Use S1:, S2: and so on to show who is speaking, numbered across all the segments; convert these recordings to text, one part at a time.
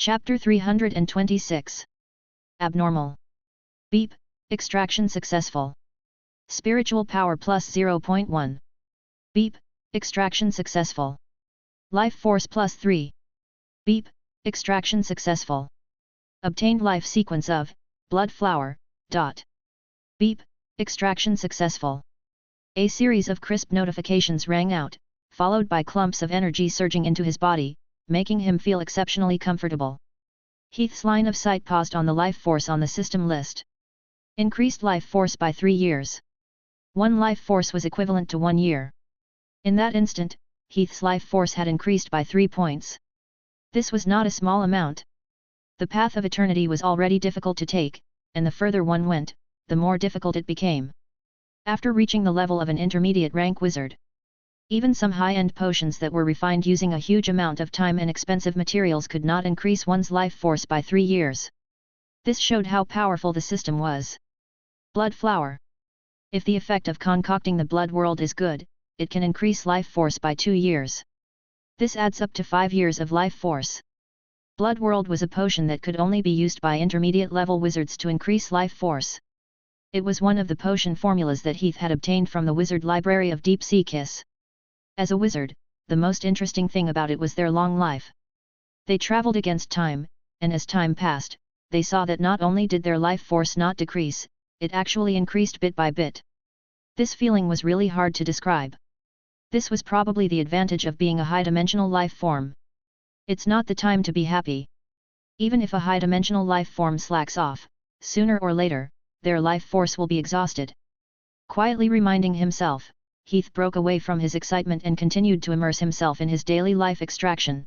S1: Chapter 326. Abnormal. Beep, extraction successful. Spiritual power plus 0.1. Beep, extraction successful. Life force plus 3. Beep, extraction successful. Obtained life sequence of, blood flower, dot. Beep, extraction successful. A series of crisp notifications rang out, followed by clumps of energy surging into his body, making him feel exceptionally comfortable. Heath's line of sight paused on the life force on the system list. Increased life force by 3 years. 1 life force was equivalent to 1 year. In that instant, Heath's life force had increased by 3 points. This was not a small amount. The path of eternity was already difficult to take, and the further one went, the more difficult it became. After reaching the level of an intermediate rank wizard, even some high-end potions that were refined using a huge amount of time and expensive materials could not increase one's life force by 3 years. This showed how powerful the system was. Blood flower. If the effect of concocting the blood world is good, it can increase life force by 2 years. This adds up to 5 years of life force. Blood world was a potion that could only be used by intermediate level wizards to increase life force. It was one of the potion formulas that Heath had obtained from the wizard library of Deep Sea Kiss. As a wizard, the most interesting thing about it was their long life. They traveled against time, and as time passed, they saw that not only did their life force not decrease, it actually increased bit by bit. This feeling was really hard to describe. This was probably the advantage of being a high-dimensional life form. It's not the time to be happy. Even if a high-dimensional life form slacks off, sooner or later, their life force will be exhausted. Quietly reminding himself, Heath broke away from his excitement and continued to immerse himself in his daily life extraction.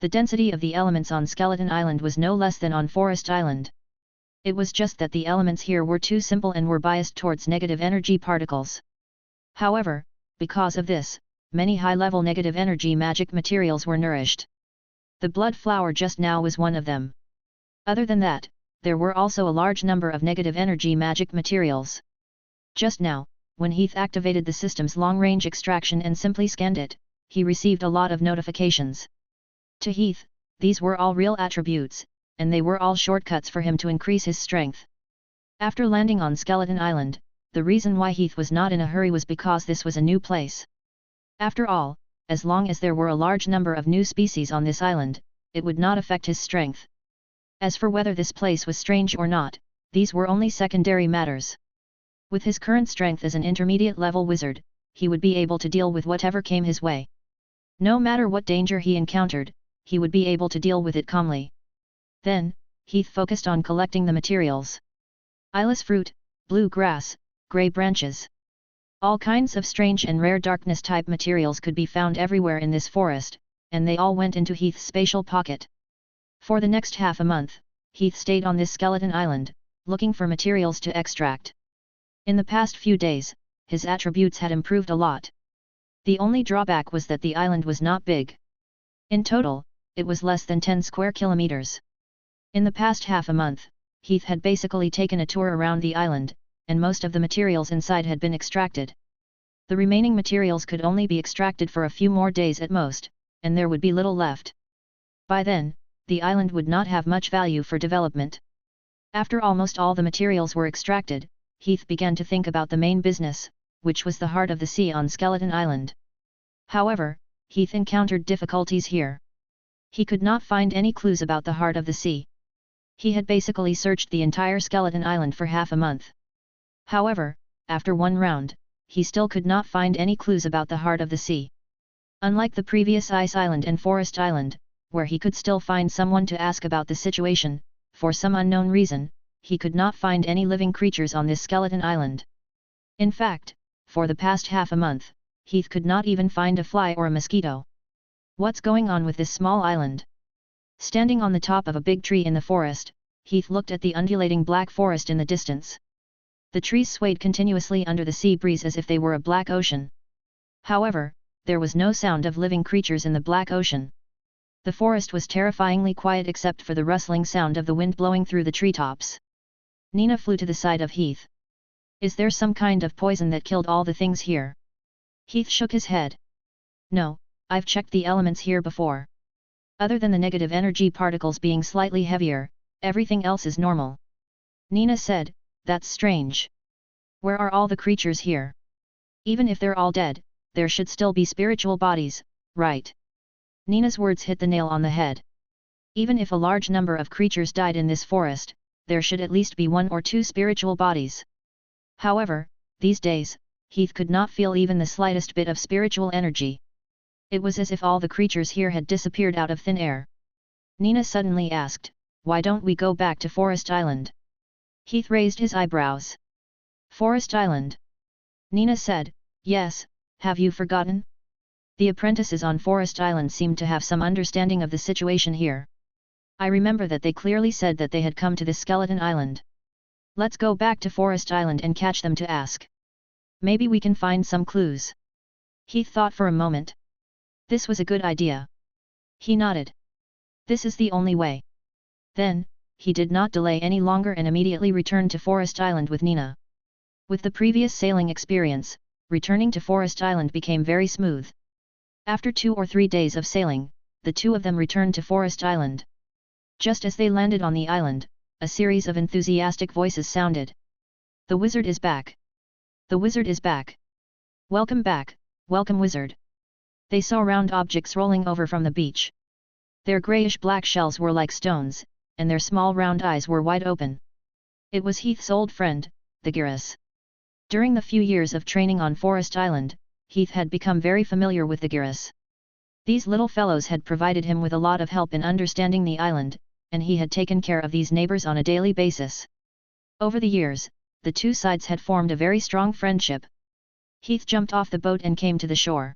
S1: The density of the elements on Skeleton Island was no less than on Forest Island. It was just that the elements here were too simple and were biased towards negative energy particles. However, because of this, many high-level negative energy magic materials were nourished. The blood flower just now was one of them. Other than that, there were also a large number of negative energy magic materials. Just now, when Heath activated the system's long-range extraction and simply scanned it, he received a lot of notifications. To Heath, these were all real attributes, and they were all shortcuts for him to increase his strength. After landing on Skeleton Island, the reason why Heath was not in a hurry was because this was a new place. After all, as long as there were a large number of new species on this island, it would not affect his strength. As for whether this place was strange or not, these were only secondary matters. With his current strength as an intermediate-level wizard, he would be able to deal with whatever came his way. No matter what danger he encountered, he would be able to deal with it calmly. Then, Heath focused on collecting the materials. Eyeless fruit, blue grass, grey branches. All kinds of strange and rare darkness-type materials could be found everywhere in this forest, and they all went into Heath's spatial pocket. For the next half a month, Heath stayed on this skeleton island, looking for materials to extract. In the past few days, his attributes had improved a lot. The only drawback was that the island was not big. In total, it was less than 10 square kilometers. In the past half a month, Heath had basically taken a tour around the island, and most of the materials inside had been extracted. The remaining materials could only be extracted for a few more days at most, and there would be little left. By then, the island would not have much value for development. After almost all the materials were extracted, Heath began to think about the main business, which was the heart of the sea on Skeleton Island. However, Heath encountered difficulties here. He could not find any clues about the heart of the sea. He had basically searched the entire Skeleton Island for half a month. However, after one round, he still could not find any clues about the heart of the sea. Unlike the previous Ice Island and Forest Island, where he could still find someone to ask about the situation, for some unknown reason, he could not find any living creatures on this skeleton island. In fact, for the past half a month, Heath could not even find a fly or a mosquito. What's going on with this small island? Standing on the top of a big tree in the forest, Heath looked at the undulating black forest in the distance. The trees swayed continuously under the sea breeze as if they were a black ocean. However, there was no sound of living creatures in the black ocean. The forest was terrifyingly quiet except for the rustling sound of the wind blowing through the treetops. Nina flew to the side of Heath. Is there some kind of poison that killed all the things here? Heath shook his head. No, I've checked the elements here before. Other than the negative energy particles being slightly heavier, everything else is normal. Nina said, that's strange. Where are all the creatures here? Even if they're all dead, there should still be spiritual bodies, right? Nina's words hit the nail on the head. Even if a large number of creatures died in this forest, there should at least be 1 or 2 spiritual bodies. However, these days, Heath could not feel even the slightest bit of spiritual energy. It was as if all the creatures here had disappeared out of thin air. Nina suddenly asked, why don't we go back to Forest Island? Heath raised his eyebrows. Forest Island? Nina said, yes, have you forgotten? The apprentices on Forest Island seemed to have some understanding of the situation here. I remember that they clearly said that they had come to this skeleton island. Let's go back to Forest Island and catch them to ask. Maybe we can find some clues. Heath thought for a moment. This was a good idea. He nodded. This is the only way. Then, he did not delay any longer and immediately returned to Forest Island with Nina. With the previous sailing experience, returning to Forest Island became very smooth. After 2 or 3 days of sailing, the two of them returned to Forest Island. Just as they landed on the island, a series of enthusiastic voices sounded. The wizard is back! The wizard is back! Welcome back, welcome wizard! They saw round objects rolling over from the beach. Their grayish-black shells were like stones, and their small round eyes were wide open. It was Heath's old friend, the Gyrus. During the few years of training on Forest Island, Heath had become very familiar with the Gyrus. These little fellows had provided him with a lot of help in understanding the island, and he had taken care of these neighbors on a daily basis. Over the years, the two sides had formed a very strong friendship. Heath jumped off the boat and came to the shore.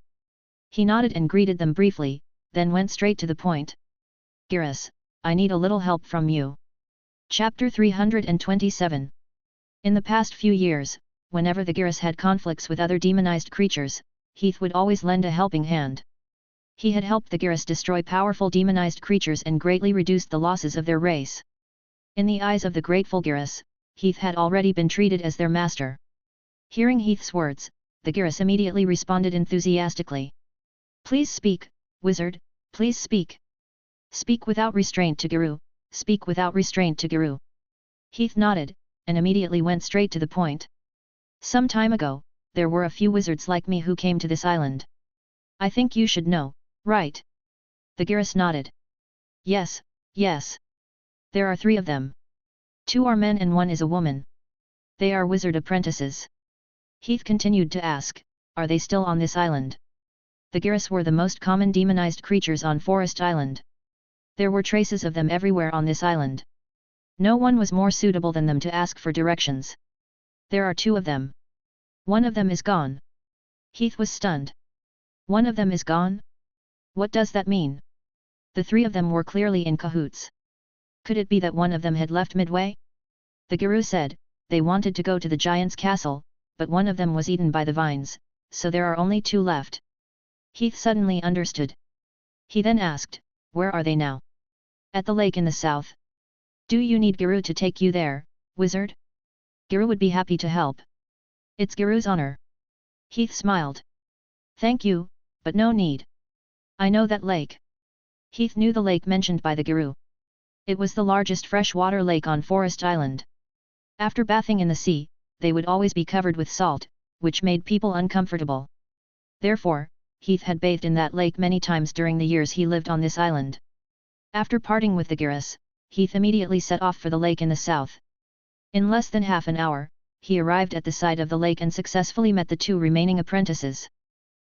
S1: He nodded and greeted them briefly, then went straight to the point. Gyrus, I need a little help from you. Chapter 327. In the past few years, whenever the Gyrus had conflicts with other demonized creatures, Heath would always lend a helping hand. He had helped the Gyrus destroy powerful demonized creatures and greatly reduced the losses of their race. In the eyes of the grateful Gyrus, Heath had already been treated as their master. Hearing Heath's words, the Gyrus immediately responded enthusiastically. Please speak, wizard, please speak. Speak without restraint to Guru, speak without restraint to Guru. Heath nodded, and immediately went straight to the point. Some time ago, there were a few wizards like me who came to this island. I think you should know, right? The Gyrus nodded. Yes, yes. There are 3 of them. 2 are men and 1 is a woman. They are wizard apprentices. Heath continued to ask, are they still on this island? The Gyrus were the most common demonized creatures on Forest Island. There were traces of them everywhere on this island. No one was more suitable than them to ask for directions. There are 2 of them. 1 of them is gone. Heath was stunned. 1 of them is gone? What does that mean? The 3 of them were clearly in cahoots. Could it be that 1 of them had left midway? The Guru said, they wanted to go to the giant's castle, but 1 of them was eaten by the vines, so there are only 2 left. Heath suddenly understood. He then asked, where are they now? At the lake in the south. Do you need Guru to take you there, wizard? Guru would be happy to help. It's Guru's honor. Heath smiled. Thank you, but no need. I know that lake. Heath knew the lake mentioned by the Guru. It was the largest freshwater lake on Forest Island. After bathing in the sea, they would always be covered with salt, which made people uncomfortable. Therefore, Heath had bathed in that lake many times during the years he lived on this island. After parting with the Gyrus, Heath immediately set off for the lake in the south. In less than half an hour, he arrived at the side of the lake and successfully met the 2 remaining apprentices.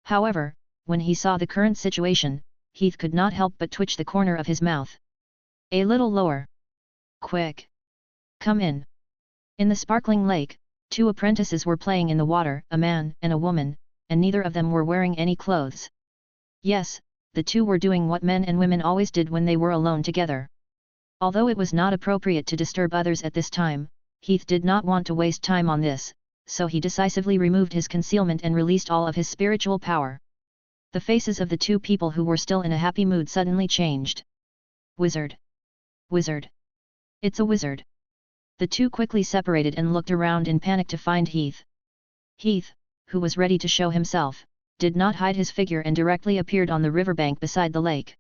S1: However, when he saw the current situation, Heath could not help but twitch the corner of his mouth. A little lower. Quick! Come in. In the sparkling lake, 2 apprentices were playing in the water, a man and a woman, and neither of them were wearing any clothes. Yes, the 2 were doing what men and women always did when they were alone together. Although it was not appropriate to disturb others at this time, Heath did not want to waste time on this, so he decisively removed his concealment and released all of his spiritual power. The faces of the 2 people who were still in a happy mood suddenly changed. Wizard! Wizard! It's a wizard! The 2 quickly separated and looked around in panic to find Heath. Heath, who was ready to show himself, did not hide his figure and directly appeared on the riverbank beside the lake.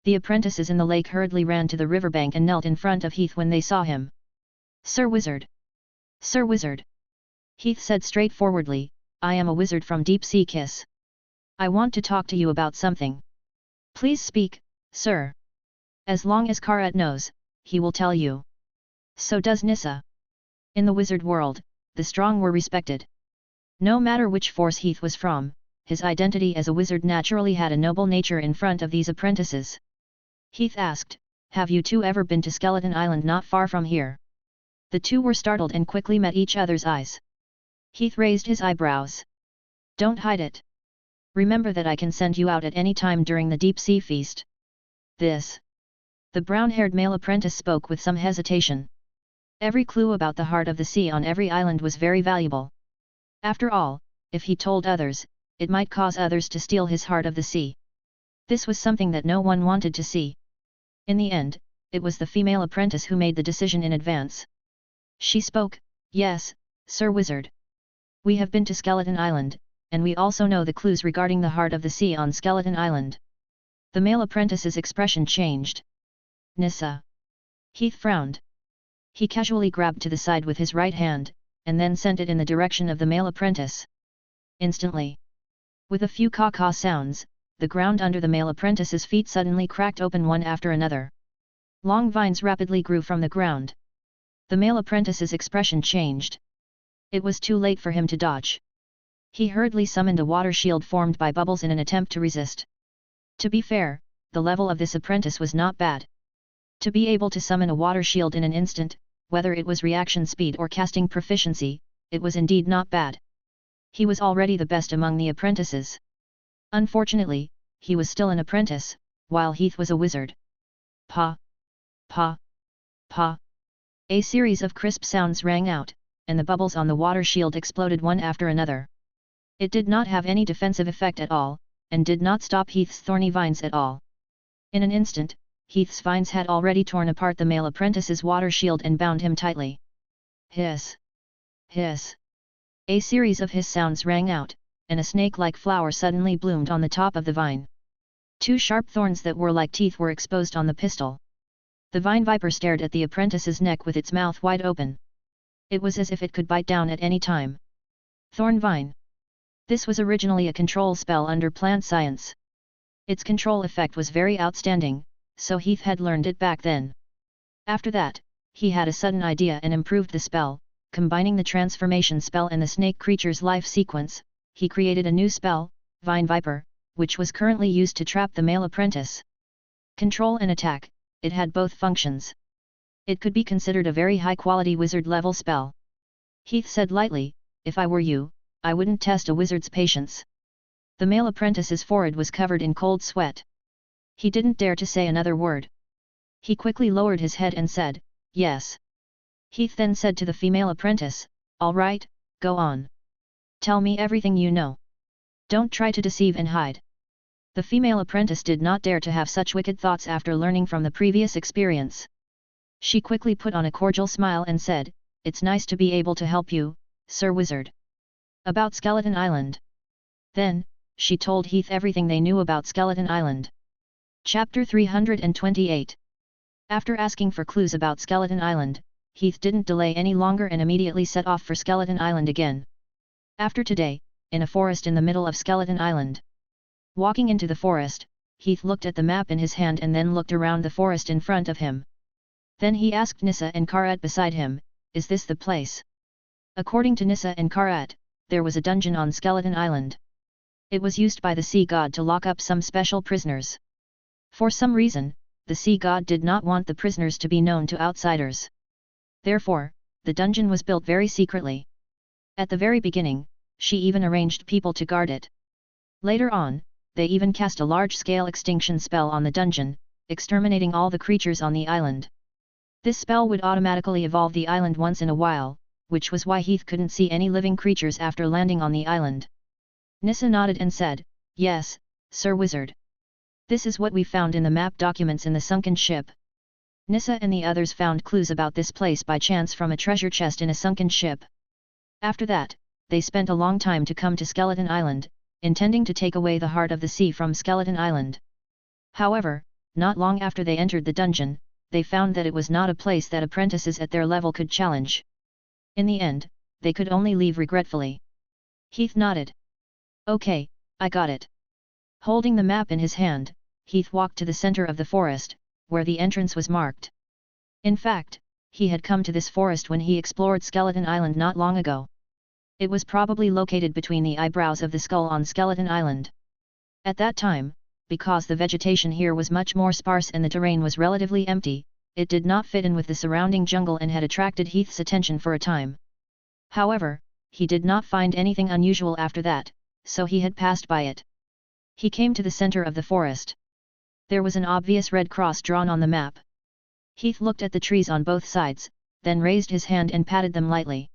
S1: The apprentices in the lake hurriedly ran to the riverbank and knelt in front of Heath when they saw him. "Sir Wizard! Sir Wizard!" Heath said straightforwardly, "I am a wizard from Deep Sea Kiss. I want to talk to you about something. Please speak, sir. As long as Karat knows, he will tell you. So does Nissa." In the wizard world, the strong were respected. No matter which force Heath was from, his identity as a wizard naturally had a noble nature in front of these apprentices. Heath asked, "Have you two ever been to Skeleton Island not far from here?" The two were startled and quickly met each other's eyes. Heath raised his eyebrows. "Don't hide it. Remember that I can send you out at any time during the deep sea feast." "This." The brown-haired male apprentice spoke with some hesitation. Every clue about the heart of the sea on every island was very valuable. After all, if he told others, it might cause others to steal his heart of the sea. This was something that no one wanted to see. In the end, it was the female apprentice who made the decision in advance. She spoke, "Yes, Sir Wizard. We have been to Skeleton Island, and we also know the clues regarding the heart of the sea on Skeleton Island." The male apprentice's expression changed. "Nissa." Heath frowned. He casually grabbed to the side with his right hand, and then sent it in the direction of the male apprentice. Instantly, with a few caw-caw sounds, the ground under the male apprentice's feet suddenly cracked open one after another. Long vines rapidly grew from the ground. The male apprentice's expression changed. It was too late for him to dodge. He hurriedly summoned a water shield formed by bubbles in an attempt to resist. To be fair, the level of this apprentice was not bad. To be able to summon a water shield in an instant, whether it was reaction speed or casting proficiency, it was indeed not bad. He was already the best among the apprentices. Unfortunately, he was still an apprentice, while Heath was a wizard. Pa! Pa! Pa! A series of crisp sounds rang out, and the bubbles on the water shield exploded one after another. It did not have any defensive effect at all, and did not stop Heath's thorny vines at all. In an instant, Heath's vines had already torn apart the male apprentice's water shield and bound him tightly. Hiss! Hiss! A series of hiss sounds rang out, and a snake-like flower suddenly bloomed on the top of the vine. Two sharp thorns that were like teeth were exposed on the pistil. The vine viper stared at the apprentice's neck with its mouth wide open. It was as if it could bite down at any time. Thorn vine. This was originally a control spell under plant science. Its control effect was very outstanding, so Heath had learned it back then. After that, he had a sudden idea and improved the spell, combining the transformation spell and the snake creature's life sequence. He created a new spell, Vine Viper, which was currently used to trap the male apprentice. Control and attack, it had both functions. It could be considered a very high-quality wizard-level spell. Heath said lightly, "If I were you, I wouldn't test a wizard's patience." The male apprentice's forehead was covered in cold sweat. He didn't dare to say another word. He quickly lowered his head and said, "Yes." Heath then said to the female apprentice, "All right, go on. Tell me everything you know. Don't try to deceive and hide." The female apprentice did not dare to have such wicked thoughts after learning from the previous experience. She quickly put on a cordial smile and said, "It's nice to be able to help you, Sir Wizard. About Skeleton Island." Then, she told Heath everything they knew about Skeleton Island. Chapter 328. After asking for clues about Skeleton Island, Heath didn't delay any longer and immediately set off for Skeleton Island again. After today, in a forest in the middle of Skeleton Island. Walking into the forest, Heath looked at the map in his hand and then looked around the forest in front of him. Then he asked Nissa and Karat beside him, "Is this the place?" According to Nissa and Karat, there was a dungeon on Skeleton Island. It was used by the sea god to lock up some special prisoners. For some reason, the sea god did not want the prisoners to be known to outsiders. Therefore, the dungeon was built very secretly. At the very beginning, she even arranged people to guard it. Later on, they even cast a large-scale extinction spell on the dungeon, exterminating all the creatures on the island. This spell would automatically evolve the island once in a while, which was why Heath couldn't see any living creatures after landing on the island. Nissa nodded and said, "Yes, Sir Wizard. This is what we found in the map documents in the sunken ship." Nissa and the others found clues about this place by chance from a treasure chest in a sunken ship. After that, they spent a long time to come to Skeleton Island, intending to take away the heart of the sea from Skeleton Island. However, not long after they entered the dungeon, they found that it was not a place that apprentices at their level could challenge. In the end, they could only leave regretfully. Heath nodded. Okay, I got it. Holding the map in his hand, Heath walked to the center of the forest, where the entrance was marked. In fact, he had come to this forest when he explored Skeleton Island not long ago. It was probably located between the eyebrows of the skull on Skeleton Island. At that time, because the vegetation here was much more sparse and the terrain was relatively empty, it did not fit in with the surrounding jungle and had attracted Heath's attention for a time. However, he did not find anything unusual after that, so he had passed by it. He came to the center of the forest. There was an obvious red cross drawn on the map. Heath looked at the trees on both sides, then raised his hand and patted them lightly.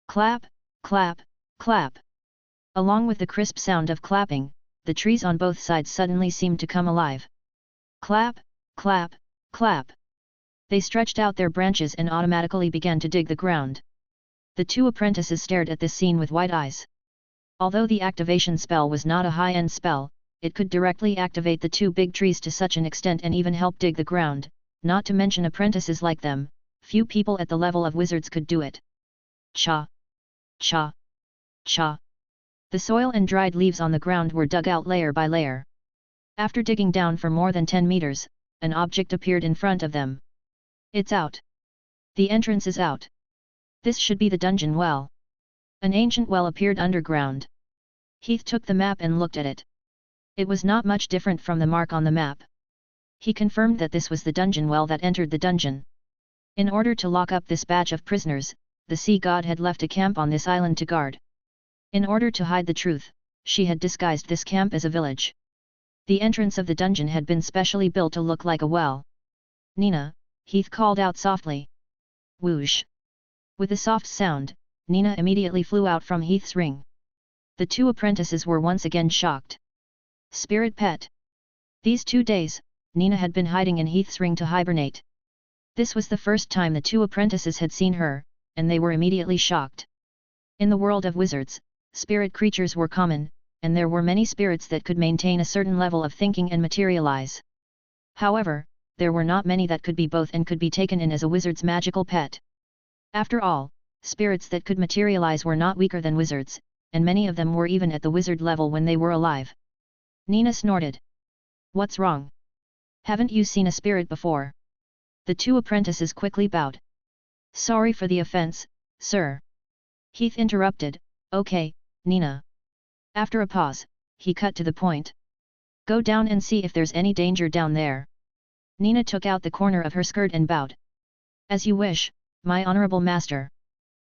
S1: Clap, clap, clap. Along with the crisp sound of clapping, the trees on both sides suddenly seemed to come alive. Clap, clap, clap. They stretched out their branches and automatically began to dig the ground. The two apprentices stared at this scene with wide eyes. Although the activation spell was not a high-end spell, it could directly activate the two big trees to such an extent and even help dig the ground, not to mention apprentices like them, few people at the level of wizards could do it. Cha! Cha! Cha! The soil and dried leaves on the ground were dug out layer by layer. After digging down for more than 10 meters, an object appeared in front of them. It's out. The entrance is out. This should be the dungeon well. An ancient well appeared underground. Heath took the map and looked at it. It was not much different from the mark on the map. He confirmed that this was the dungeon well that entered the dungeon. In order to lock up this batch of prisoners, the sea god had left a camp on this island to guard. In order to hide the truth, she had disguised this camp as a village. The entrance of the dungeon had been specially built to look like a well. Nina, Heath called out softly. Whoosh! With a soft sound, Nina immediately flew out from Heath's ring. The two apprentices were once again shocked. Spirit pet! These 2 days, Nina had been hiding in Heath's ring to hibernate. This was the first time the two apprentices had seen her, and they were immediately shocked. In the world of wizards, spirit creatures were common, and there were many spirits that could maintain a certain level of thinking and materialize. However, there were not many that could be both and could be taken in as a wizard's magical pet. After all, spirits that could materialize were not weaker than wizards, and many of them were even at the wizard level when they were alive. Nina snorted. What's wrong? Haven't you seen a spirit before? The two apprentices quickly bowed. Sorry for the offense, sir. Heath interrupted. Okay, Nina. After a pause, he cut to the point. Go down and see if there's any danger down there. Nina took out the corner of her skirt and bowed. As you wish, my honorable master.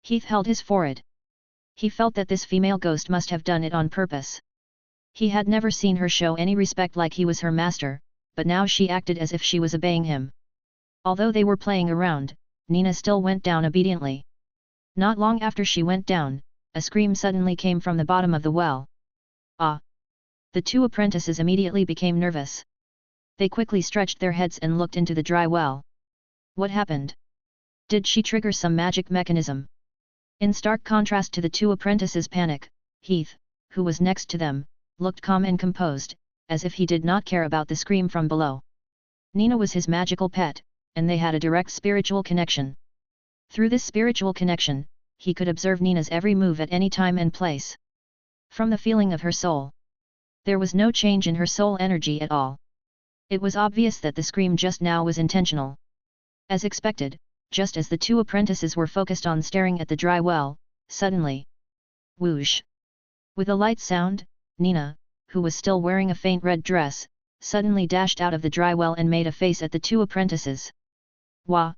S1: Heath held his forehead. He felt that this female ghost must have done it on purpose. He had never seen her show any respect like he was her master, but now she acted as if she was obeying him. Although they were playing around, Nina still went down obediently. Not long after she went down, a scream suddenly came from the bottom of the well. Ah! The two apprentices immediately became nervous. They quickly stretched their heads and looked into the dry well. What happened? Did she trigger some magic mechanism? In stark contrast to the two apprentices' panic, Heath, who was next to them, looked calm and composed, as if he did not care about the scream from below. Nina was his magical pet, and they had a direct spiritual connection. Through this spiritual connection, he could observe Nina's every move at any time and place. From the feeling of her soul, there was no change in her soul energy at all. It was obvious that the scream just now was intentional. As expected, just as the two apprentices were focused on staring at the dry well, suddenly, whoosh! With a light sound, Nina, who was still wearing a faint red dress, suddenly dashed out of the dry well and made a face at the two apprentices. Wah!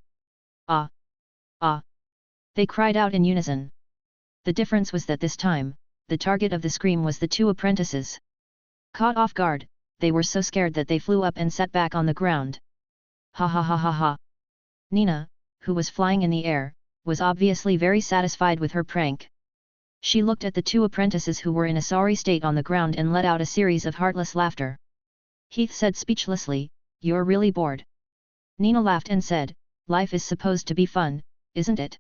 S1: Ah! Ah! They cried out in unison. The difference was that this time, the target of the scream was the two apprentices. Caught off guard, they were so scared that they flew up and sat back on the ground. Ha ha ha ha ha! Nina, who was flying in the air, was obviously very satisfied with her prank. She looked at the two apprentices who were in a sorry state on the ground and let out a series of heartless laughter. Heath said speechlessly, "You're really bored." Nina laughed and said, "Life is supposed to be fun, isn't it?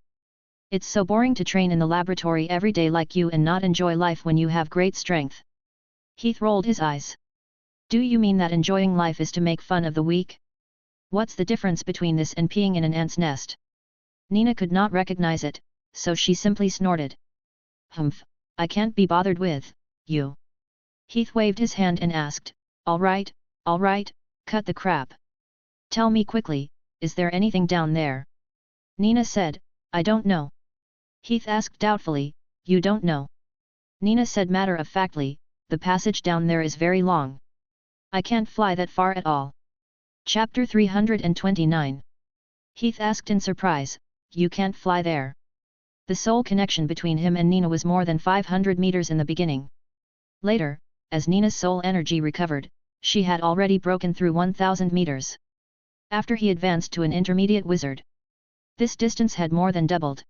S1: It's so boring to train in the laboratory every day like you and not enjoy life when you have great strength." Heath rolled his eyes. Do you mean that enjoying life is to make fun of the weak? What's the difference between this and peeing in an ant's nest? Nina could not recognize it, so she simply snorted. Humph, I can't be bothered with you. Heath waved his hand and asked, all right, cut the crap. Tell me quickly, is there anything down there? Nina said, I don't know. Heath asked doubtfully, you don't know? Nina said matter-of-factly, the passage down there is very long. I can't fly that far at all. Chapter 329. Heath asked in surprise, you can't fly there? The sole connection between him and Nina was more than 500 meters in the beginning. Later, as Nina's soul energy recovered, she had already broken through 1000 meters. After he advanced to an intermediate wizard, this distance had more than doubled.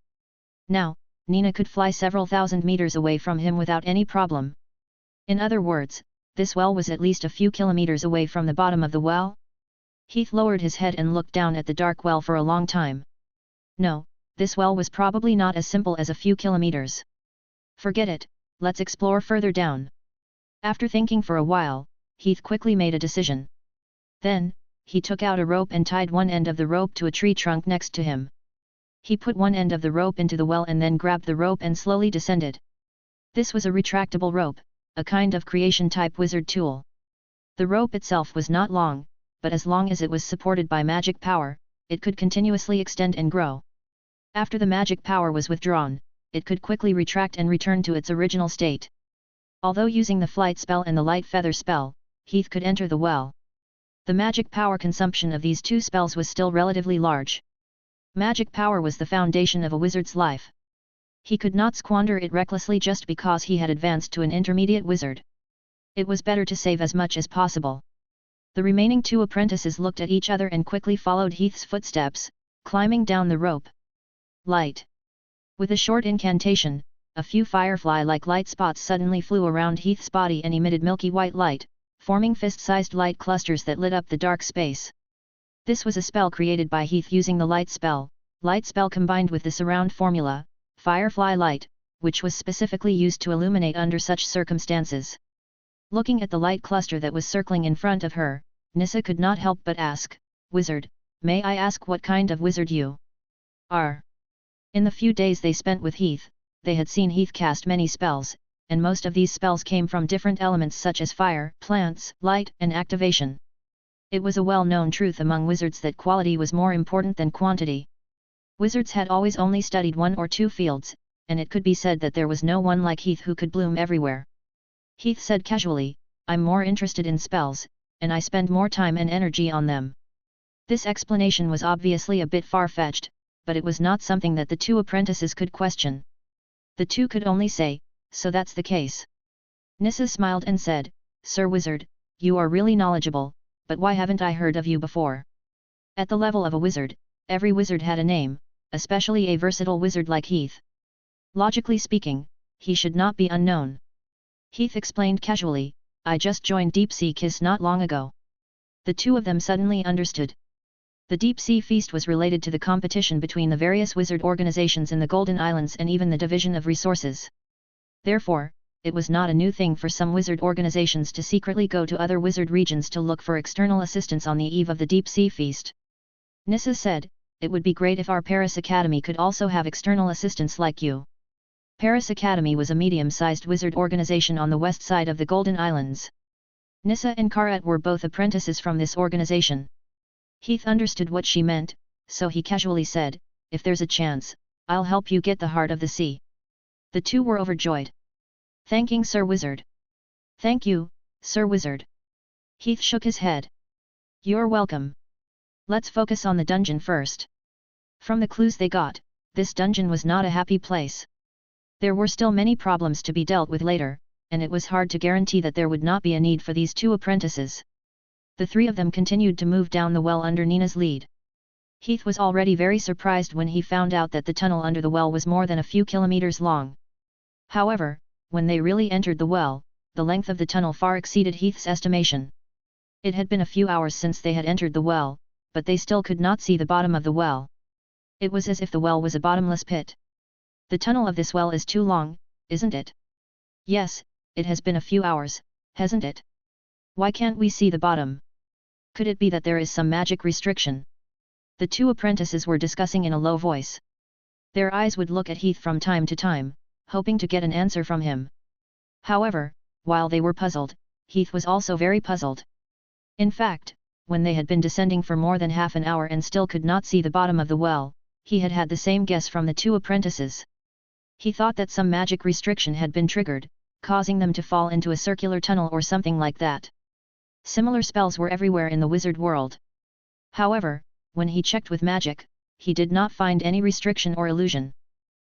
S1: Now, Nina could fly several thousand meters away from him without any problem. In other words, this well was at least a few kilometers away from the bottom of the well? Heath lowered his head and looked down at the dark well for a long time. No, this well was probably not as simple as a few kilometers. Forget it, let's explore further down. After thinking for a while, Heath quickly made a decision. Then, he took out a rope and tied one end of the rope to a tree trunk next to him. He put one end of the rope into the well and then grabbed the rope and slowly descended. This was a retractable rope, a kind of creation-type wizard tool. The rope itself was not long, but as long as it was supported by magic power, it could continuously extend and grow. After the magic power was withdrawn, it could quickly retract and return to its original state. Although using the flight spell and the light feather spell, Heath could enter the well. The magic power consumption of these two spells was still relatively large. Magic power was the foundation of a wizard's life. He could not squander it recklessly just because he had advanced to an intermediate wizard. It was better to save as much as possible. The remaining two apprentices looked at each other and quickly followed Heath's footsteps, climbing down the rope. Light. With a short incantation, a few firefly-like light spots suddenly flew around Heath's body and emitted milky white light, forming fist-sized light clusters that lit up the dark space. This was a spell created by Heath using the light spell combined with the surround formula, firefly light, which was specifically used to illuminate under such circumstances. Looking at the light cluster that was circling in front of her, Nissa could not help but ask, Wizard, may I ask what kind of wizard you are? In the few days they spent with Heath, they had seen Heath cast many spells, and most of these spells came from different elements such as fire, plants, light, and activation. It was a well-known truth among wizards that quality was more important than quantity. Wizards had always only studied one or two fields, and it could be said that there was no one like Heath who could bloom everywhere. Heath said casually, I'm more interested in spells, and I spend more time and energy on them. This explanation was obviously a bit far-fetched, but it was not something that the two apprentices could question. The two could only say, so that's the case. Nissa smiled and said, Sir Wizard, you are really knowledgeable, but why haven't I heard of you before? At the level of a wizard, every wizard had a name, especially a versatile wizard like Heath. Logically speaking, he should not be unknown. Heath explained casually, I just joined Deep Sea Kiss not long ago. The two of them suddenly understood. The Deep Sea Feast was related to the competition between the various wizard organizations in the Golden Islands and even the division of resources. Therefore, it was not a new thing for some wizard organizations to secretly go to other wizard regions to look for external assistance on the eve of the Deep Sea Feast. Nissa said, it would be great if our Paris Academy could also have external assistance like you. Paris Academy was a medium-sized wizard organization on the west side of the Golden Islands. Nissa and Karat were both apprentices from this organization. Heath understood what she meant, so he casually said, if there's a chance, I'll help you get the heart of the sea. The two were overjoyed. Thanking Sir Wizard. Thank you, Sir Wizard. Heath shook his head. You're welcome. Let's focus on the dungeon first. From the clues they got, this dungeon was not a happy place. There were still many problems to be dealt with later, and it was hard to guarantee that there would not be a need for these two apprentices. The three of them continued to move down the well under Nina's lead. Heath was already very surprised when he found out that the tunnel under the well was more than a few kilometers long. However, when they really entered the well, the length of the tunnel far exceeded Heath's estimation. It had been a few hours since they had entered the well, but they still could not see the bottom of the well. It was as if the well was a bottomless pit. The tunnel of this well is too long, isn't it? Yes, it has been a few hours, hasn't it? Why can't we see the bottom? Could it be that there is some magic restriction? The two apprentices were discussing in a low voice. Their eyes would look at Heath from time to time, hoping to get an answer from him. However, while they were puzzled, Heath was also very puzzled. In fact, when they had been descending for more than half an hour and still could not see the bottom of the well, he had had the same guess from the two apprentices. He thought that some magic restriction had been triggered, causing them to fall into a circular tunnel or something like that. Similar spells were everywhere in the wizard world. However, when he checked with magic, he did not find any restriction or illusion.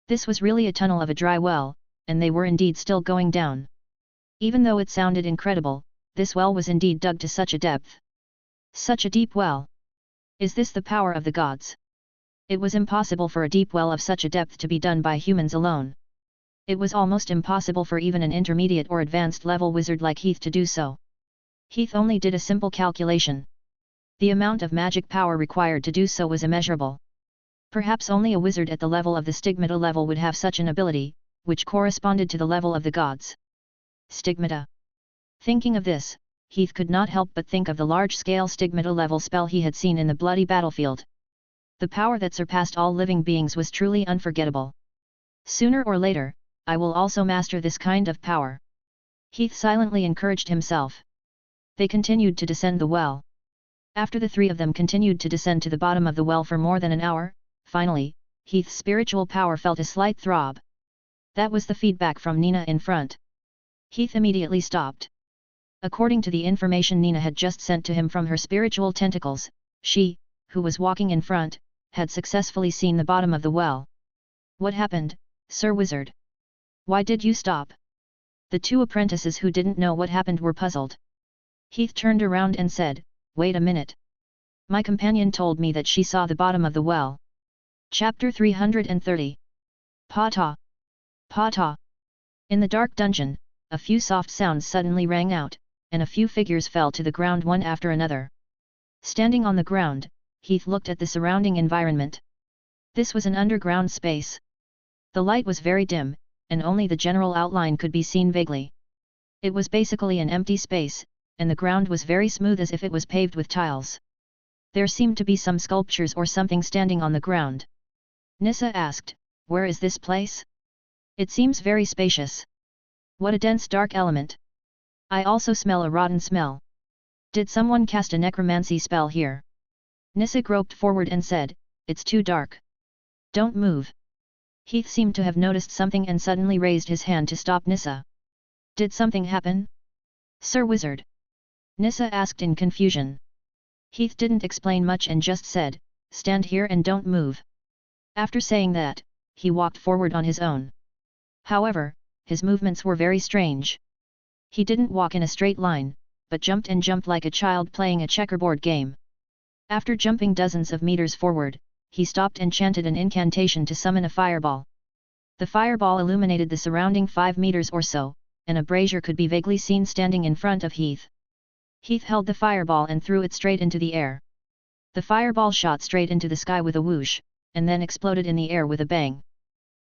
S1: This was really a tunnel of a dry well, and they were indeed still going down. Even though it sounded incredible, this well was indeed dug to such a depth. Such a deep well. Is this the power of the gods? It was impossible for a deep well of such a depth to be done by humans alone. It was almost impossible for even an intermediate or advanced level wizard like Heath to do so. Heath only did a simple calculation. The amount of magic power required to do so was immeasurable. Perhaps only a wizard at the level of the stigmata level would have such an ability, which corresponded to the level of the gods. Stigmata. Thinking of this, Heath could not help but think of the large-scale stigmata level spell he had seen in the bloody battlefield. The power that surpassed all living beings was truly unforgettable. Sooner or later, I will also master this kind of power. Heath silently encouraged himself. They continued to descend the well. After the three of them continued to descend to the bottom of the well for more than an hour, finally, Heath's spiritual power felt a slight throb. That was the feedback from Nina in front. Heath immediately stopped. According to the information Nina had just sent to him from her spiritual tentacles, she, who was walking in front, had successfully seen the bottom of the well. What happened, Sir Wizard? Why did you stop? The two apprentices who didn't know what happened were puzzled. Heath turned around and said, "Wait a minute. My companion told me that she saw the bottom of the well." Chapter 330. Pa-ta! Pa-ta! In the dark dungeon, a few soft sounds suddenly rang out, and a few figures fell to the ground one after another. Standing on the ground, Heath looked at the surrounding environment. This was an underground space. The light was very dim, and only the general outline could be seen vaguely. It was basically an empty space, and the ground was very smooth as if it was paved with tiles. There seemed to be some sculptures or something standing on the ground. Nissa asked, "Where is this place? It seems very spacious. What a dense dark element. I also smell a rotten smell. Did someone cast a necromancy spell here?" Nissa groped forward and said, "It's too dark. Don't move." Heath seemed to have noticed something and suddenly raised his hand to stop Nissa. "Did something happen, Sir Wizard?" Nissa asked in confusion. Heath didn't explain much and just said, "Stand here and don't move." After saying that, he walked forward on his own. However, his movements were very strange. He didn't walk in a straight line, but jumped and jumped like a child playing a checkerboard game. After jumping dozens of meters forward, he stopped and chanted an incantation to summon a fireball. The fireball illuminated the surrounding 5 meters or so, and a brazier could be vaguely seen standing in front of Heath. Heath held the fireball and threw it straight into the air. The fireball shot straight into the sky with a whoosh, and then exploded in the air with a bang.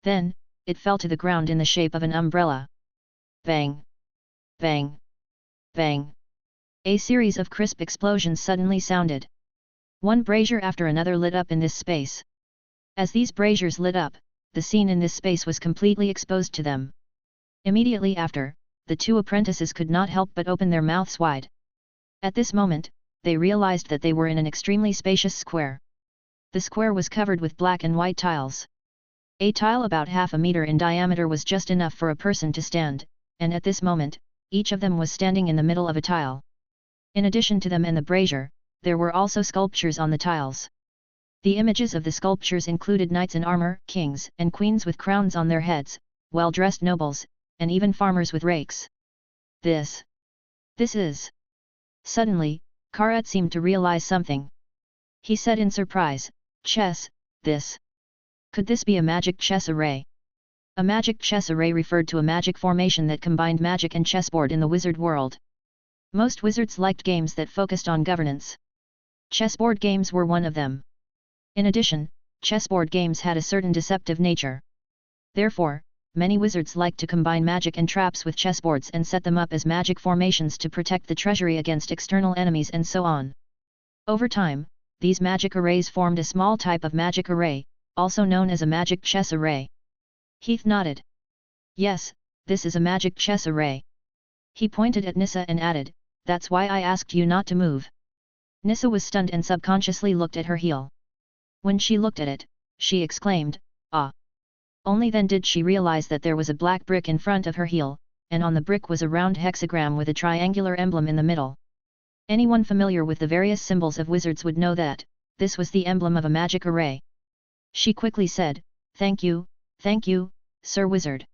S1: Then, it fell to the ground in the shape of an umbrella. Bang! Bang! Bang! A series of crisp explosions suddenly sounded. One brazier after another lit up in this space. As these braziers lit up, the scene in this space was completely exposed to them. Immediately after, the two apprentices could not help but open their mouths wide. At this moment, they realized that they were in an extremely spacious square. The square was covered with black and white tiles. A tile about half a meter in diameter was just enough for a person to stand, and at this moment, each of them was standing in the middle of a tile. In addition to them and the brazier, there were also sculptures on the tiles. The images of the sculptures included knights in armor, kings and queens with crowns on their heads, well-dressed nobles, and even farmers with rakes. This is... Suddenly, Karat seemed to realize something. He said in surprise, "Chess, this. Could this be a magic chess array?" A magic chess array referred to a magic formation that combined magic and chessboard in the wizard world. Most wizards liked games that focused on governance. Chessboard games were one of them. In addition, chessboard games had a certain deceptive nature. Therefore, many wizards like to combine magic and traps with chessboards and set them up as magic formations to protect the treasury against external enemies and so on. Over time, these magic arrays formed a small type of magic array, also known as a magic chess array. Heath nodded. Yes, this is a magic chess array. He pointed at Nissa and added, that's why I asked you not to move. Nissa was stunned and subconsciously looked at her heel. When she looked at it, she exclaimed, ah! Only then did she realize that there was a black brick in front of her heel, and on the brick was a round hexagram with a triangular emblem in the middle. Anyone familiar with the various symbols of wizards would know that this was the emblem of a magic array. She quickly said, thank you, Sir Wizard.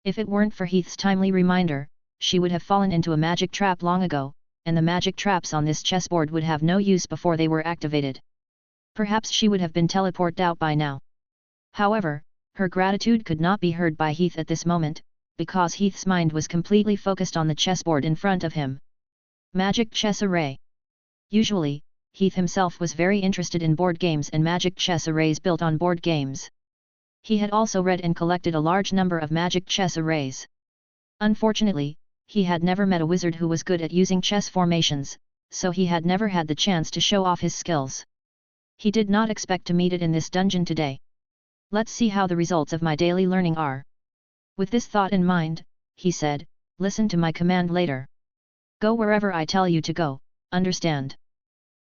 S1: If it weren't for Heath's timely reminder, she would have fallen into a magic trap long ago, and the magic traps on this chessboard would have no use before they were activated. Perhaps she would have been teleported out by now. However, her gratitude could not be heard by Heath at this moment, because Heath's mind was completely focused on the chessboard in front of him. Magic chess array. Usually, Heath himself was very interested in board games and magic chess arrays built on board games. He had also read and collected a large number of magic chess arrays. Unfortunately, he had never met a wizard who was good at using chess formations, so he had never had the chance to show off his skills. He did not expect to meet it in this dungeon today. Let's see how the results of my daily learning are. With this thought in mind, he said, listen to my command later. Go wherever I tell you to go, understand?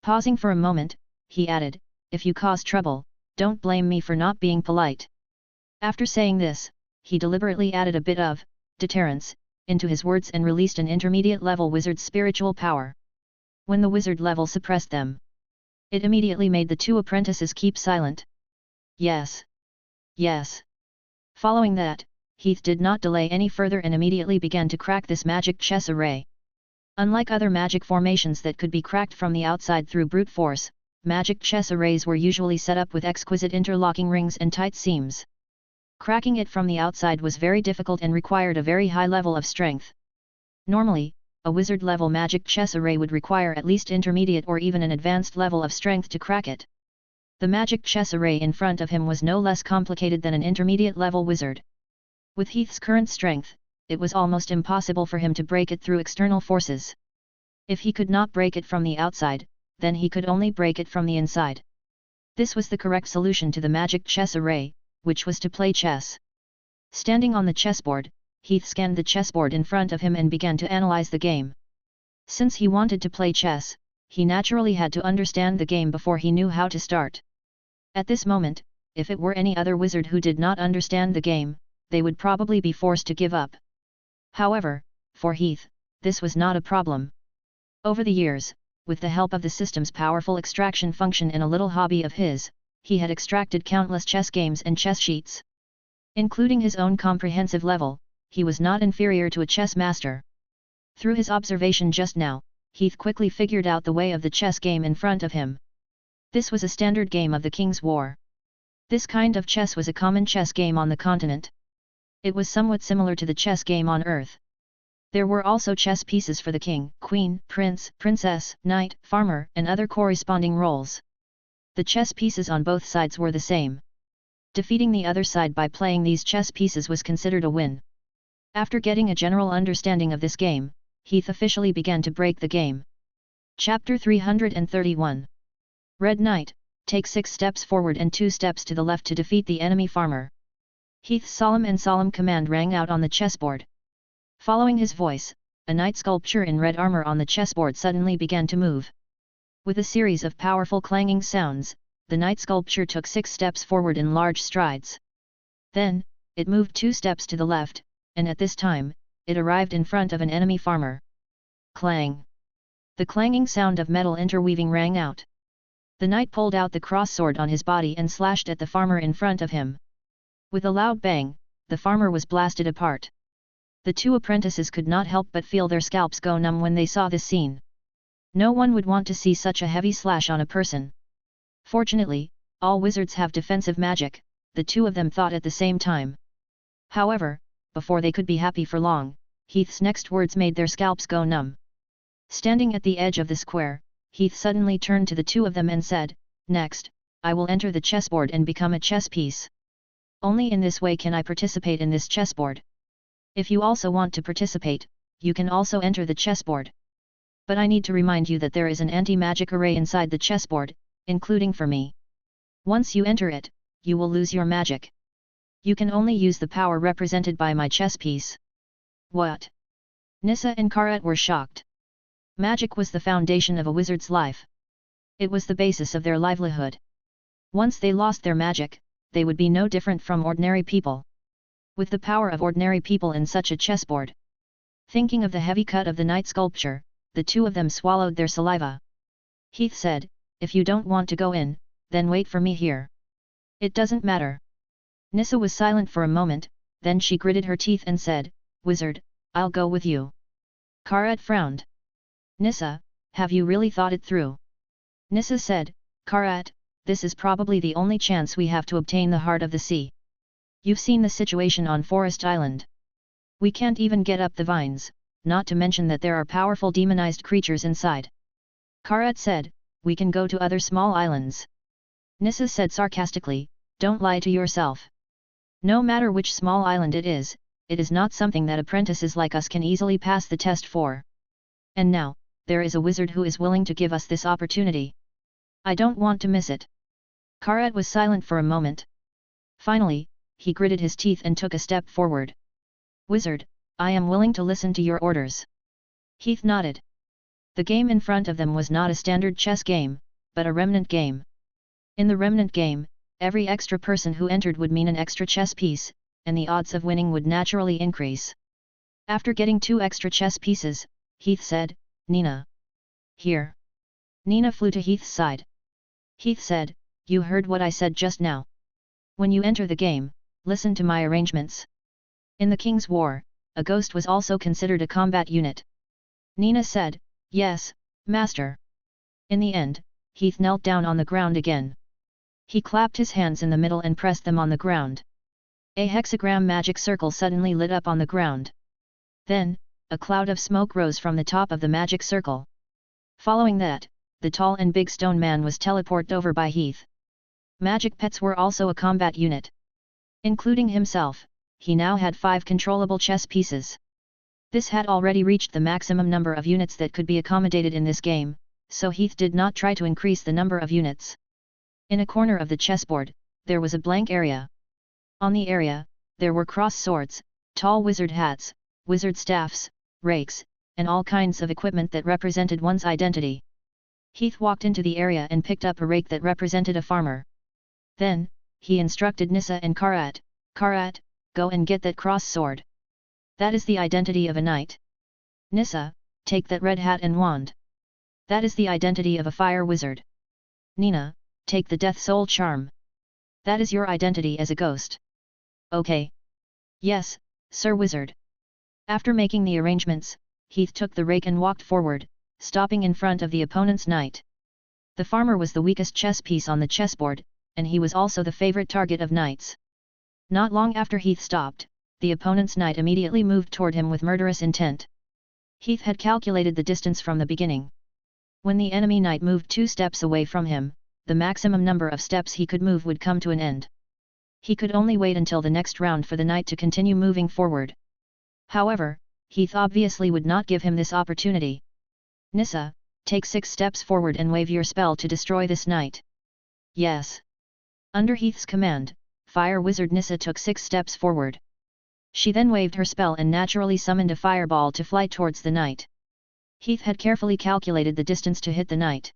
S1: Pausing for a moment, he added, if you cause trouble, don't blame me for not being polite. After saying this, he deliberately added a bit of deterrence into his words and released an intermediate level wizard's spiritual power. When the wizard level suppressed them, it immediately made the two apprentices keep silent. Yes. Yes. Following that, Heath did not delay any further and immediately began to crack this magic chess array. Unlike other magic formations that could be cracked from the outside through brute force, magic chess arrays were usually set up with exquisite interlocking rings and tight seams. Cracking it from the outside was very difficult and required a very high level of strength. Normally, a wizard-level magic chess array would require at least intermediate or even an advanced level of strength to crack it. The magic chess array in front of him was no less complicated than an intermediate-level wizard. With Heath's current strength, it was almost impossible for him to break it through external forces. If he could not break it from the outside, then he could only break it from the inside. This was the correct solution to the magic chess array, which was to play chess. Standing on the chessboard, Heath scanned the chessboard in front of him and began to analyze the game. Since he wanted to play chess, he naturally had to understand the game before he knew how to start. At this moment, if it were any other wizard who did not understand the game, they would probably be forced to give up. However, for Heath, this was not a problem. Over the years, with the help of the system's powerful extraction function and a little hobby of his, he had extracted countless chess games and chess sheets. Including his own comprehensive level, he was not inferior to a chess master. Through his observation just now, Heath quickly figured out the way of the chess game in front of him. This was a standard game of the King's War. This kind of chess was a common chess game on the continent. It was somewhat similar to the chess game on Earth. There were also chess pieces for the king, queen, prince, princess, knight, farmer, and other corresponding roles. The chess pieces on both sides were the same. Defeating the other side by playing these chess pieces was considered a win. After getting a general understanding of this game, Heath officially began to break the game. Chapter 331. Red Knight, take 6 steps forward and 2 steps to the left to defeat the enemy farmer. Heath's solemn command rang out on the chessboard. Following his voice, a knight sculpture in red armor on the chessboard suddenly began to move. With a series of powerful clanging sounds, the knight sculpture took 6 steps forward in large strides. Then, it moved 2 steps to the left, and at this time, it arrived in front of an enemy farmer. Clang! The clanging sound of metal interweaving rang out. The knight pulled out the cross-sword on his body and slashed at the farmer in front of him. With a loud bang, the farmer was blasted apart. The 2 apprentices could not help but feel their scalps go numb when they saw this scene. No one would want to see such a heavy slash on a person. Fortunately, all wizards have defensive magic, the 2 of them thought at the same time. However, before they could be happy for long, Heath's next words made their scalps go numb. Standing at the edge of the square, Heath suddenly turned to the 2 of them and said, "Next, I will enter the chessboard and become a chess piece." Only in this way can I participate in this chessboard. If you also want to participate, you can also enter the chessboard. But I need to remind you that there is an anti-magic array inside the chessboard, including for me. Once you enter it, you will lose your magic. You can only use the power represented by my chess piece. What? Nissa and Karat were shocked. Magic was the foundation of a wizard's life. It was the basis of their livelihood. Once they lost their magic, they would be no different from ordinary people. With the power of ordinary people in such a chessboard. Thinking of the heavy cut of the knight sculpture, the two of them swallowed their saliva. Heath said, "If you don't want to go in, then wait for me here. It doesn't matter." Nissa was silent for a moment, then she gritted her teeth and said, "Wizard, I'll go with you." Karat frowned. "Nissa, have you really thought it through?" Nissa said, "Karat, this is probably the only chance we have to obtain the heart of the sea. You've seen the situation on Forest Island. We can't even get up the vines, not to mention that there are powerful demonized creatures inside." Karat said, "We can go to other small islands." Nissa said sarcastically, "Don't lie to yourself. No matter which small island it is not something that apprentices like us can easily pass the test for. And now, there is a wizard who is willing to give us this opportunity. I don't want to miss it." Karat was silent for a moment. Finally, he gritted his teeth and took a step forward. "Wizard, I am willing to listen to your orders." Heath nodded. The game in front of them was not a standard chess game, but a remnant game. In the remnant game, every extra person who entered would mean an extra chess piece, and the odds of winning would naturally increase. After getting 2 extra chess pieces, Heath said, "Nina. Here." Nina flew to Heath's side. Heath said, "You heard what I said just now. When you enter the game, listen to my arrangements." In the King's War, a ghost was also considered a combat unit. Nina said, "Yes, Master." In the end, Heath knelt down on the ground again. He clapped his hands in the middle and pressed them on the ground. A hexagram magic circle suddenly lit up on the ground. Then, a cloud of smoke rose from the top of the magic circle. Following that, the tall and big stone man was teleported over by Heath. Magic pets were also a combat unit. Including himself, he now had 5 controllable chess pieces. This had already reached the maximum number of units that could be accommodated in this game, so Heath did not try to increase the number of units. In a corner of the chessboard, there was a blank area. On the area, there were cross swords, tall wizard hats, wizard staffs, rakes, and all kinds of equipment that represented one's identity. Heath walked into the area and picked up a rake that represented a farmer. Then, he instructed Nissa and Karat, "Karat, go and get that cross sword. That is the identity of a knight. Nissa, take that red hat and wand. That is the identity of a fire wizard. Nina, take the death soul charm. That is your identity as a ghost." "Okay. Yes, Sir Wizard." After making the arrangements, Heath took the rake and walked forward, stopping in front of the opponent's knight. The farmer was the weakest chess piece on the chessboard, and he was also the favorite target of knights. Not long after Heath stopped, the opponent's knight immediately moved toward him with murderous intent. Heath had calculated the distance from the beginning. When the enemy knight moved 2 steps away from him, the maximum number of steps he could move would come to an end. He could only wait until the next round for the knight to continue moving forward. However, Heath obviously would not give him this opportunity. "Nissa, take 6 steps forward and wave your spell to destroy this knight." "Yes." Under Heath's command, Fire Wizard Nissa took 6 steps forward. She then waved her spell and naturally summoned a fireball to fly towards the knight. Heath had carefully calculated the distance to hit the knight.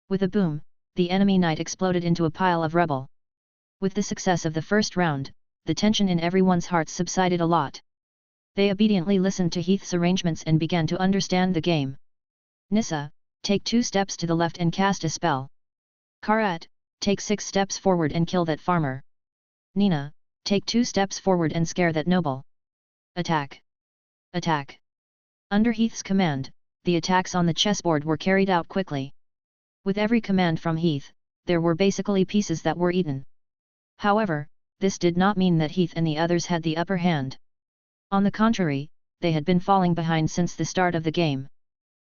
S1: With a boom, the enemy knight exploded into a pile of rubble. With the success of the first round, the tension in everyone's hearts subsided a lot. They obediently listened to Heath's arrangements and began to understand the game. "Nissa, take 2 steps to the left and cast a spell. Karat, take 6 steps forward and kill that farmer. Nina, take 2 steps forward and scare that noble. Attack! Attack!" Under Heath's command, the attacks on the chessboard were carried out quickly. With every command from Heath, there were basically pieces that were eaten. However, this did not mean that Heath and the others had the upper hand. On the contrary, they had been falling behind since the start of the game.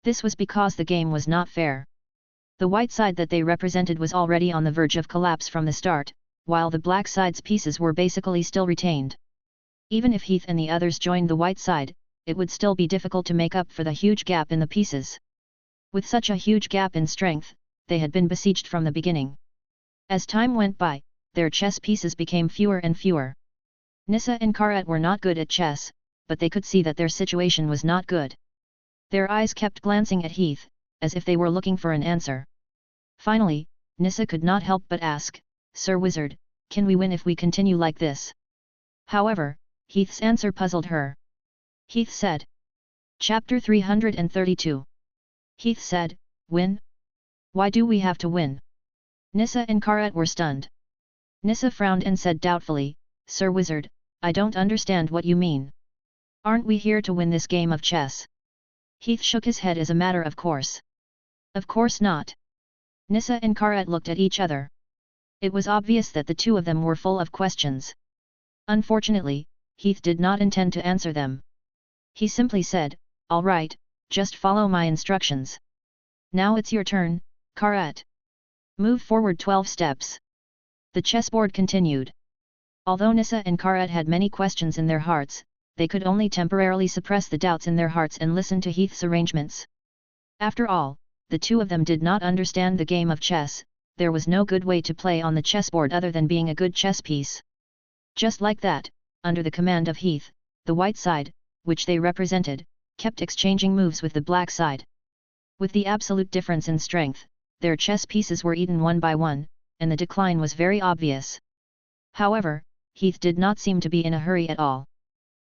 S1: This was because the game was not fair. The white side that they represented was already on the verge of collapse from the start, while the black side's pieces were basically still retained. Even if Heath and the others joined the white side, it would still be difficult to make up for the huge gap in the pieces. With such a huge gap in strength, they had been besieged from the beginning. As time went by, their chess pieces became fewer and fewer. Nissa and Karat were not good at chess, but they could see that their situation was not good. Their eyes kept glancing at Heath, as if they were looking for an answer. Finally, Nissa could not help but ask, "Sir Wizard, can we win if we continue like this?" However, Heath's answer puzzled her. Heath said. Chapter 332. Heath said, "Win? Why do we have to win?" Nissa and Karat were stunned. Nissa frowned and said doubtfully, "Sir Wizard, I don't understand what you mean. Aren't we here to win this game of chess?" Heath shook his head as a matter of course. "Of course not." Nissa and Karat looked at each other. It was obvious that the two of them were full of questions. Unfortunately, Heath did not intend to answer them. He simply said, "All right, just follow my instructions. Now it's your turn, Karat. Move forward 12 steps." The chessboard continued. Although Nissa and Karat had many questions in their hearts, they could only temporarily suppress the doubts in their hearts and listen to Heath's arrangements. After all, the two of them did not understand the game of chess. There was no good way to play on the chessboard other than being a good chess piece. Just like that, under the command of Heath, the white side, which they represented, kept exchanging moves with the black side. With the absolute difference in strength, their chess pieces were eaten one by one, and the decline was very obvious. However, Heath did not seem to be in a hurry at all.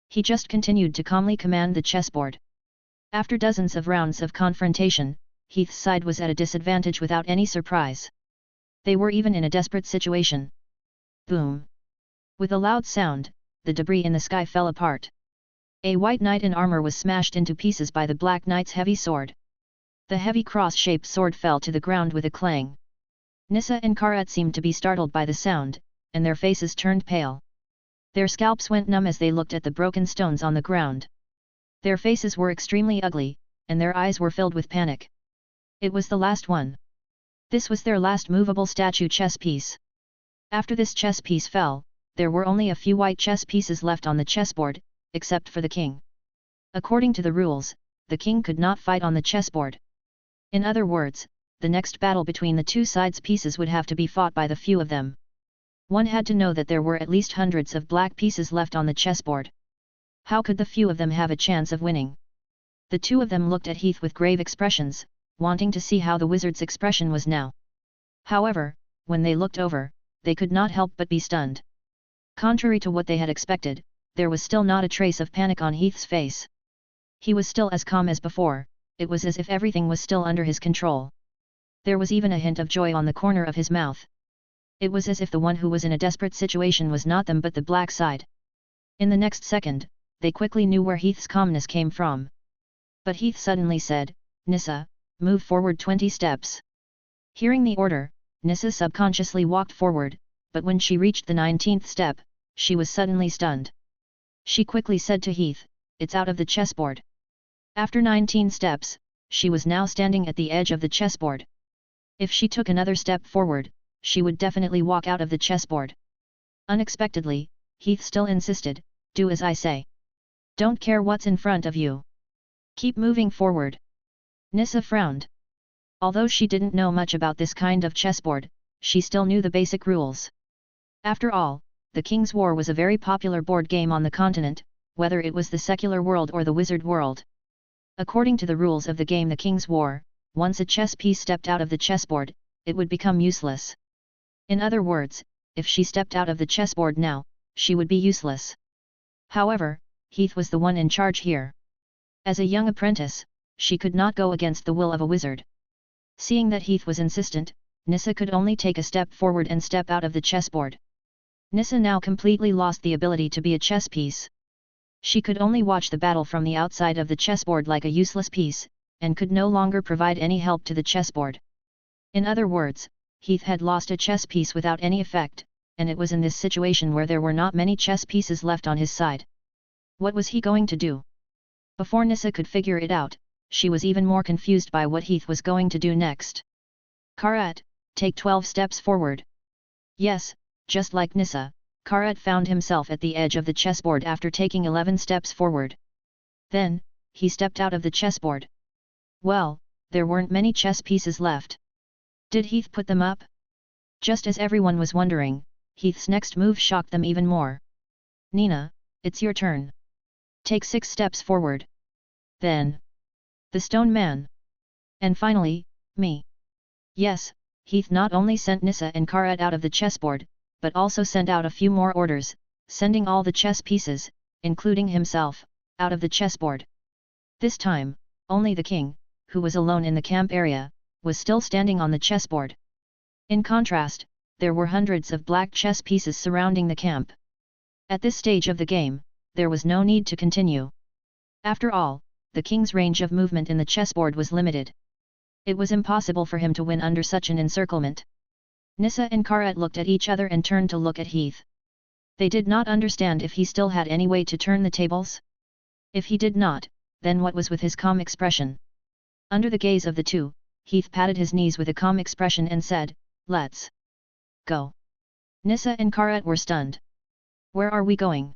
S1: He just continued to calmly command the chessboard. After dozens of rounds of confrontation, Heath's side was at a disadvantage without any surprise. They were even in a desperate situation. Boom! With a loud sound, the debris in the sky fell apart. A white knight in armor was smashed into pieces by the black knight's heavy sword. The heavy cross-shaped sword fell to the ground with a clang. Nissa and Karat seemed to be startled by the sound, and their faces turned pale. Their scalps went numb as they looked at the broken stones on the ground. Their faces were extremely ugly, and their eyes were filled with panic. It was the last one. This was their last movable statue chess piece. After this chess piece fell, there were only a few white chess pieces left on the chessboard, except for the king. According to the rules, the king could not fight on the chessboard. In other words, the next battle between the two sides' pieces would have to be fought by the few of them. One had to know that there were at least hundreds of black pieces left on the chessboard. How could the few of them have a chance of winning? The two of them looked at Heath with grave expressions, wanting to see how the wizard's expression was now. However, when they looked over, they could not help but be stunned. Contrary to what they had expected, there was still not a trace of panic on Heath's face. He was still as calm as before. It was as if everything was still under his control. There was even a hint of joy on the corner of his mouth. It was as if the one who was in a desperate situation was not them but the black side. In the next second, they quickly knew where Heath's calmness came from. But Heath suddenly said, "Nissa, move forward 20 steps." Hearing the order, Nissa subconsciously walked forward, but when she reached the 19th step, she was suddenly stunned. She quickly said to Heath, "It's out of the chessboard." After 19 steps, she was now standing at the edge of the chessboard. If she took another step forward, she would definitely walk out of the chessboard. Unexpectedly, Heath still insisted, "Do as I say. Don't care what's in front of you. Keep moving forward." Nissa frowned. Although she didn't know much about this kind of chessboard, she still knew the basic rules. After all, the King's War was a very popular board game on the continent, whether it was the secular world or the wizard world. According to the rules of the game The King's War, once a chess piece stepped out of the chessboard, it would become useless. In other words, if she stepped out of the chessboard now, she would be useless. However, Heath was the one in charge here. As a young apprentice, she could not go against the will of a wizard. Seeing that Heath was insistent, Nissa could only take a step forward and step out of the chessboard. Nissa now completely lost the ability to be a chess piece. She could only watch the battle from the outside of the chessboard like a useless piece, and could no longer provide any help to the chessboard. In other words, Heath had lost a chess piece without any effect, and it was in this situation where there were not many chess pieces left on his side. What was he going to do? Before Nissa could figure it out, she was even more confused by what Heath was going to do next. "Karat, take 12 steps forward." "Yes, Just like Nissa, Karat found himself at the edge of the chessboard after taking 11 steps forward. Then, he stepped out of the chessboard. Well, there weren't many chess pieces left. Did Heath put them up? Just as everyone was wondering, Heath's next move shocked them even more. Nina, it's your turn. Take 6 steps forward. Then, the stone man. And finally, me. Yes, Heath not only sent Nissa and Karat out of the chessboard, but also sent out a few more orders, sending all the chess pieces, including himself, out of the chessboard. This time, only the king, who was alone in the camp area, was still standing on the chessboard. In contrast, there were hundreds of black chess pieces surrounding the camp. At this stage of the game, there was no need to continue. After all, the king's range of movement in the chessboard was limited. It was impossible for him to win under such an encirclement. Nissa and Karat looked at each other and turned to look at Heath. They did not understand if he still had any way to turn the tables. If he did not, then what was with his calm expression? Under the gaze of the two, Heath patted his knees with a calm expression and said, "Let's go." Nissa and Karat were stunned. "Where are we going?"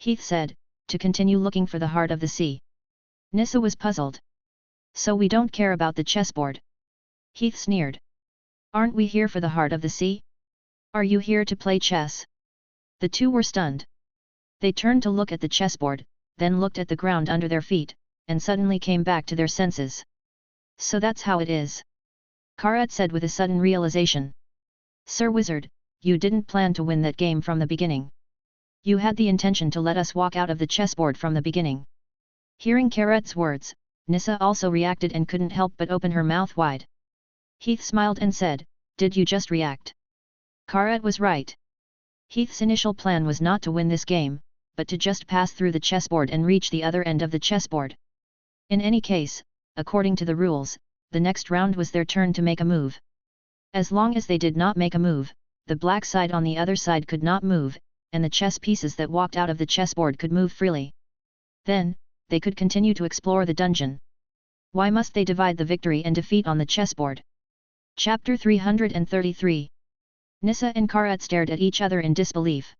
S1: Heath said, "To continue looking for the heart of the sea." Nissa was puzzled. "So we don't care about the chessboard?" Heath sneered. "Aren't we here for the heart of the sea? Are you here to play chess?" The two were stunned. They turned to look at the chessboard, then looked at the ground under their feet, and suddenly came back to their senses. "So that's how it is," Karat said with a sudden realization. "Sir Wizard, you didn't plan to win that game from the beginning. You had the intention to let us walk out of the chessboard from the beginning." Hearing Karat's words, Nissa also reacted and couldn't help but open her mouth wide. Heath smiled and said, "Did you just react?" Karat was right. Heath's initial plan was not to win this game, but to just pass through the chessboard and reach the other end of the chessboard. In any case, according to the rules, the next round was their turn to make a move. As long as they did not make a move, the black side on the other side could not move, and the chess pieces that walked out of the chessboard could move freely. Then, they could continue to explore the dungeon. Why must they divide the victory and defeat on the chessboard? Chapter 333. Nissa and Karat stared at each other in disbelief.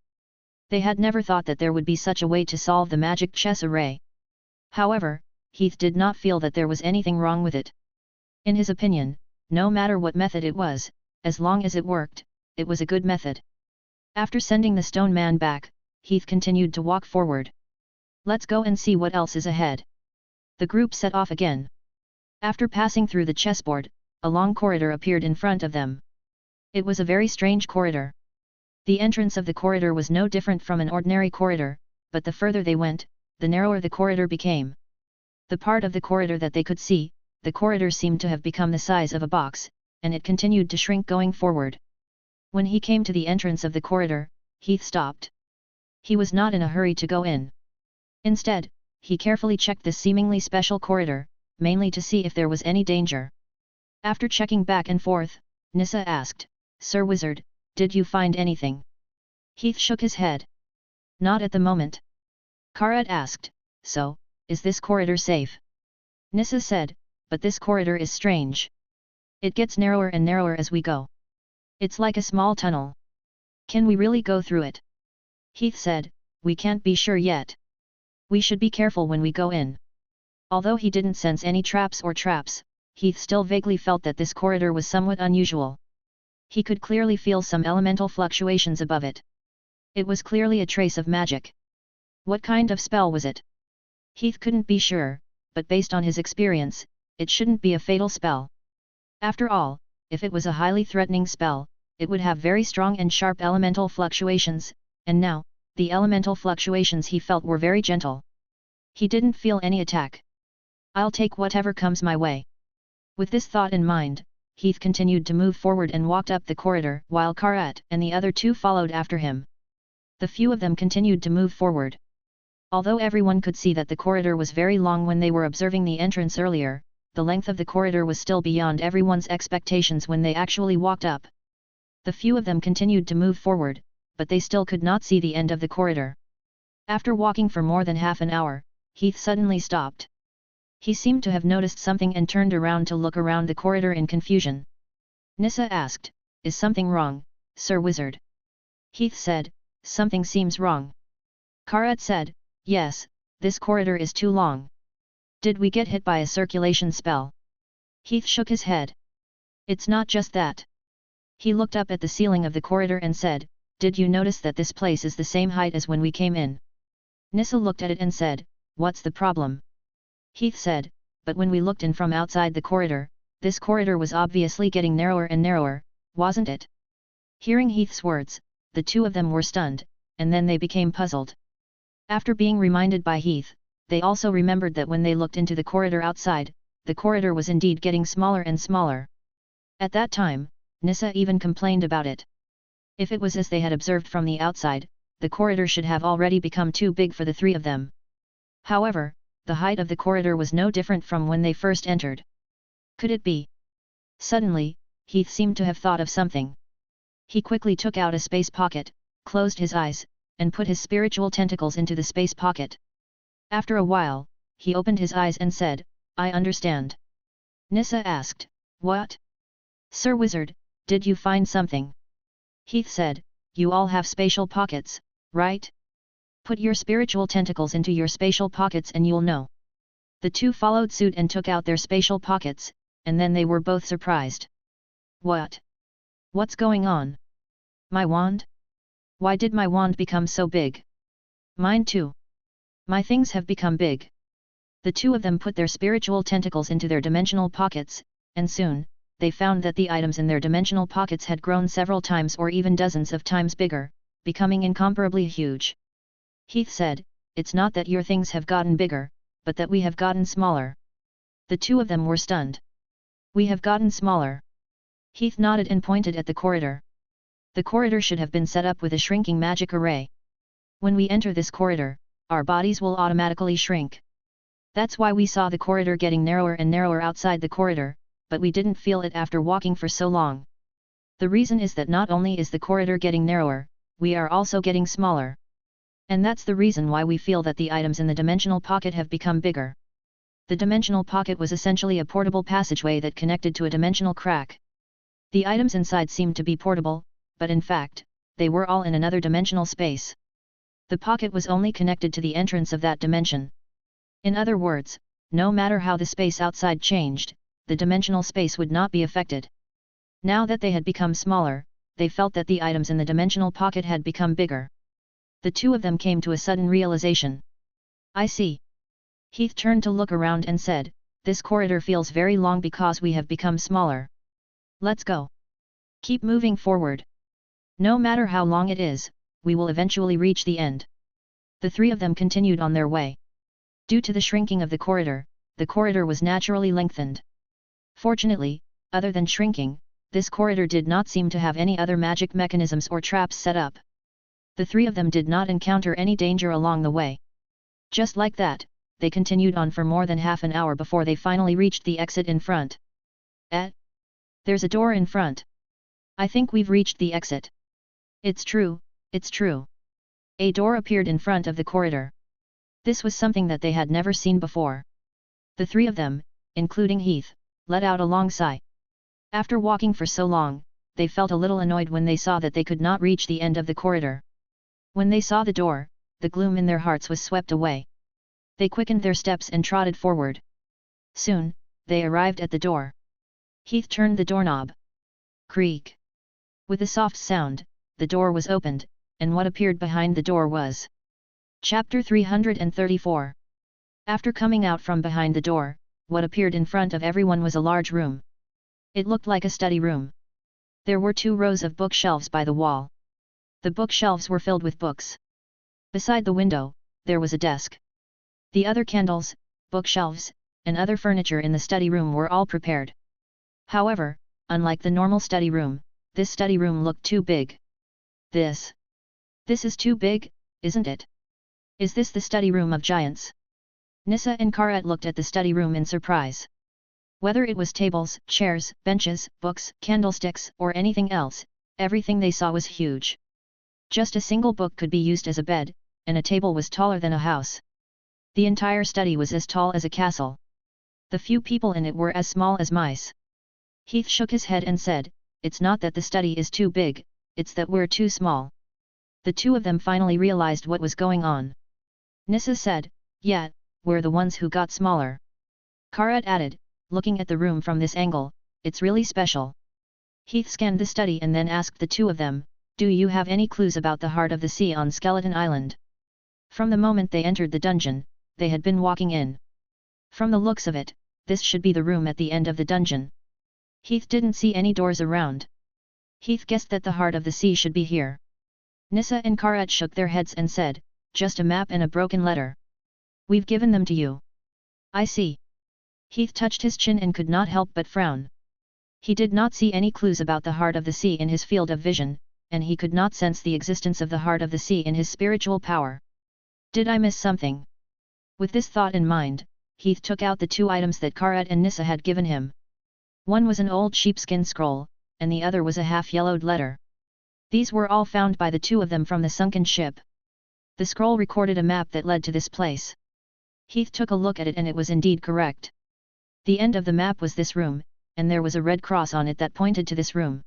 S1: They had never thought that there would be such a way to solve the magic chess array. However, Heath did not feel that there was anything wrong with it. In his opinion, no matter what method it was, as long as it worked, it was a good method. After sending the stone man back, Heath continued to walk forward. "Let's go and see what else is ahead." The group set off again. After passing through the chessboard, a long corridor appeared in front of them. It was a very strange corridor. The entrance of the corridor was no different from an ordinary corridor, but the further they went, the narrower the corridor became. The part of the corridor that they could see, the corridor seemed to have become the size of a box, and it continued to shrink going forward. When he came to the entrance of the corridor, Heath stopped. He was not in a hurry to go in. Instead, he carefully checked this seemingly special corridor, mainly to see if there was any danger. After checking back and forth, Nissa asked, "Sir Wizard, did you find anything?" Heath shook his head. "Not at the moment." Karat asked, "So, is this corridor safe?" Nissa said, "But this corridor is strange. It gets narrower and narrower as we go. It's like a small tunnel. Can we really go through it?" Heath said, "We can't be sure yet. We should be careful when we go in." Although he didn't sense any traps, Heath still vaguely felt that this corridor was somewhat unusual. He could clearly feel some elemental fluctuations above it. It was clearly a trace of magic. What kind of spell was it? Heath couldn't be sure, but based on his experience, it shouldn't be a fatal spell. After all, if it was a highly threatening spell, it would have very strong and sharp elemental fluctuations, and now, the elemental fluctuations he felt were very gentle. He didn't feel any attack. "I'll take whatever comes my way." With this thought in mind, Heath continued to move forward and walked up the corridor, while Karat and the other two followed after him. The few of them continued to move forward. Although everyone could see that the corridor was very long when they were observing the entrance earlier, the length of the corridor was still beyond everyone's expectations when they actually walked up. The few of them continued to move forward, but they still could not see the end of the corridor. After walking for more than half an hour, Heath suddenly stopped. He seemed to have noticed something and turned around to look around the corridor in confusion. Nissa asked, "Is something wrong, Sir Wizard?" Heath said, something seems wrong. Karat said, yes, this corridor is too long. Did we get hit by a circulation spell? Heath shook his head. It's not just that. He looked up at the ceiling of the corridor and said, did you notice that this place is the same height as when we came in? Nissa looked at it and said, what's the problem? Heath said, but when we looked in from outside the corridor, this corridor was obviously getting narrower and narrower, wasn't it? Hearing Heath's words, the two of them were stunned, and then they became puzzled. After being reminded by Heath, they also remembered that when they looked into the corridor outside, the corridor was indeed getting smaller and smaller. At that time, Nissa even complained about it. If it was as they had observed from the outside, the corridor should have already become too big for the three of them. However, the height of the corridor was no different from when they first entered. Could it be? Suddenly, Heath seemed to have thought of something. He quickly took out a space pocket, closed his eyes, and put his spiritual tentacles into the space pocket. After a while, he opened his eyes and said, I understand. Nissa asked, what? Sir Wizard, did you find something? Heath said, you all have spatial pockets, right? Put your spiritual tentacles into your spatial pockets and you'll know. The two followed suit and took out their spatial pockets, and then they were both surprised. What? What's going on? My wand? Why did my wand become so big? Mine too. My things have become big. The two of them put their spiritual tentacles into their dimensional pockets, and soon, they found that the items in their dimensional pockets had grown several times or even dozens of times bigger, becoming incomparably huge. Heath said, it's not that your things have gotten bigger, but that we have gotten smaller. The two of them were stunned. We have gotten smaller. Heath nodded and pointed at the corridor. The corridor should have been set up with a shrinking magic array. When we enter this corridor, our bodies will automatically shrink. That's why we saw the corridor getting narrower and narrower outside the corridor, but we didn't feel it after walking for so long. The reason is that not only is the corridor getting narrower, we are also getting smaller. And that's the reason why we feel that the items in the dimensional pocket have become bigger. The dimensional pocket was essentially a portable passageway that connected to a dimensional crack. The items inside seemed to be portable, but in fact, they were all in another dimensional space. The pocket was only connected to the entrance of that dimension. In other words, no matter how the space outside changed, the dimensional space would not be affected. Now that they had become smaller, they felt that the items in the dimensional pocket had become bigger. The two of them came to a sudden realization. I see. Heath turned to look around and said, this corridor feels very long because we have become smaller. Let's go. Keep moving forward. No matter how long it is, we will eventually reach the end. The three of them continued on their way. Due to the shrinking of the corridor was naturally lengthened. Fortunately, other than shrinking, this corridor did not seem to have any other magic mechanisms or traps set up. The three of them did not encounter any danger along the way. Just like that, they continued on for more than half an hour before they finally reached the exit in front. There's a door in front. I think we've reached the exit. It's true, it's true. A door appeared in front of the corridor. This was something that they had never seen before. The three of them, including Heath, let out a long sigh. After walking for so long, they felt a little annoyed when they saw that they could not reach the end of the corridor. When they saw the door, the gloom in their hearts was swept away. They quickened their steps and trotted forward. Soon, they arrived at the door. Heath turned the doorknob. Creak. With a soft sound, the door was opened, and what appeared behind the door was. Chapter 334. After coming out from behind the door, what appeared in front of everyone was a large room. It looked like a study room. There were 2 rows of bookshelves by the wall. The bookshelves were filled with books. Beside the window, there was a desk. The other candles, bookshelves, and other furniture in the study room were all prepared. However, unlike the normal study room, this study room looked too big. This is too big, isn't it? Is this the study room of giants? Nissa and Karat looked at the study room in surprise. Whether it was tables, chairs, benches, books, candlesticks, or anything else, everything they saw was huge. Just a single book could be used as a bed, and a table was taller than a house. The entire study was as tall as a castle. The few people in it were as small as mice. Heath shook his head and said, it's not that the study is too big, it's that we're too small. The two of them finally realized what was going on. Nissa said, "Yeah, we're the ones who got smaller." Karat added, "Looking at the room from this angle, it's really special." Heath scanned the study and then asked the two of them, "Do you have any clues about the heart of the sea on Skeleton Island?" From the moment they entered the dungeon, they had been walking in. From the looks of it, this should be the room at the end of the dungeon. Heath didn't see any doors around. Heath guessed that the heart of the sea should be here. Nissa and Karat shook their heads and said, "Just a map and a broken letter. We've given them to you." "I see." Heath touched his chin and could not help but frown. He did not see any clues about the heart of the sea in his field of vision, and he could not sense the existence of the heart of the sea in his spiritual power. Did I miss something? With this thought in mind, Heath took out the two items that Karat and Nissa had given him. One was an old sheepskin scroll, and the other was a half-yellowed letter. These were all found by the two of them from the sunken ship. The scroll recorded a map that led to this place. Heath took a look at it and it was indeed correct. The end of the map was this room, and there was a red cross on it that pointed to this room.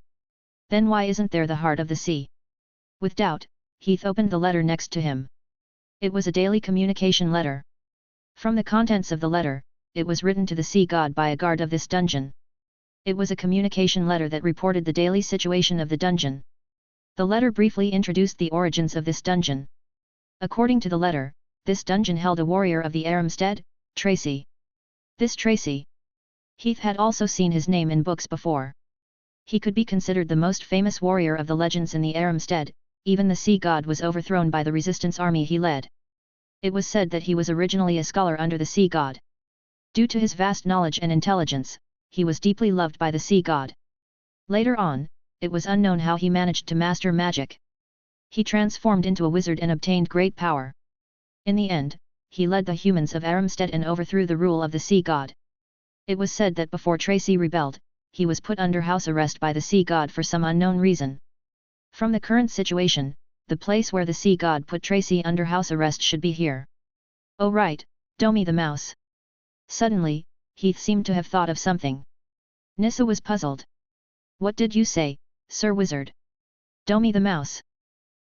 S1: Then why isn't there the heart of the sea? With doubt, Heath opened the letter next to him. It was a daily communication letter. From the contents of the letter, it was written to the sea god by a guard of this dungeon. It was a communication letter that reported the daily situation of the dungeon. The letter briefly introduced the origins of this dungeon. According to the letter, this dungeon held a warrior of the Aramstead, Tracy. This Tracy. Heath had also seen his name in books before. He could be considered the most famous warrior of the legends in the Aramstead. Even the sea god was overthrown by the resistance army he led. It was said that he was originally a scholar under the sea god. Due to his vast knowledge and intelligence, he was deeply loved by the sea god. Later on, it was unknown how he managed to master magic. He transformed into a wizard and obtained great power. In the end, he led the humans of Aramstead and overthrew the rule of the sea god. It was said that before Tracy rebelled, he was put under house arrest by the sea god for some unknown reason. From the current situation, the place where the sea god put Tracy under house arrest should be here. Oh right, Domi the mouse. Suddenly, Heath seemed to have thought of something. Nissa was puzzled. What did you say, Sir Wizard? Domi the mouse.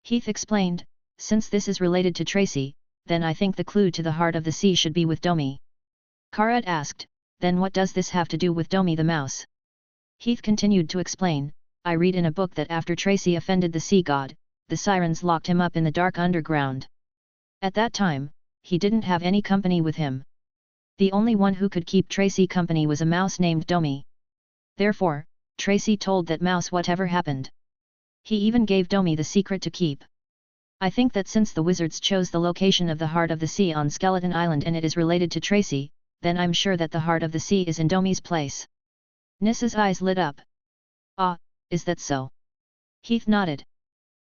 S1: Heath explained, since this is related to Tracy, then I think the clue to the heart of the sea should be with Domi. Karat asked, then what does this have to do with Domi the mouse? Heath continued to explain, I read in a book that after Tracy offended the sea god, the sirens locked him up in the dark underground. At that time, he didn't have any company with him. The only one who could keep Tracy company was a mouse named Domi. Therefore, Tracy told that mouse whatever happened. He even gave Domi the secret to keep. I think that since the wizards chose the location of the heart of the sea on Skeleton Island and it is related to Tracy, then I'm sure that the heart of the sea is in Domi's place. Nissa's eyes lit up. Ah, is that so? Heath nodded.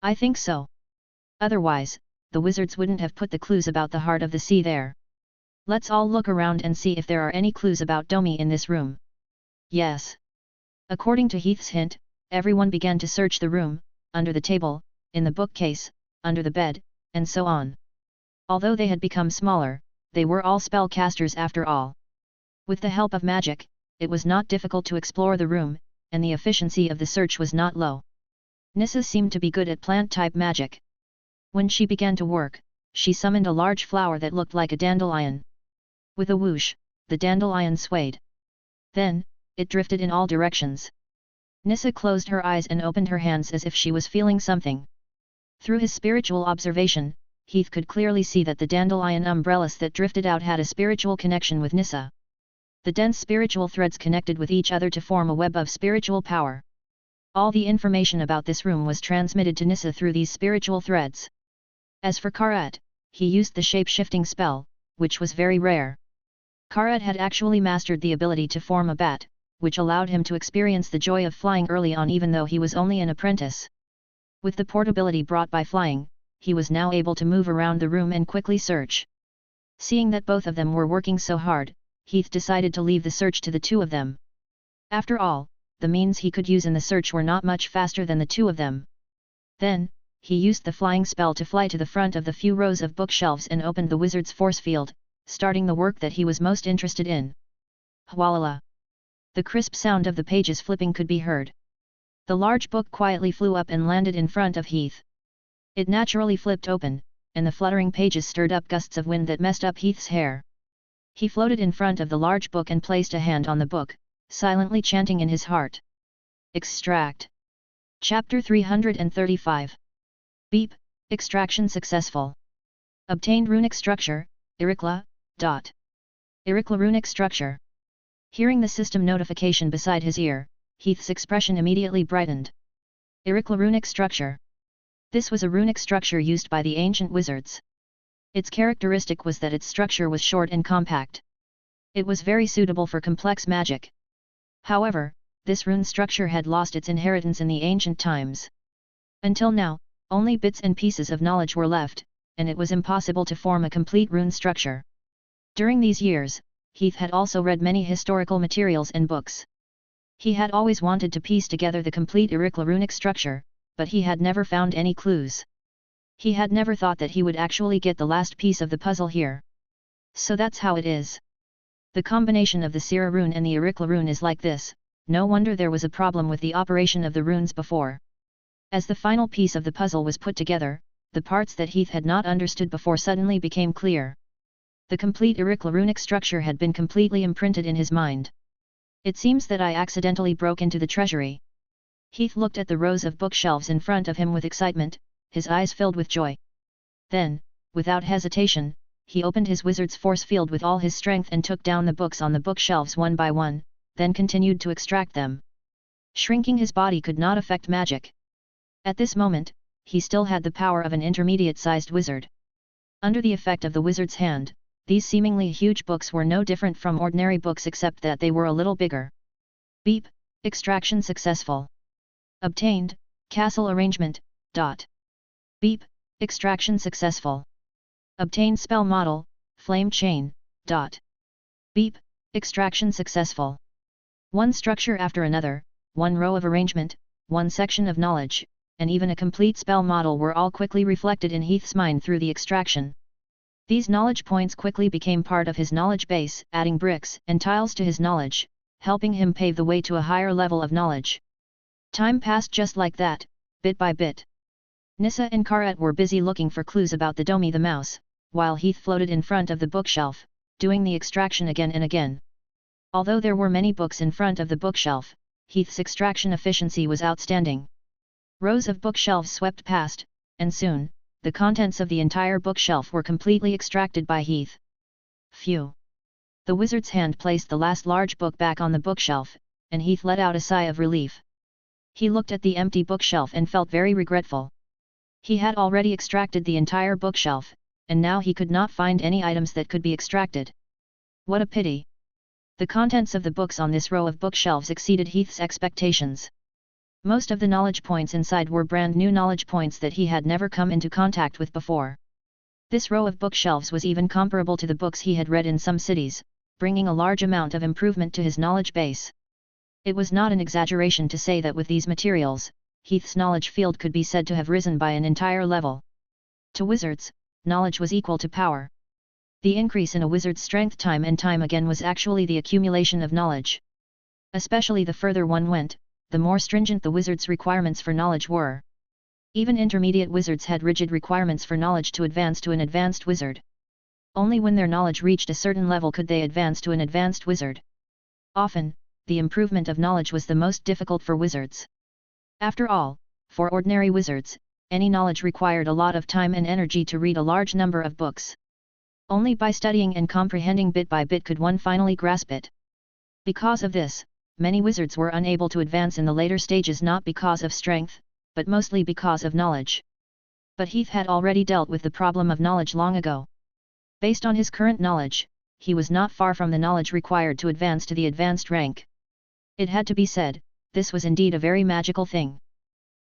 S1: I think so. Otherwise, the wizards wouldn't have put the clues about the heart of the sea there. Let's all look around and see if there are any clues about Domi in this room. Yes. According to Heath's hint, everyone began to search the room, under the table, in the bookcase, under the bed, and so on. Although they had become smaller, they were all spellcasters after all. With the help of magic, it was not difficult to explore the room, and the efficiency of the search was not low. Nissa seemed to be good at plant-type magic. When she began to work, she summoned a large flower that looked like a dandelion. With a whoosh, the dandelion swayed. Then, it drifted in all directions. Nissa closed her eyes and opened her hands as if she was feeling something. Through his spiritual observation, Heath could clearly see that the dandelion umbrellas that drifted out had a spiritual connection with Nissa. The dense spiritual threads connected with each other to form a web of spiritual power. All the information about this room was transmitted to Nissa through these spiritual threads. As for Karat, he used the shape-shifting spell, which was very rare. Karat had actually mastered the ability to form a bat, which allowed him to experience the joy of flying early on even though he was only an apprentice. With the portability brought by flying, he was now able to move around the room and quickly search. Seeing that both of them were working so hard, Heath decided to leave the search to the two of them. After all, the means he could use in the search were not much faster than the two of them. Then, he used the flying spell to fly to the front of the few rows of bookshelves and opened the wizard's force field, starting the work that he was most interested in. Hwalala! The crisp sound of the pages flipping could be heard. The large book quietly flew up and landed in front of Heath. It naturally flipped open, and the fluttering pages stirred up gusts of wind that messed up Heath's hair. He floated in front of the large book and placed a hand on the book, silently chanting in his heart. Extract. Chapter 335. Beep, extraction successful. Obtained runic structure, Irikla. Irikla runic structure. Hearing the system notification beside his ear, Heath's expression immediately brightened. Irikla runic structure. This was a runic structure used by the ancient wizards. Its characteristic was that its structure was short and compact. It was very suitable for complex magic. However, this rune structure had lost its inheritance in the ancient times. Until now, only bits and pieces of knowledge were left, and it was impossible to form a complete rune structure. During these years, Heath had also read many historical materials and books. He had always wanted to piece together the complete Irikla runic structure, but he had never found any clues. He had never thought that he would actually get the last piece of the puzzle here. So that's how it is. The combination of the Sira rune and the Irikla rune is like this. No wonder there was a problem with the operation of the runes before. As the final piece of the puzzle was put together, the parts that Heath had not understood before suddenly became clear. The complete Irikla runic structure had been completely imprinted in his mind. It seems that I accidentally broke into the treasury. Heath looked at the rows of bookshelves in front of him with excitement, his eyes filled with joy. Then, without hesitation, he opened his wizard's force field with all his strength and took down the books on the bookshelves one by one, then continued to extract them. Shrinking his body could not affect magic. At this moment, he still had the power of an intermediate-sized wizard. Under the effect of the wizard's hand, these seemingly huge books were no different from ordinary books except that they were a little bigger. Beep, extraction successful. Obtained, castle arrangement. Beep, extraction successful. Obtained spell model, flame chain. Beep, extraction successful. One structure after another, one row of arrangement, one section of knowledge, and even a complete spell model were all quickly reflected in Heath's mind through the extraction. These knowledge points quickly became part of his knowledge base, adding bricks and tiles to his knowledge, helping him pave the way to a higher level of knowledge. Time passed just like that, bit by bit. Nissa and Karat were busy looking for clues about the Domi the mouse, while Heath floated in front of the bookshelf, doing the extraction again and again. Although there were many books in front of the bookshelf, Heath's extraction efficiency was outstanding. Rows of bookshelves swept past, and soon, the contents of the entire bookshelf were completely extracted by Heath. Phew! The wizard's hand placed the last large book back on the bookshelf, and Heath let out a sigh of relief. He looked at the empty bookshelf and felt very regretful. He had already extracted the entire bookshelf, and now he could not find any items that could be extracted. What a pity! The contents of the books on this row of bookshelves exceeded Heath's expectations. Most of the knowledge points inside were brand new knowledge points that he had never come into contact with before. This row of bookshelves was even comparable to the books he had read in some cities, bringing a large amount of improvement to his knowledge base. It was not an exaggeration to say that with these materials, Heath's knowledge field could be said to have risen by an entire level. To wizards, knowledge was equal to power. The increase in a wizard's strength time and time again was actually the accumulation of knowledge. Especially the further one went, the more stringent the wizard's requirements for knowledge were. Even intermediate wizards had rigid requirements for knowledge to advance to an advanced wizard. Only when their knowledge reached a certain level could they advance to an advanced wizard. Often, the improvement of knowledge was the most difficult for wizards. After all, for ordinary wizards, any knowledge required a lot of time and energy to read a large number of books. Only by studying and comprehending bit by bit could one finally grasp it. Because of this, many wizards were unable to advance in the later stages not because of strength, but mostly because of knowledge. But Heath had already dealt with the problem of knowledge long ago. Based on his current knowledge, he was not far from the knowledge required to advance to the advanced rank. It had to be said, this was indeed a very magical thing.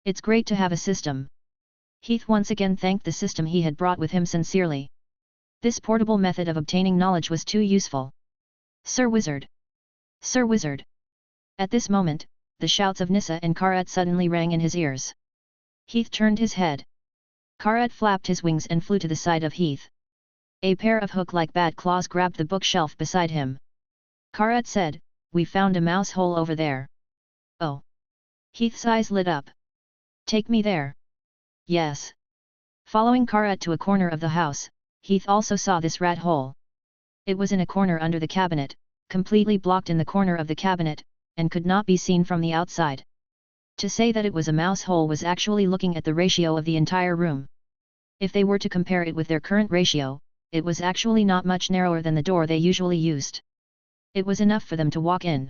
S1: It's great to have a system. Heath once again thanked the system he had brought with him sincerely. This portable method of obtaining knowledge was too useful. Sir Wizard! Sir Wizard! At this moment, the shouts of Nissa and Karat suddenly rang in his ears. Heath turned his head. Karat flapped his wings and flew to the side of Heath. A pair of hook-like bad claws grabbed the bookshelf beside him. Karat said, "We found a mouse hole over there." Oh! Heath's eyes lit up. "Take me there." "Yes." Following Karat to a corner of the house, Heath also saw this rat hole. It was in a corner under the cabinet, completely blocked in the corner of the cabinet, and could not be seen from the outside. To say that it was a mouse hole was actually looking at the ratio of the entire room. If they were to compare it with their current ratio, it was actually not much narrower than the door they usually used. It was enough for them to walk in.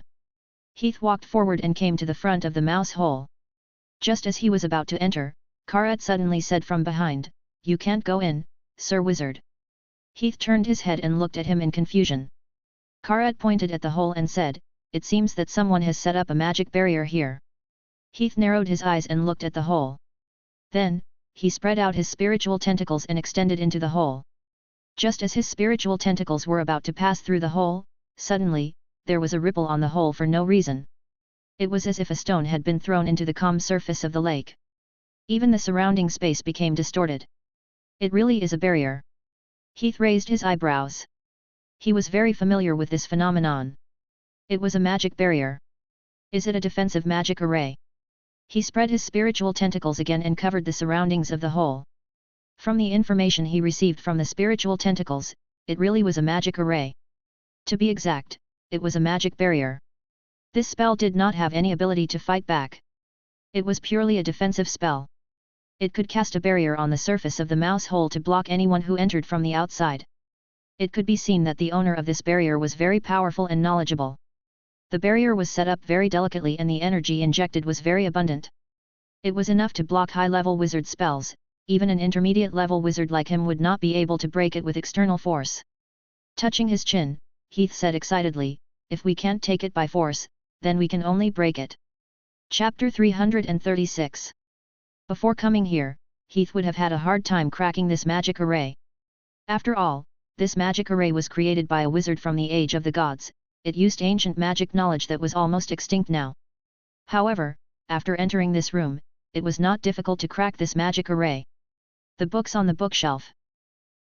S1: Heath walked forward and came to the front of the mouse hole. Just as he was about to enter, Karat suddenly said from behind, "You can't go in, Sir Wizard." Heath turned his head and looked at him in confusion. Karat pointed at the hole and said, "It seems that someone has set up a magic barrier here." Heath narrowed his eyes and looked at the hole. Then, he spread out his spiritual tentacles and extended into the hole. Just as his spiritual tentacles were about to pass through the hole, suddenly, there was a ripple on the hole for no reason. It was as if a stone had been thrown into the calm surface of the lake. Even the surrounding space became distorted. It really is a barrier. Heath raised his eyebrows. He was very familiar with this phenomenon. It was a magic barrier. Is it a defensive magic array? He spread his spiritual tentacles again and covered the surroundings of the hole. From the information he received from the spiritual tentacles, it really was a magic array. To be exact, it was a magic barrier. This spell did not have any ability to fight back. It was purely a defensive spell. It could cast a barrier on the surface of the mouse hole to block anyone who entered from the outside. It could be seen that the owner of this barrier was very powerful and knowledgeable. The barrier was set up very delicately and the energy injected was very abundant. It was enough to block high-level wizard spells. Even an intermediate-level wizard like him would not be able to break it with external force. Touching his chin, Heath said excitedly, "If we can't take it by force, then we can only break it." Chapter 336. Before coming here, Heath would have had a hard time cracking this magic array. After all, this magic array was created by a wizard from the age of the gods. It used ancient magic knowledge that was almost extinct now. However, after entering this room, it was not difficult to crack this magic array. The books on the bookshelf.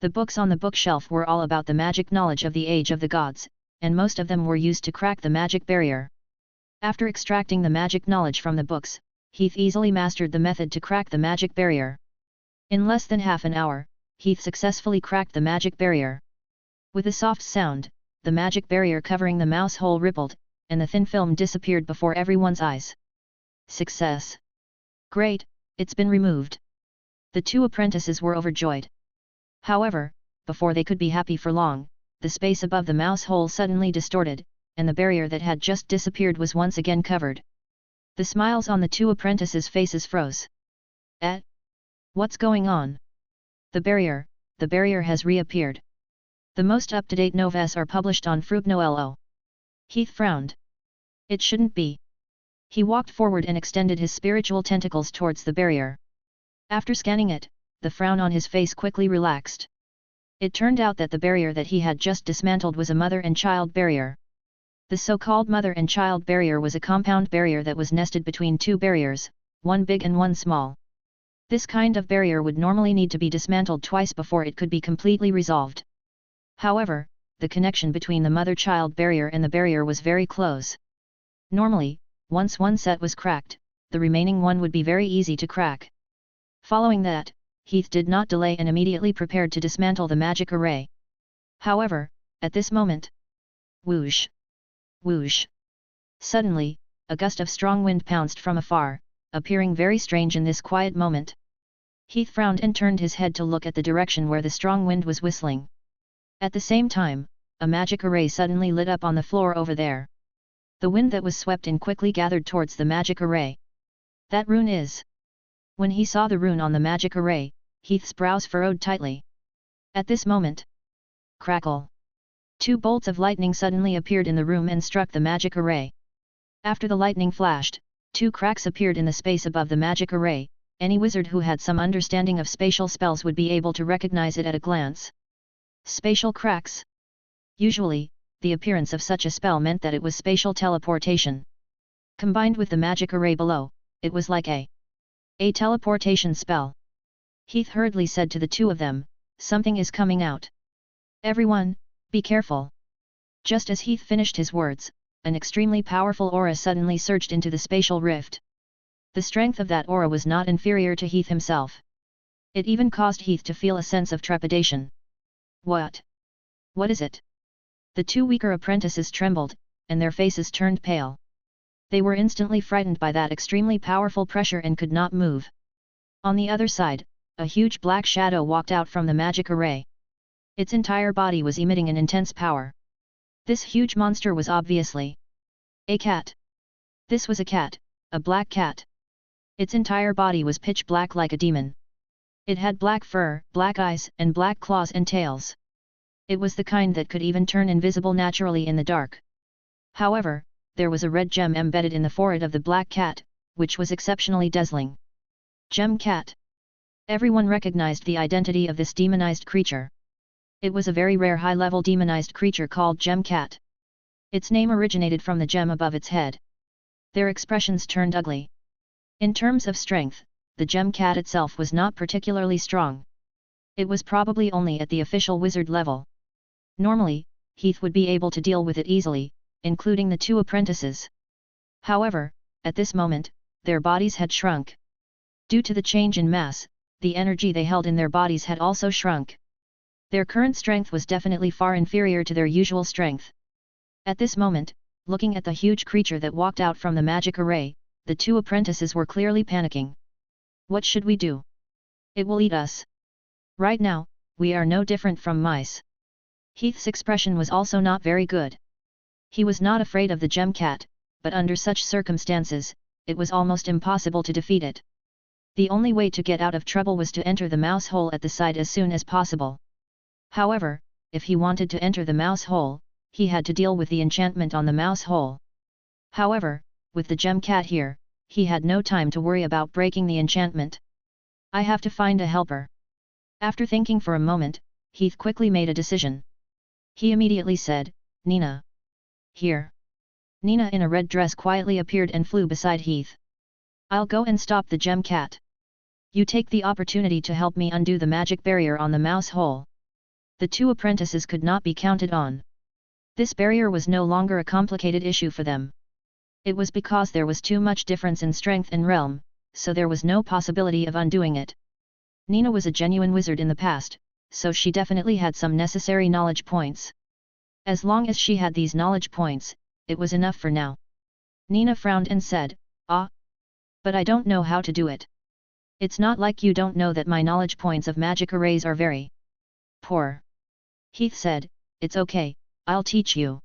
S1: The books on the bookshelf were all about the magic knowledge of the age of the gods, and most of them were used to crack the magic barrier. After extracting the magic knowledge from the books, Heath easily mastered the method to crack the magic barrier. In less than half an hour, Heath successfully cracked the magic barrier. With a soft sound, the magic barrier covering the mouse hole rippled, and the thin film disappeared before everyone's eyes. Success! Great, it's been removed. The two apprentices were overjoyed. However, before they could be happy for long, the space above the mouse hole suddenly distorted, and the barrier that had just disappeared was once again covered. The smiles on the two apprentices' faces froze. What's going on? The barrier has reappeared. The most up-to-date novels are published on Fruitnoelo. Heath frowned. It shouldn't be. He walked forward and extended his spiritual tentacles towards the barrier. After scanning it, the frown on his face quickly relaxed. It turned out that the barrier that he had just dismantled was a mother and child barrier. The so-called mother and child barrier was a compound barrier that was nested between two barriers, one big and one small. This kind of barrier would normally need to be dismantled twice before it could be completely resolved. However, the connection between the mother-child barrier and the barrier was very close. Normally, once one set was cracked, the remaining one would be very easy to crack. Following that, Heath did not delay and immediately prepared to dismantle the magic array. However, at this moment, whoosh! Whoosh! Suddenly, a gust of strong wind pounced from afar, appearing very strange in this quiet moment. Heath frowned and turned his head to look at the direction where the strong wind was whistling. At the same time, a magic array suddenly lit up on the floor over there. The wind that was swept in quickly gathered towards the magic array. That rune is... When he saw the rune on the magic array, Heath's brows furrowed tightly. At this moment, crackle! Two bolts of lightning suddenly appeared in the room and struck the magic array. After the lightning flashed, two cracks appeared in the space above the magic array. Any wizard who had some understanding of spatial spells would be able to recognize it at a glance. Spatial cracks. Usually, the appearance of such a spell meant that it was spatial teleportation. Combined with the magic array below, it was like a teleportation spell. Heath hurriedly said to the two of them, "Something is coming out. Everyone, be careful." Just as Heath finished his words, an extremely powerful aura suddenly surged into the spatial rift. The strength of that aura was not inferior to Heath himself. It even caused Heath to feel a sense of trepidation. What? What is it? The two weaker apprentices trembled, and their faces turned pale. They were instantly frightened by that extremely powerful pressure and could not move. On the other side, a huge black shadow walked out from the magic array. Its entire body was emitting an intense power. This huge monster was obviously a cat. This was a cat, a black cat. Its entire body was pitch black like a demon. It had black fur, black eyes, and black claws and tails. It was the kind that could even turn invisible naturally in the dark. However, there was a red gem embedded in the forehead of the black cat, which was exceptionally dazzling. Gem cat. Everyone recognized the identity of this demonized creature. It was a very rare high-level demonized creature called Gem Cat. Its name originated from the gem above its head. Their expressions turned ugly. In terms of strength, the Gem Cat itself was not particularly strong. It was probably only at the official wizard level. Normally, Heath would be able to deal with it easily, including the two apprentices. However, at this moment, their bodies had shrunk. Due to the change in mass, the energy they held in their bodies had also shrunk. Their current strength was definitely far inferior to their usual strength. At this moment, looking at the huge creature that walked out from the magic array, the two apprentices were clearly panicking. What should we do? It will eat us. Right now, we are no different from mice. Heath's expression was also not very good. He was not afraid of the Gem Cat, but under such circumstances, it was almost impossible to defeat it. The only way to get out of trouble was to enter the mouse hole at the side as soon as possible. However, if he wanted to enter the mouse hole, he had to deal with the enchantment on the mouse hole. However, with the Gem Cat here, he had no time to worry about breaking the enchantment. I have to find a helper. After thinking for a moment, Heath quickly made a decision. He immediately said, Nina. Here. Nina in a red dress quietly appeared and flew beside Heath. I'll go and stop the Gem Cat. You take the opportunity to help me undo the magic barrier on the mouse hole. The two apprentices could not be counted on. This barrier was no longer a complicated issue for them. It was because there was too much difference in strength and realm, so there was no possibility of undoing it. Nina was a genuine wizard in the past, so she definitely had some necessary knowledge points. As long as she had these knowledge points, it was enough for now. Nina frowned and said, Ah. But I don't know how to do it. It's not like you don't know that my knowledge points of magic arrays are very poor. Heath said, It's okay, I'll teach you.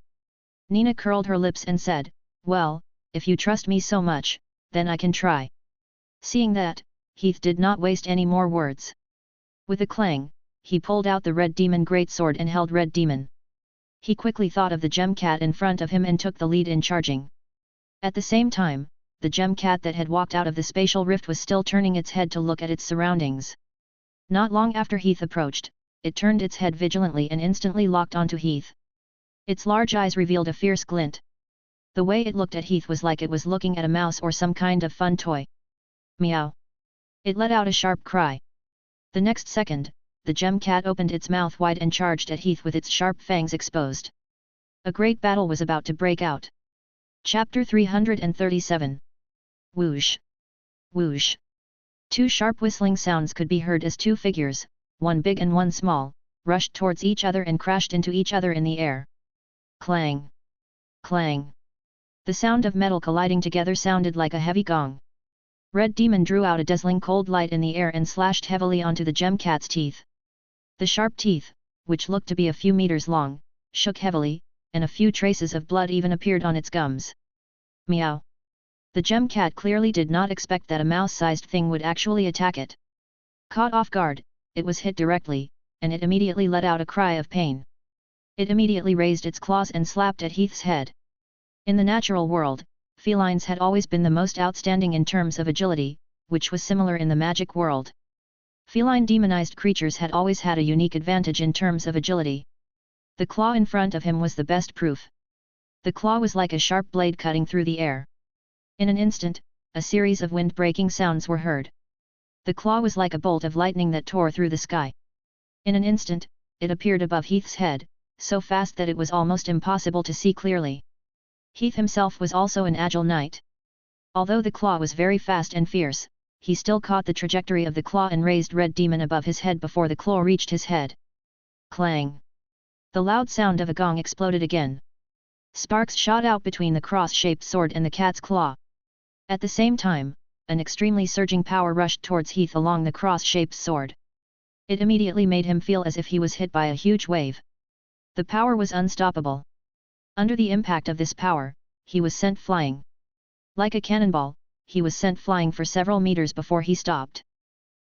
S1: Nina curled her lips and said, Well, if you trust me so much, then I can try. Seeing that, Heath did not waste any more words. With a clang, he pulled out the Red Demon greatsword and held Red Demon. He quickly thought of the Gem Cat in front of him and took the lead in charging. At the same time, the Gem Cat that had walked out of the spatial rift was still turning its head to look at its surroundings. Not long after Heath approached, it turned its head vigilantly and instantly locked onto Heath. Its large eyes revealed a fierce glint. The way it looked at Heath was like it was looking at a mouse or some kind of fun toy. Meow. It let out a sharp cry. The next second, the Gem Cat opened its mouth wide and charged at Heath with its sharp fangs exposed. A great battle was about to break out. Chapter 337. Whoosh! Whoosh! Two sharp whistling sounds could be heard as two figures, one big and one small, rushed towards each other and crashed into each other in the air. Clang! Clang! The sound of metal colliding together sounded like a heavy gong. Red Demon drew out a dazzling cold light in the air and slashed heavily onto the Gem Cat's teeth. The sharp teeth, which looked to be a few meters long, shook heavily, and a few traces of blood even appeared on its gums. Meow! The Gem Cat clearly did not expect that a mouse-sized thing would actually attack it. Caught off guard, it was hit directly, and it immediately let out a cry of pain. It immediately raised its claws and slapped at Heath's head. In the natural world, felines had always been the most outstanding in terms of agility, which was similar in the magic world. Feline demonized creatures had always had a unique advantage in terms of agility. The claw in front of him was the best proof. The claw was like a sharp blade cutting through the air. In an instant, a series of wind-breaking sounds were heard. The claw was like a bolt of lightning that tore through the sky. In an instant, it appeared above Heath's head, so fast that it was almost impossible to see clearly. Heath himself was also an agile knight. Although the claw was very fast and fierce, he still caught the trajectory of the claw and raised Red Demon above his head before the claw reached his head. Clang! The loud sound of a gong exploded again. Sparks shot out between the cross-shaped sword and the cat's claw. At the same time, an extremely surging power rushed towards Heath along the cross-shaped sword. It immediately made him feel as if he was hit by a huge wave. The power was unstoppable. Under the impact of this power, he was sent flying. Like a cannonball, he was sent flying for several meters before he stopped.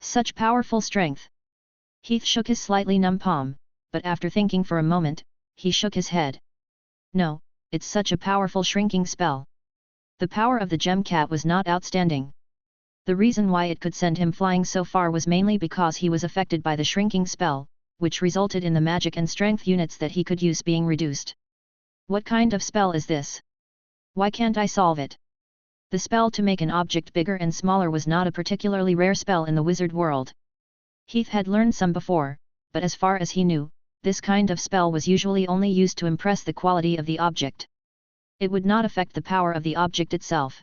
S1: Such powerful strength! Heath shook his slightly numb palm, but after thinking for a moment, he shook his head. No, it's such a powerful shrinking spell. The power of the gem cat was not outstanding. The reason why it could send him flying so far was mainly because he was affected by the shrinking spell, which resulted in the magic and strength units that he could use being reduced. What kind of spell is this? Why can't I solve it? The spell to make an object bigger and smaller was not a particularly rare spell in the wizard world. Heath had learned some before, but as far as he knew, this kind of spell was usually only used to impress the quality of the object. It would not affect the power of the object itself.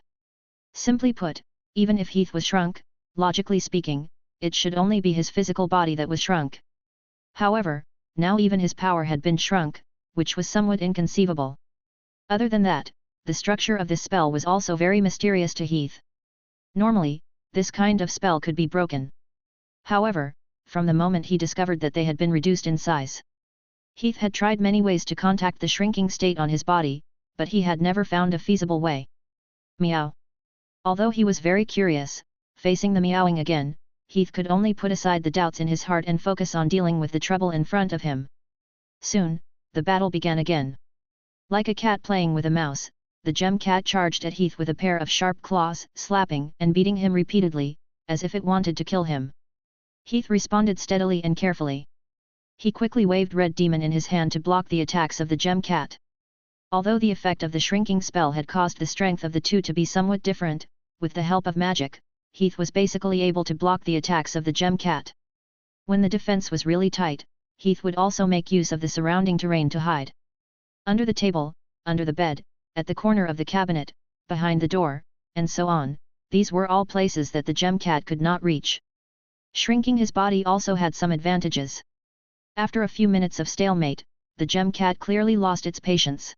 S1: Simply put, even if Heath was shrunk, logically speaking, it should only be his physical body that was shrunk. However, now even his power had been shrunk, which was somewhat inconceivable. Other than that, the structure of this spell was also very mysterious to Heath. Normally, this kind of spell could be broken. However, from the moment he discovered that they had been reduced in size, Heath had tried many ways to contact the shrinking state on his body, but he had never found a feasible way. Meow. Although he was very curious, facing the meowing again, Heath could only put aside the doubts in his heart and focus on dealing with the trouble in front of him. Soon, the battle began again. Like a cat playing with a mouse, the gem cat charged at Heath with a pair of sharp claws, slapping and beating him repeatedly, as if it wanted to kill him. Heath responded steadily and carefully. He quickly waved Red Demon in his hand to block the attacks of the gem cat. Although the effect of the shrinking spell had caused the strength of the two to be somewhat different, with the help of magic, Heath was basically able to block the attacks of the gem cat. When the defense was really tight, Heath would also make use of the surrounding terrain to hide. Under the table, under the bed, at the corner of the cabinet, behind the door, and so on, these were all places that the gem cat could not reach. Shrinking his body also had some advantages. After a few minutes of stalemate, the gem cat clearly lost its patience.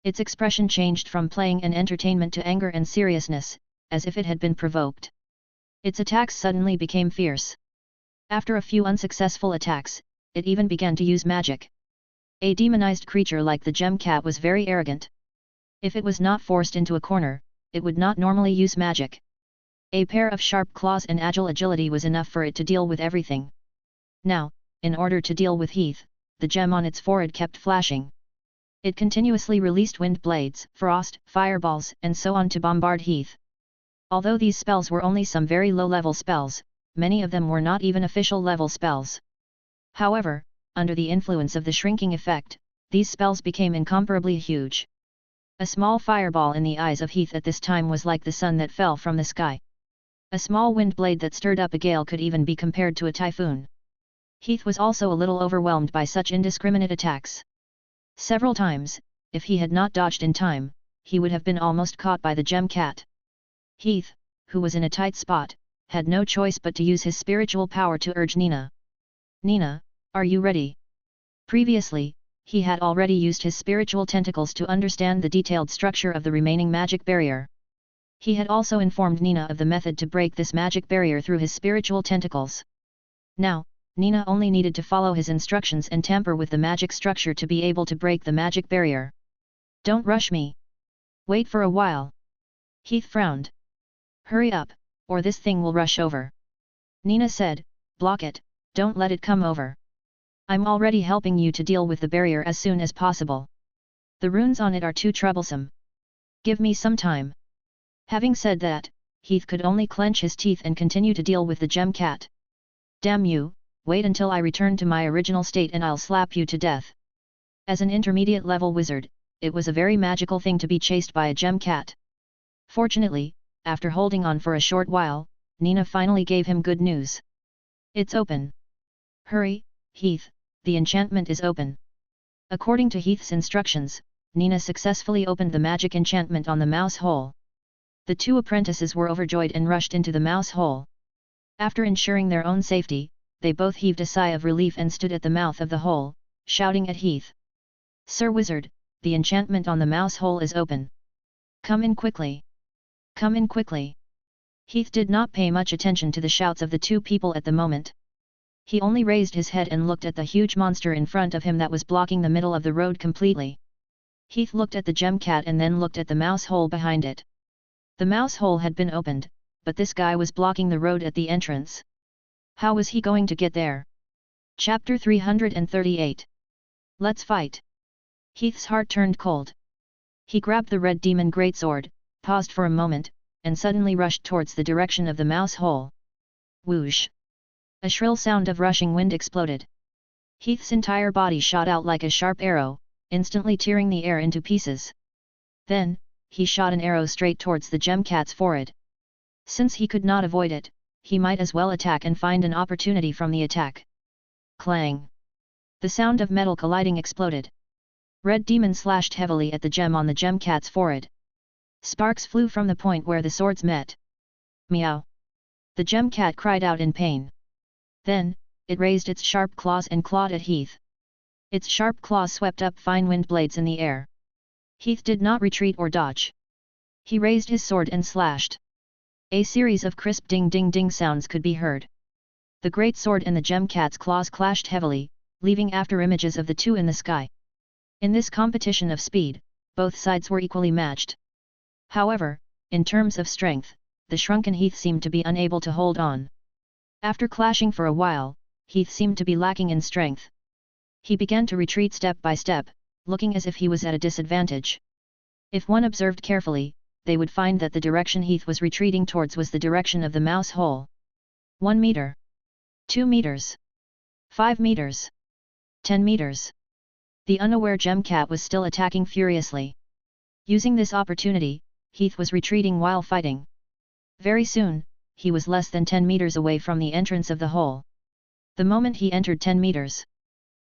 S1: Its expression changed from playing and entertainment to anger and seriousness, as if it had been provoked. Its attacks suddenly became fierce. After a few unsuccessful attacks, it even began to use magic. A demonized creature like the gem cat was very arrogant. If it was not forced into a corner, it would not normally use magic. A pair of sharp claws and agility was enough for it to deal with everything. Now, in order to deal with Heath, the gem on its forehead kept flashing. It continuously released wind blades, frost, fireballs, and so on to bombard Heath. Although these spells were only some very low-level spells, many of them were not even official-level spells. However, under the influence of the shrinking effect, these spells became incomparably huge. A small fireball in the eyes of Heath at this time was like the sun that fell from the sky. A small wind blade that stirred up a gale could even be compared to a typhoon. Heath was also a little overwhelmed by such indiscriminate attacks. Several times, if he had not dodged in time, he would have been almost caught by the gem cat. Heath, who was in a tight spot, had no choice but to use his spiritual power to urge Nina. Nina, are you ready? Previously, he had already used his spiritual tentacles to understand the detailed structure of the remaining magic barrier. He had also informed Nina of the method to break this magic barrier through his spiritual tentacles. Now, Nina only needed to follow his instructions and tamper with the magic structure to be able to break the magic barrier. Don't rush me. Wait for a while. Heath frowned. Hurry up, or this thing will rush over. Nina said, block it, don't let it come over. I'm already helping you to deal with the barrier as soon as possible. The runes on it are too troublesome. Give me some time. Having said that, Heath could only clench his teeth and continue to deal with the gem cat. Damn you, wait until I return to my original state and I'll slap you to death. As an intermediate level wizard, it was a very magical thing to be chased by a gem cat. Fortunately, after holding on for a short while, Nina finally gave him good news. It's open. Hurry, Heath, the enchantment is open. According to Heath's instructions, Nina successfully opened the magic enchantment on the mouse hole. The two apprentices were overjoyed and rushed into the mouse hole. After ensuring their own safety, they both heaved a sigh of relief and stood at the mouth of the hole, shouting at Heath. "Sir Wizard, the enchantment on the mouse hole is open. Come in quickly. Come in quickly." Heath did not pay much attention to the shouts of the two people at the moment. He only raised his head and looked at the huge monster in front of him that was blocking the middle of the road completely. Heath looked at the gem cat and then looked at the mouse hole behind it. The mouse hole had been opened, but this guy was blocking the road at the entrance. How was he going to get there? Chapter 338. Let's fight. Heath's heart turned cold. He grabbed the red demon greatsword, paused for a moment, and suddenly rushed towards the direction of the mouse hole. Whoosh! A shrill sound of rushing wind exploded. Heath's entire body shot out like a sharp arrow, instantly tearing the air into pieces. Then, he shot an arrow straight towards the gem cat's forehead. Since he could not avoid it, he might as well attack and find an opportunity from the attack. Clang! The sound of metal colliding exploded. Red demon slashed heavily at the gem on the gem cat's forehead. Sparks flew from the point where the swords met. Meow! The gem cat cried out in pain. Then, it raised its sharp claws and clawed at Heath. Its sharp claws swept up fine wind blades in the air. Heath did not retreat or dodge. He raised his sword and slashed. A series of crisp ding-ding-ding sounds could be heard. The great sword and the gem cat's claws clashed heavily, leaving after images of the two in the sky. In this competition of speed, both sides were equally matched. However, in terms of strength, the shrunken Heath seemed to be unable to hold on. After clashing for a while, Heath seemed to be lacking in strength. He began to retreat step by step, looking as if he was at a disadvantage. If one observed carefully, they would find that the direction Heath was retreating towards was the direction of the mouse hole. 1 meter. 2 meters. 5 meters. 10 meters. The unaware gem cat was still attacking furiously. Using this opportunity, Heath was retreating while fighting. Very soon, he was less than 10 meters away from the entrance of the hole. The moment he entered 10 meters,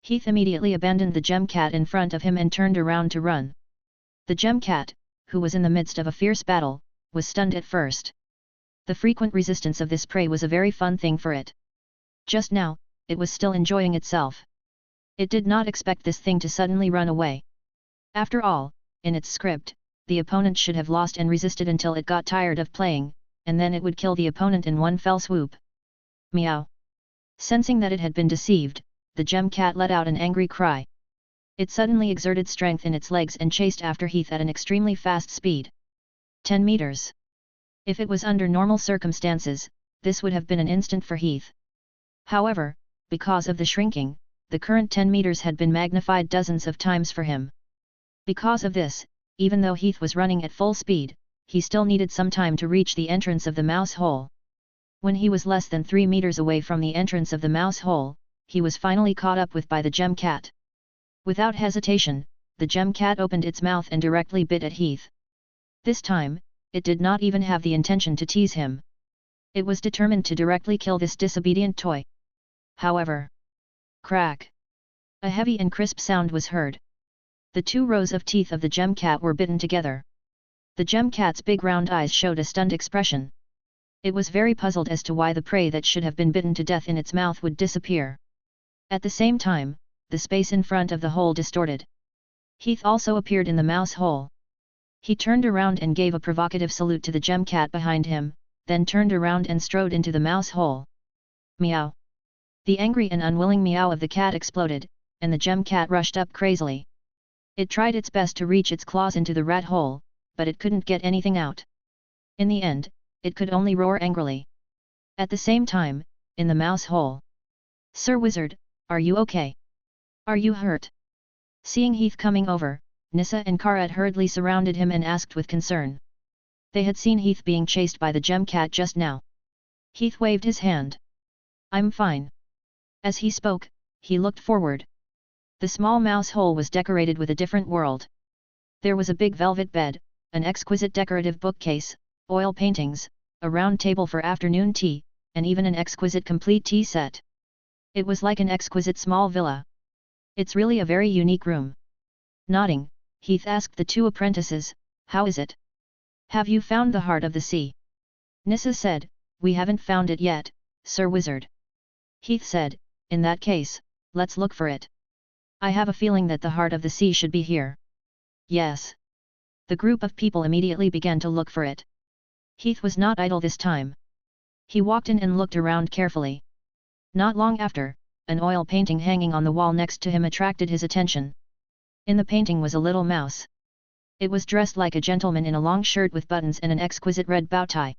S1: Heath immediately abandoned the gem cat in front of him and turned around to run. The gem cat, who was in the midst of a fierce battle, was stunned at first. The frequent resistance of this prey was a very fun thing for it. Just now, it was still enjoying itself. It did not expect this thing to suddenly run away. After all, in its script, the opponent should have lost and resisted until it got tired of playing, and then it would kill the opponent in one fell swoop. Meow! Sensing that it had been deceived, the gem cat let out an angry cry. It suddenly exerted strength in its legs and chased after Heath at an extremely fast speed. 10 meters. If it was under normal circumstances, this would have been an instant for Heath. However, because of the shrinking, the current 10 meters had been magnified dozens of times for him. Because of this, even though Heath was running at full speed, he still needed some time to reach the entrance of the mouse hole. When he was less than 3 meters away from the entrance of the mouse hole, he was finally caught up with by the gem cat. Without hesitation, the gem cat opened its mouth and directly bit at Heath. This time, it did not even have the intention to tease him. It was determined to directly kill this disobedient toy. However, crack! A heavy and crisp sound was heard. The 2 rows of teeth of the gem cat were bitten together. The gem cat's big round eyes showed a stunned expression. It was very puzzled as to why the prey that should have been bitten to death in its mouth would disappear. At the same time, the space in front of the hole distorted. Heath also appeared in the mouse hole. He turned around and gave a provocative salute to the gem cat behind him, then turned around and strode into the mouse hole. Meow! The angry and unwilling meow of the cat exploded, and the gem cat rushed up crazily. It tried its best to reach its claws into the rat hole, but it couldn't get anything out. In the end, it could only roar angrily. At the same time, in the mouse hole. "Sir Wizard, are you okay? Are you hurt?" Seeing Heath coming over, Nissa and Karat hurriedly surrounded him and asked with concern. They had seen Heath being chased by the gem cat just now. Heath waved his hand. "I'm fine." As he spoke, he looked forward. The small mouse hole was decorated with a different world. There was a big velvet bed, an exquisite decorative bookcase, oil paintings, a round table for afternoon tea, and even an exquisite complete tea set. It was like an exquisite small villa. "It's really a very unique room." Nodding, Heath asked the 2 apprentices, "How is it?" Have you found the heart of the sea? Nissa said, we haven't found it yet, Sir Wizard. Heath said, in that case, let's look for it. I have a feeling that the heart of the sea should be here. Yes. The group of people immediately began to look for it. Heath was not idle this time. He walked in and looked around carefully. Not long after, an oil painting hanging on the wall next to him attracted his attention. In the painting was a little mouse. It was dressed like a gentleman in a long shirt with buttons and an exquisite red bow tie.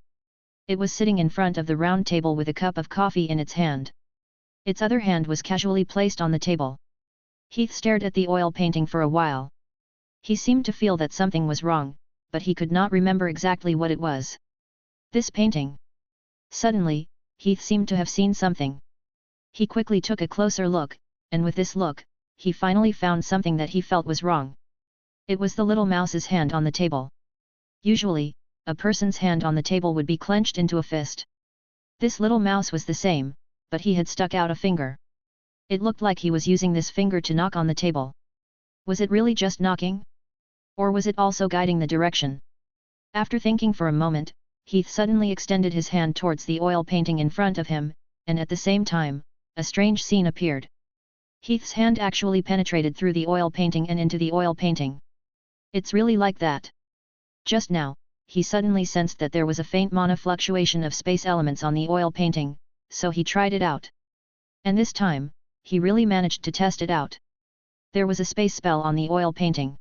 S1: It was sitting in front of the round table with a cup of coffee in its hand. Its other hand was casually placed on the table. Heath stared at the oil painting for a while. He seemed to feel that something was wrong, but he could not remember exactly what it was. This painting. Suddenly, Heath seemed to have seen something. He quickly took a closer look, and with this look, he finally found something that he felt was wrong. It was the little mouse's hand on the table. Usually, a person's hand on the table would be clenched into a fist. This little mouse was the same, but he had stuck out a finger. It looked like he was using this finger to knock on the table. Was it really just knocking? Or was it also guiding the direction? After thinking for a moment, Heath suddenly extended his hand towards the oil painting in front of him, and at the same time, a strange scene appeared. Heath's hand actually penetrated through the oil painting and into the oil painting. It's really like that. Just now, he suddenly sensed that there was a faint fluctuation of space elements on the oil painting, so he tried it out. And this time, he really managed to test it out. There was a space spell on the oil painting.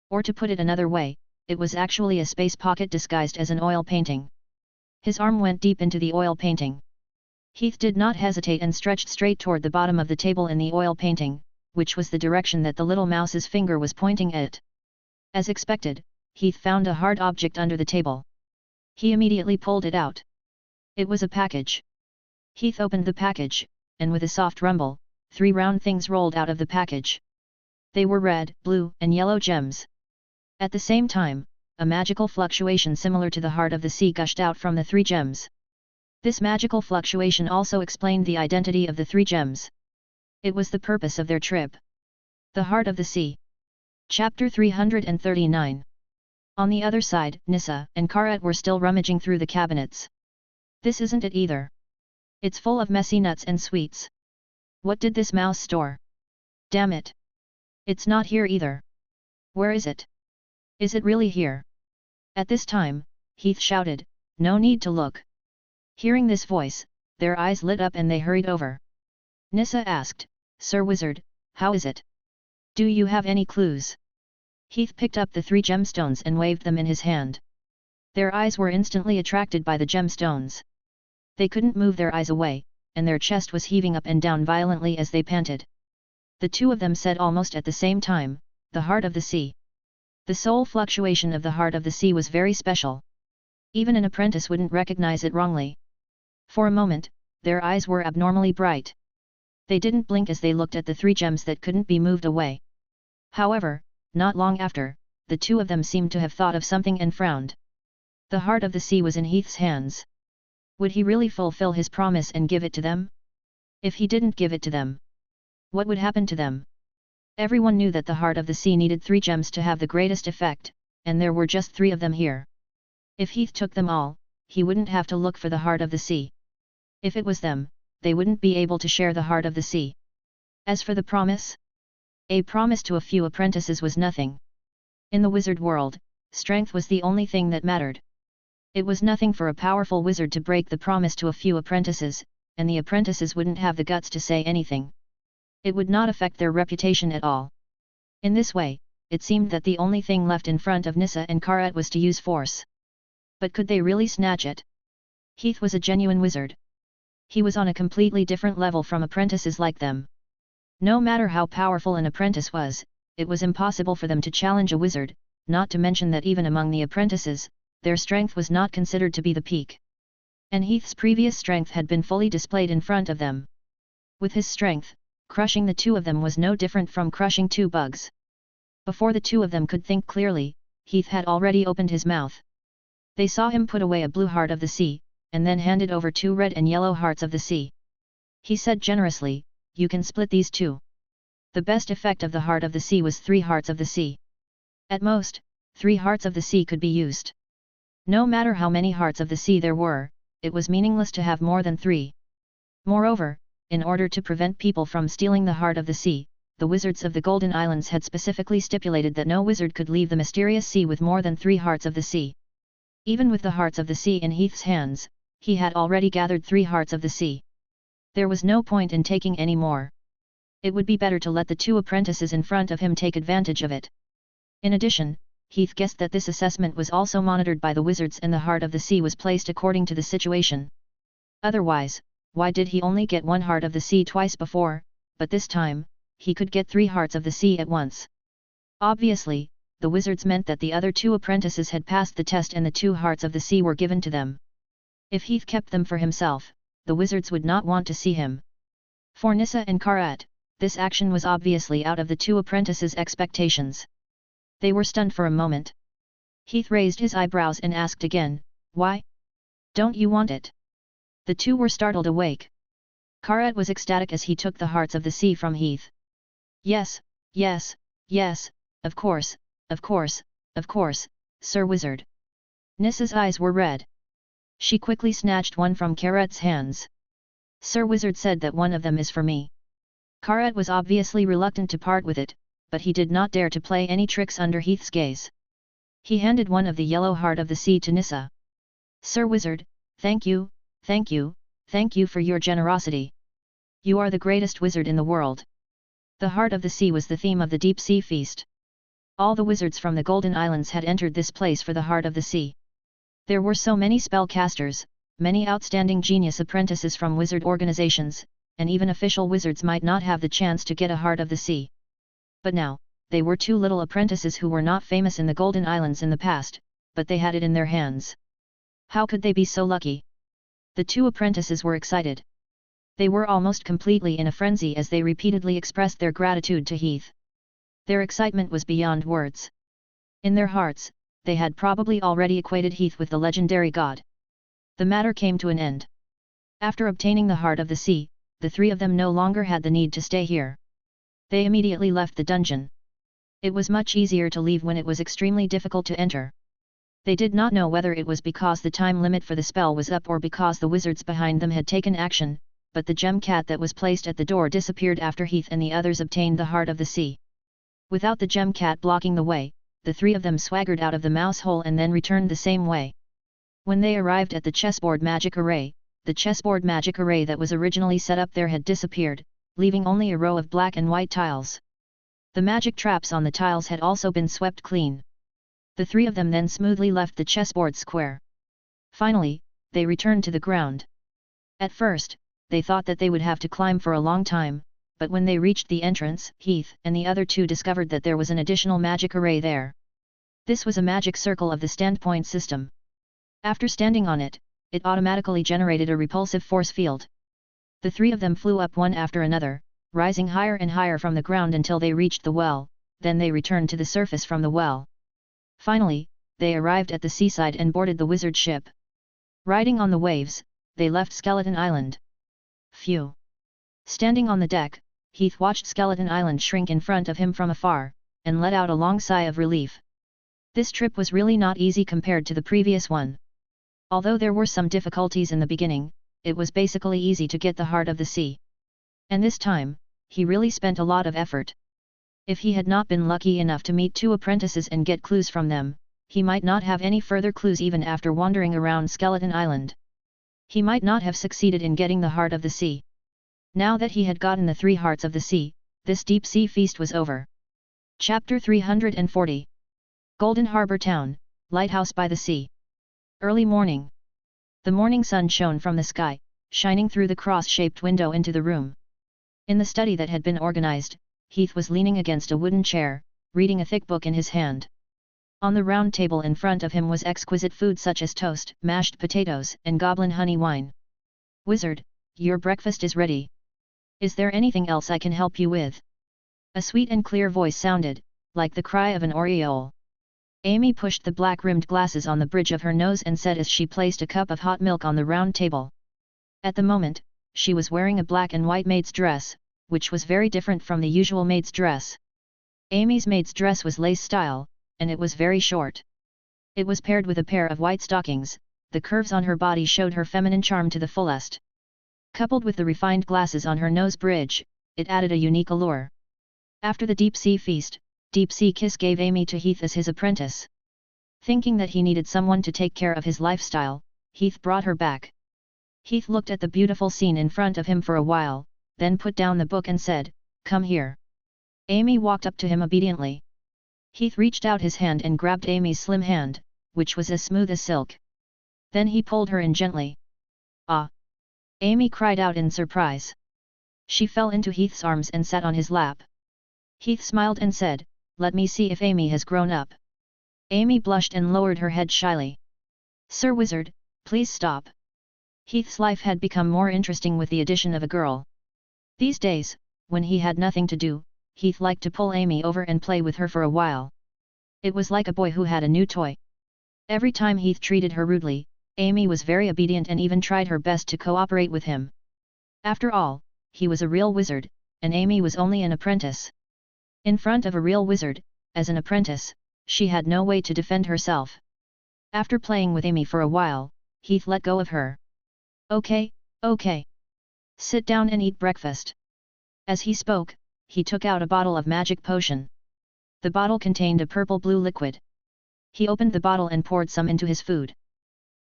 S1: Or to put it another way, it was actually a space pocket disguised as an oil painting. His arm went deep into the oil painting. Heath did not hesitate and stretched straight toward the bottom of the table in the oil painting, which was the direction that the little mouse's finger was pointing at. As expected, Heath found a hard object under the table. He immediately pulled it out. It was a package. Heath opened the package, and with a soft rumble, 3 round things rolled out of the package. They were red, blue, and yellow gems. At the same time, a magical fluctuation similar to the heart of the sea gushed out from the 3 gems. This magical fluctuation also explained the identity of the 3 gems. It was the purpose of their trip. The Heart of the Sea. Chapter 339. On the other side, Nissa and Karat were still rummaging through the cabinets. This isn't it either. It's full of messy nuts and sweets. What did this mouse store? Damn it. It's not here either. Where is it? Is it really here? At this time, Heath shouted, no need to look. Hearing this voice, their eyes lit up and they hurried over. Nissa asked, Sir Wizard, how is it? Do you have any clues? Heath picked up the 3 gemstones and waved them in his hand. Their eyes were instantly attracted by the gemstones. They couldn't move their eyes away, and their chest was heaving up and down violently as they panted. The 2 of them said almost at the same time, the Heart of the Sea. The soul fluctuation of the Heart of the Sea was very special. Even an apprentice wouldn't recognize it wrongly. For a moment, their eyes were abnormally bright. They didn't blink as they looked at the 3 gems that couldn't be moved away. However, not long after, the 2 of them seemed to have thought of something and frowned. The Heart of the Sea was in Heath's hands. Would he really fulfill his promise and give it to them? If he didn't give it to them, what would happen to them? Everyone knew that the Heart of the Sea needed 3 gems to have the greatest effect, and there were just 3 of them here. If Heath took them all, he wouldn't have to look for the Heart of the Sea. If it was them, they wouldn't be able to share the Heart of the Sea. As for the promise? A promise to a few apprentices was nothing. In the wizard world, strength was the only thing that mattered. It was nothing for a powerful wizard to break the promise to a few apprentices, and the apprentices wouldn't have the guts to say anything. It would not affect their reputation at all. In this way, it seemed that the only thing left in front of Nissa and Karat was to use force. But could they really snatch it? Heath was a genuine wizard. He was on a completely different level from apprentices like them. No matter how powerful an apprentice was, it was impossible for them to challenge a wizard, not to mention that even among the apprentices, their strength was not considered to be the peak. And Heath's previous strength had been fully displayed in front of them. With his strength, crushing the 2 of them was no different from crushing 2 bugs. Before the 2 of them could think clearly, Heath had already opened his mouth. They saw him put away a blue heart of the sea, and then handed over 2 red and yellow hearts of the sea. He said generously, you can split these 2. The best effect of the Heart of the Sea was 3 hearts of the sea. At most, 3 hearts of the sea could be used. No matter how many hearts of the sea there were, it was meaningless to have more than 3. Moreover, in order to prevent people from stealing the heart of the sea, the wizards of the Golden Islands had specifically stipulated that no wizard could leave the mysterious sea with more than 3 hearts of the sea. Even with the hearts of the sea in Heath's hands, he had already gathered 3 hearts of the sea. There was no point in taking any more. It would be better to let the 2 apprentices in front of him take advantage of it. In addition, Heath guessed that this assessment was also monitored by the wizards and the heart of the sea was placed according to the situation. Otherwise, why did he only get 1 heart of the sea twice before, but this time, he could get 3 hearts of the sea at once? Obviously, the wizards meant that the other 2 apprentices had passed the test and the 2 hearts of the sea were given to them. If Heath kept them for himself, the wizards would not want to see him. For Nissa and Karat, this action was obviously out of the 2 apprentices' expectations. They were stunned for a moment. Heath raised his eyebrows and asked again, "Why? Don't you want it?" The 2 were startled awake. Karat was ecstatic as he took the hearts of the sea from Heath. "Yes, yes, yes, of course, of course, of course, Sir Wizard." Nissa's eyes were red. She quickly snatched one from Karat's hands. "Sir Wizard said that one of them is for me." Karat was obviously reluctant to part with it, but he did not dare to play any tricks under Heath's gaze. He handed one of the yellow heart of the sea to Nissa. "Sir Wizard, thank you, thank you, thank you for your generosity. You are the greatest wizard in the world." The heart of the sea was the theme of the deep sea feast. All the wizards from the Golden Islands had entered this place for the heart of the sea. There were so many spellcasters, many outstanding genius apprentices from wizard organizations, and even official wizards might not have the chance to get a heart of the sea. But now, they were 2 little apprentices who were not famous in the Golden Islands in the past, but they had it in their hands. How could they be so lucky? The 2 apprentices were excited. They were almost completely in a frenzy as they repeatedly expressed their gratitude to Heath. Their excitement was beyond words. In their hearts, they had probably already equated Heath with the legendary god. The matter came to an end. After obtaining the heart of the sea, the 3 of them no longer had the need to stay here. They immediately left the dungeon. It was much easier to leave when it was extremely difficult to enter. They did not know whether it was because the time limit for the spell was up or because the wizards behind them had taken action, but the gem cat that was placed at the door disappeared after Heath and the others obtained the heart of the sea. Without the gem cat blocking the way, the 3 of them swaggered out of the mouse hole and then returned the same way. When they arrived at the chessboard magic array, the chessboard magic array that was originally set up there had disappeared, leaving only a row of black and white tiles. The magic traps on the tiles had also been swept clean. The 3 of them then smoothly left the chessboard square. Finally, they returned to the ground. At first, they thought that they would have to climb for a long time, but when they reached the entrance, Heath and the other 2 discovered that there was an additional magic array there. This was a magic circle of the standpoint system. After standing on it, it automatically generated a repulsive force field. The 3 of them flew up one after another, rising higher and higher from the ground until they reached the well, then they returned to the surface from the well. Finally, they arrived at the seaside and boarded the wizard ship. Riding on the waves, they left Skeleton Island. Phew! Standing on the deck, Heath watched Skeleton Island shrink in front of him from afar, and let out a long sigh of relief. This trip was really not easy compared to the previous one. Although there were some difficulties in the beginning, it was basically easy to get the heart of the sea. And this time, he really spent a lot of effort. If he had not been lucky enough to meet 2 apprentices and get clues from them, he might not have any further clues even after wandering around Skeleton Island. He might not have succeeded in getting the heart of the sea. Now that he had gotten the 3 hearts of the sea, this deep sea feast was over. Chapter 340. Golden Harbor Town, Lighthouse by the Sea. Early morning. The morning sun shone from the sky, shining through the cross-shaped window into the room. In the study that had been organized, Heath was leaning against a wooden chair, reading a thick book in his hand. On the round table in front of him was exquisite food such as toast, mashed potatoes, and goblin honey wine. "Wizard, your breakfast is ready. Is there anything else I can help you with?" A sweet and clear voice sounded, like the cry of an oriole. Amy pushed the black-rimmed glasses on the bridge of her nose and said as she placed a cup of hot milk on the round table. At the moment, she was wearing a black and white maid's dress, which was very different from the usual maid's dress. Amy's maid's dress was lace style, and it was very short. It was paired with a pair of white stockings, the curves on her body showed her feminine charm to the fullest. Coupled with the refined glasses on her nose bridge, it added a unique allure. After the deep-sea feast, Deep-Sea Kiss gave Amy to Heath as his apprentice. Thinking that he needed someone to take care of his lifestyle, Heath brought her back. Heath looked at the beautiful scene in front of him for a while, then put down the book and said, "Come here." Amy walked up to him obediently. Heath reached out his hand and grabbed Amy's slim hand, which was as smooth as silk. Then he pulled her in gently. "Ah!" Amy cried out in surprise. She fell into Heath's arms and sat on his lap. Heath smiled and said, "Let me see if Amy has grown up." Amy blushed and lowered her head shyly. "Sir Wizard, please stop." Heath's life had become more interesting with the addition of a girl. These days, when he had nothing to do, Heath liked to pull Amy over and play with her for a while. It was like a boy who had a new toy. Every time Heath treated her rudely, Amy was very obedient and even tried her best to cooperate with him. After all, he was a real wizard, and Amy was only an apprentice. In front of a real wizard, as an apprentice, she had no way to defend herself. After playing with Amy for a while, Heath let go of her. "Okay, okay. Sit down and eat breakfast." As he spoke, he took out a bottle of magic potion. The bottle contained a purple-blue liquid. He opened the bottle and poured some into his food.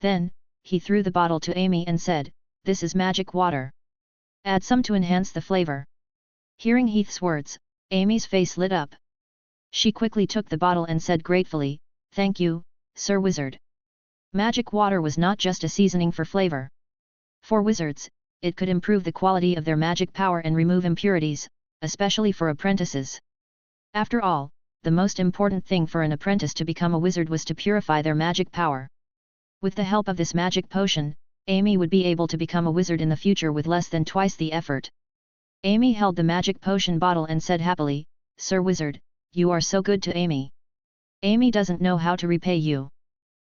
S1: Then, he threw the bottle to Amy and said, "This is magic water. Add some to enhance the flavor." Hearing Heath's words, Amy's face lit up. She quickly took the bottle and said gratefully, "Thank you, Sir Wizard." Magic water was not just a seasoning for flavor. For wizards, it could improve the quality of their magic power and remove impurities, especially for apprentices. After all, the most important thing for an apprentice to become a wizard was to purify their magic power. With the help of this magic potion, Amy would be able to become a wizard in the future with less than twice the effort. Amy held the magic potion bottle and said happily, "Sir Wizard, you are so good to Amy. Amy doesn't know how to repay you."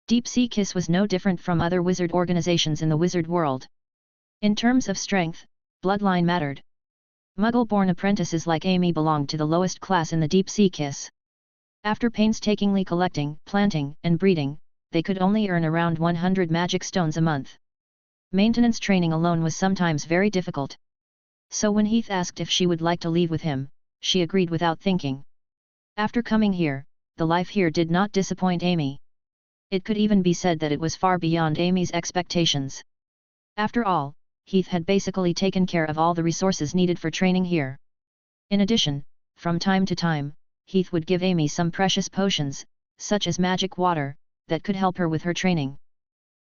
S1: Deep-Sea Kiss was no different from other wizard organizations in the wizard world. In terms of strength, bloodline mattered. Muggle-born apprentices like Amy belonged to the lowest class in the Deep-Sea Kiss. After painstakingly collecting, planting, and breeding, they could only earn around 100 magic stones a month. Maintenance training alone was sometimes very difficult. So when Heath asked if she would like to leave with him, she agreed without thinking. After coming here, the life here did not disappoint Amy. It could even be said that it was far beyond Amy's expectations. After all, Heath had basically taken care of all the resources needed for training here. In addition, from time to time, Heath would give Amy some precious potions, such as magic water, that could help her with her training.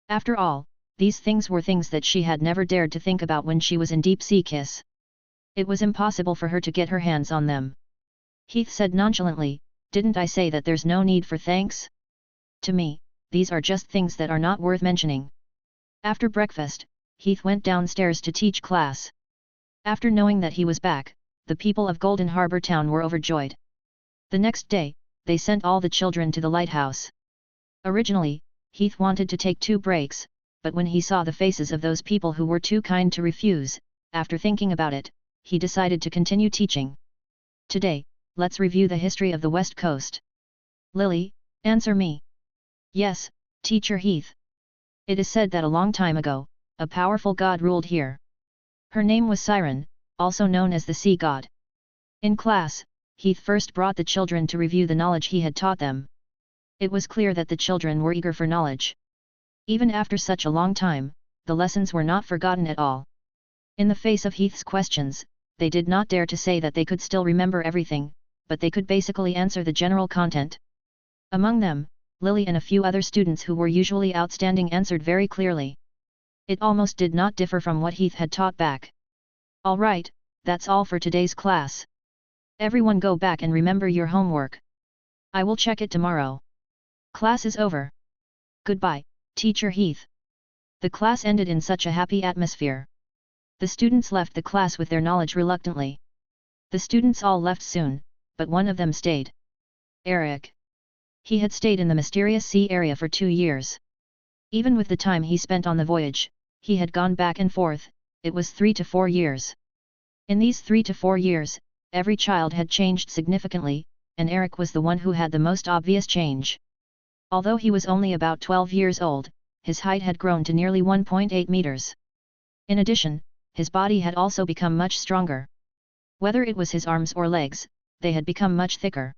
S1: After all, these things were things that she had never dared to think about when she was in Deep-Sea Kiss. It was impossible for her to get her hands on them. Heath said nonchalantly, "Didn't I say that there's no need for thanks? To me, these are just things that are not worth mentioning." After breakfast, Heath went downstairs to teach class. After knowing that he was back, the people of Golden Harbor Town were overjoyed. The next day, they sent all the children to the lighthouse. Originally, Heath wanted to take 2 breaks, but when he saw the faces of those people who were too kind to refuse, after thinking about it, he decided to continue teaching. Today, let's review the history of the West Coast. Lily, answer me. Yes, Teacher Heath. It is said that a long time ago, a powerful god ruled here. Her name was Siren, also known as the Sea God. In class, Heath first brought the children to review the knowledge he had taught them. It was clear that the children were eager for knowledge. Even after such a long time, the lessons were not forgotten at all. In the face of Heath's questions, they did not dare to say that they could still remember everything, but they could basically answer the general content. Among them, Lily and a few other students who were usually outstanding answered very clearly. It almost did not differ from what Heath had taught back. Alright, that's all for today's class. Everyone go back and remember your homework. I will check it tomorrow. Class is over. Goodbye, Teacher Heath. The class ended in such a happy atmosphere. The students left the class with their knowledge reluctantly. The students all left soon, but one of them stayed. Eric. He had stayed in the mysterious sea area for 2 years. Even with the time he spent on the voyage, he had gone back and forth, it was 3 to 4 years. In these 3 to 4 years, every child had changed significantly, and Eric was the one who had the most obvious change. Although he was only about 12 years old, his height had grown to nearly 1.8 meters. In addition, his body had also become much stronger. Whether it was his arms or legs, they had become much thicker.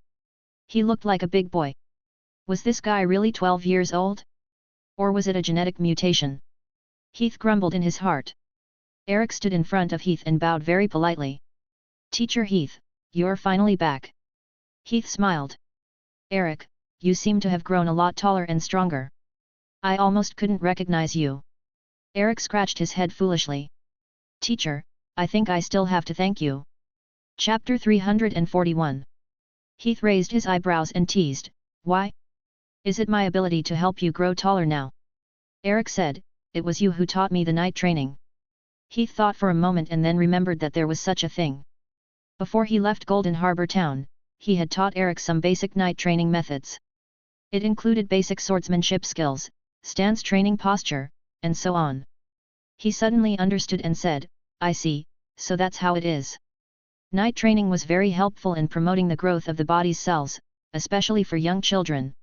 S1: He looked like a big boy. Was this guy really 12 years old? Or was it a genetic mutation? Heath grumbled in his heart. Eric stood in front of Heath and bowed very politely. "Teacher Heath, you're finally back." Heath smiled. "Eric, you seem to have grown a lot taller and stronger. I almost couldn't recognize you." Eric scratched his head foolishly. "Teacher, I think I still have to thank you." Chapter 341. Heath raised his eyebrows and teased, "Why? Is it my ability to help you grow taller now?" Eric said, "It was you who taught me the night training." Heath thought for a moment and then remembered that there was such a thing. Before he left Golden Harbor Town, he had taught Eric some basic night training methods. It included basic swordsmanship skills, stance training posture, and so on. He suddenly understood and said, "I see, so that's how it is." Night training was very helpful in promoting the growth of the body's cells, especially for young children.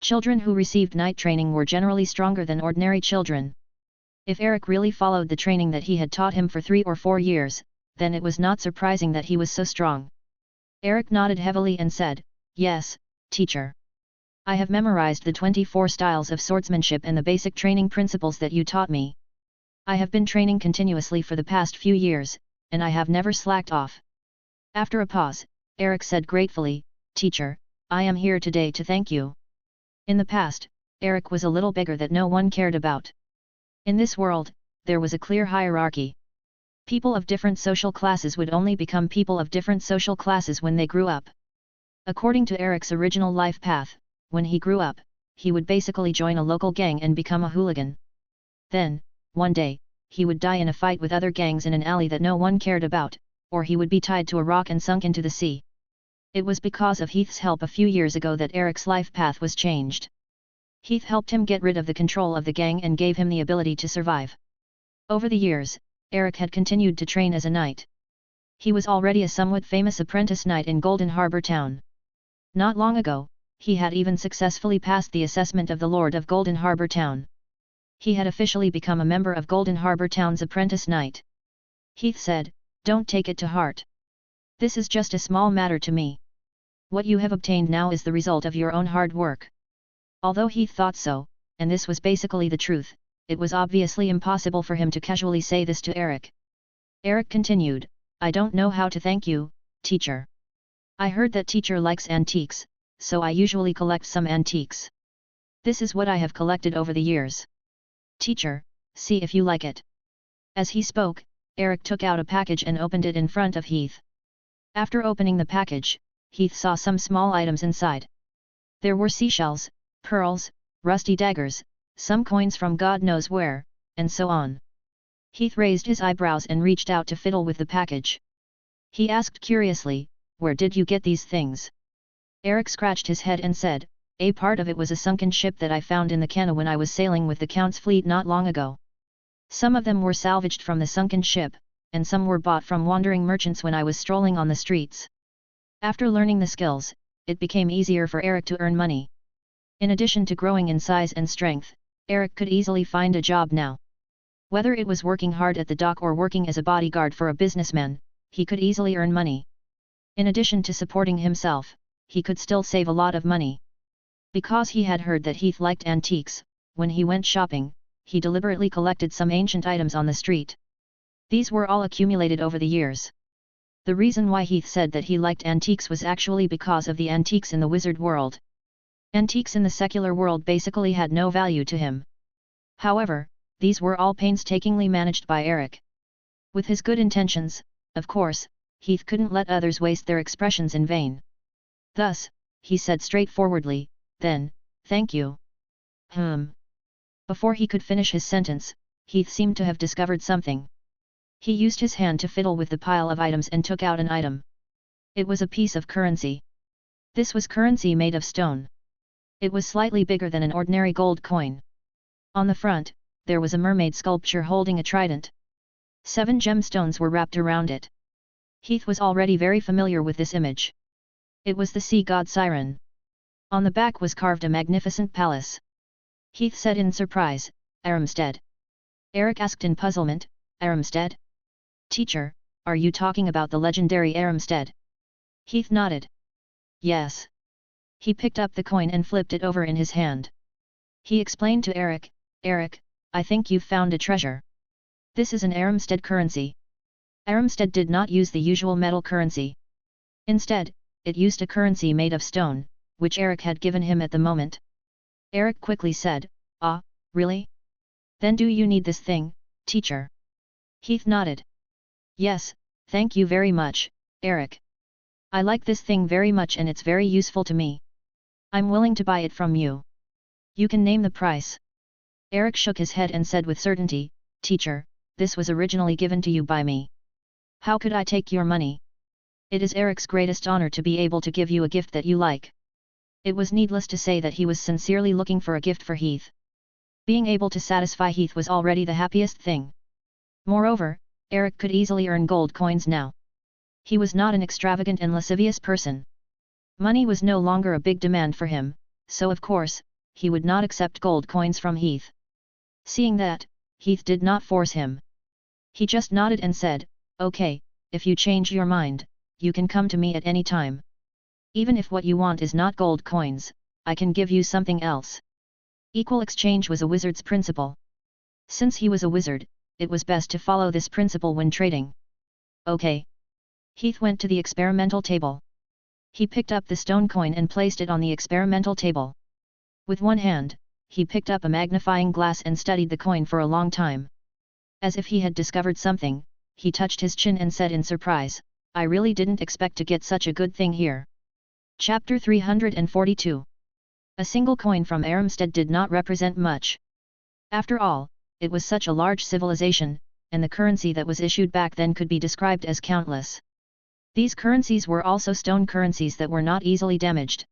S1: Children who received night training were generally stronger than ordinary children. If Eric really followed the training that he had taught him for 3 or 4 years, then it was not surprising that he was so strong. Eric nodded heavily and said, "Yes, teacher. I have memorized the 24 styles of swordsmanship and the basic training principles that you taught me. I have been training continuously for the past few years, and I have never slacked off." After a pause, Eric said gratefully, "Teacher, I am here today to thank you." In the past, Eric was a little beggar that no one cared about. In this world, there was a clear hierarchy. People of different social classes would only become people of different social classes when they grew up. According to Eric's original life path, when he grew up, he would basically join a local gang and become a hooligan. Then, one day, he would die in a fight with other gangs in an alley that no one cared about, or he would be tied to a rock and sunk into the sea. It was because of Heath's help a few years ago that Eric's life path was changed. Heath helped him get rid of the control of the gang and gave him the ability to survive. Over the years, Eric had continued to train as a knight. He was already a somewhat famous apprentice knight in Golden Harbor Town. Not long ago, he had even successfully passed the assessment of the Lord of Golden Harbor Town. He had officially become a member of Golden Harbor Town's apprentice knight. Heath said, "Don't take it to heart. This is just a small matter to me. What you have obtained now is the result of your own hard work." Although Heath thought so, and this was basically the truth, it was obviously impossible for him to casually say this to Eric. Eric continued, "I don't know how to thank you, teacher. I heard that teacher likes antiques, so I usually collect some antiques. This is what I have collected over the years. Teacher, see if you like it." As he spoke, Eric took out a package and opened it in front of Heath. After opening the package, Heath saw some small items inside. There were seashells, pearls, rusty daggers, some coins from God knows where, and so on. Heath raised his eyebrows and reached out to fiddle with the package. He asked curiously, "Where did you get these things?" Eric scratched his head and said, "A part of it was a sunken ship that I found in the canal when I was sailing with the Count's fleet not long ago. Some of them were salvaged from the sunken ship, and some were bought from wandering merchants when I was strolling on the streets." After learning the skills, it became easier for Eric to earn money. In addition to growing in size and strength, Eric could easily find a job now. Whether it was working hard at the dock or working as a bodyguard for a businessman, he could easily earn money. In addition to supporting himself, he could still save a lot of money. Because he had heard that Heath liked antiques, when he went shopping, he deliberately collected some ancient items on the street. These were all accumulated over the years. The reason why Heath said that he liked antiques was actually because of the antiques in the wizard world. Antiques in the secular world basically had no value to him. However, these were all painstakingly managed by Eric. With his good intentions, of course, Heath couldn't let others waste their expressions in vain. Thus, he said straightforwardly, "Then, thank you." Before he could finish his sentence, Heath seemed to have discovered something. He used his hand to fiddle with the pile of items and took out an item. It was a piece of currency. This was currency made of stone. It was slightly bigger than an ordinary gold coin. On the front, there was a mermaid sculpture holding a trident. 7 gemstones were wrapped around it. Heath was already very familiar with this image. It was the sea god Siren. On the back was carved a magnificent palace. Heath said in surprise, Armstead. Eric asked in puzzlement, Armstead? Teacher, are you talking about the legendary Armstead? Heath nodded. Yes. He picked up the coin and flipped it over in his hand. He explained to Eric, Eric, I think you've found a treasure. This is an Armstead currency. Armstead did not use the usual metal currency. Instead, it used a currency made of stone, which Eric had given him at the moment. Eric quickly said, Ah, really? Then do you need this thing, teacher? Heath nodded. Yes, thank you very much, Eric. I like this thing very much and it's very useful to me. I'm willing to buy it from you. You can name the price. Eric shook his head and said with certainty, Teacher, this was originally given to you by me. How could I take your money? It is Eric's greatest honor to be able to give you a gift that you like. It was needless to say that he was sincerely looking for a gift for Heath. Being able to satisfy Heath was already the happiest thing. Moreover, Eric could easily earn gold coins now. He was not an extravagant and lascivious person. Money was no longer a big demand for him, so of course, he would not accept gold coins from Heath. Seeing that, Heath did not force him. He just nodded and said, Okay, if you change your mind, you can come to me at any time. Even if what you want is not gold coins, I can give you something else. Equal exchange was a wizard's principle. Since he was a wizard, it was best to follow this principle when trading. Okay. Heath went to the experimental table. He picked up the stone coin and placed it on the experimental table. With one hand, he picked up a magnifying glass and studied the coin for a long time. As if he had discovered something, he touched his chin and said in surprise, I really didn't expect to get such a good thing here. Chapter 342. A single coin from Armstead did not represent much. After all, it was such a large civilization, and the currency that was issued back then could be described as countless. These currencies were also stone currencies that were not easily damaged.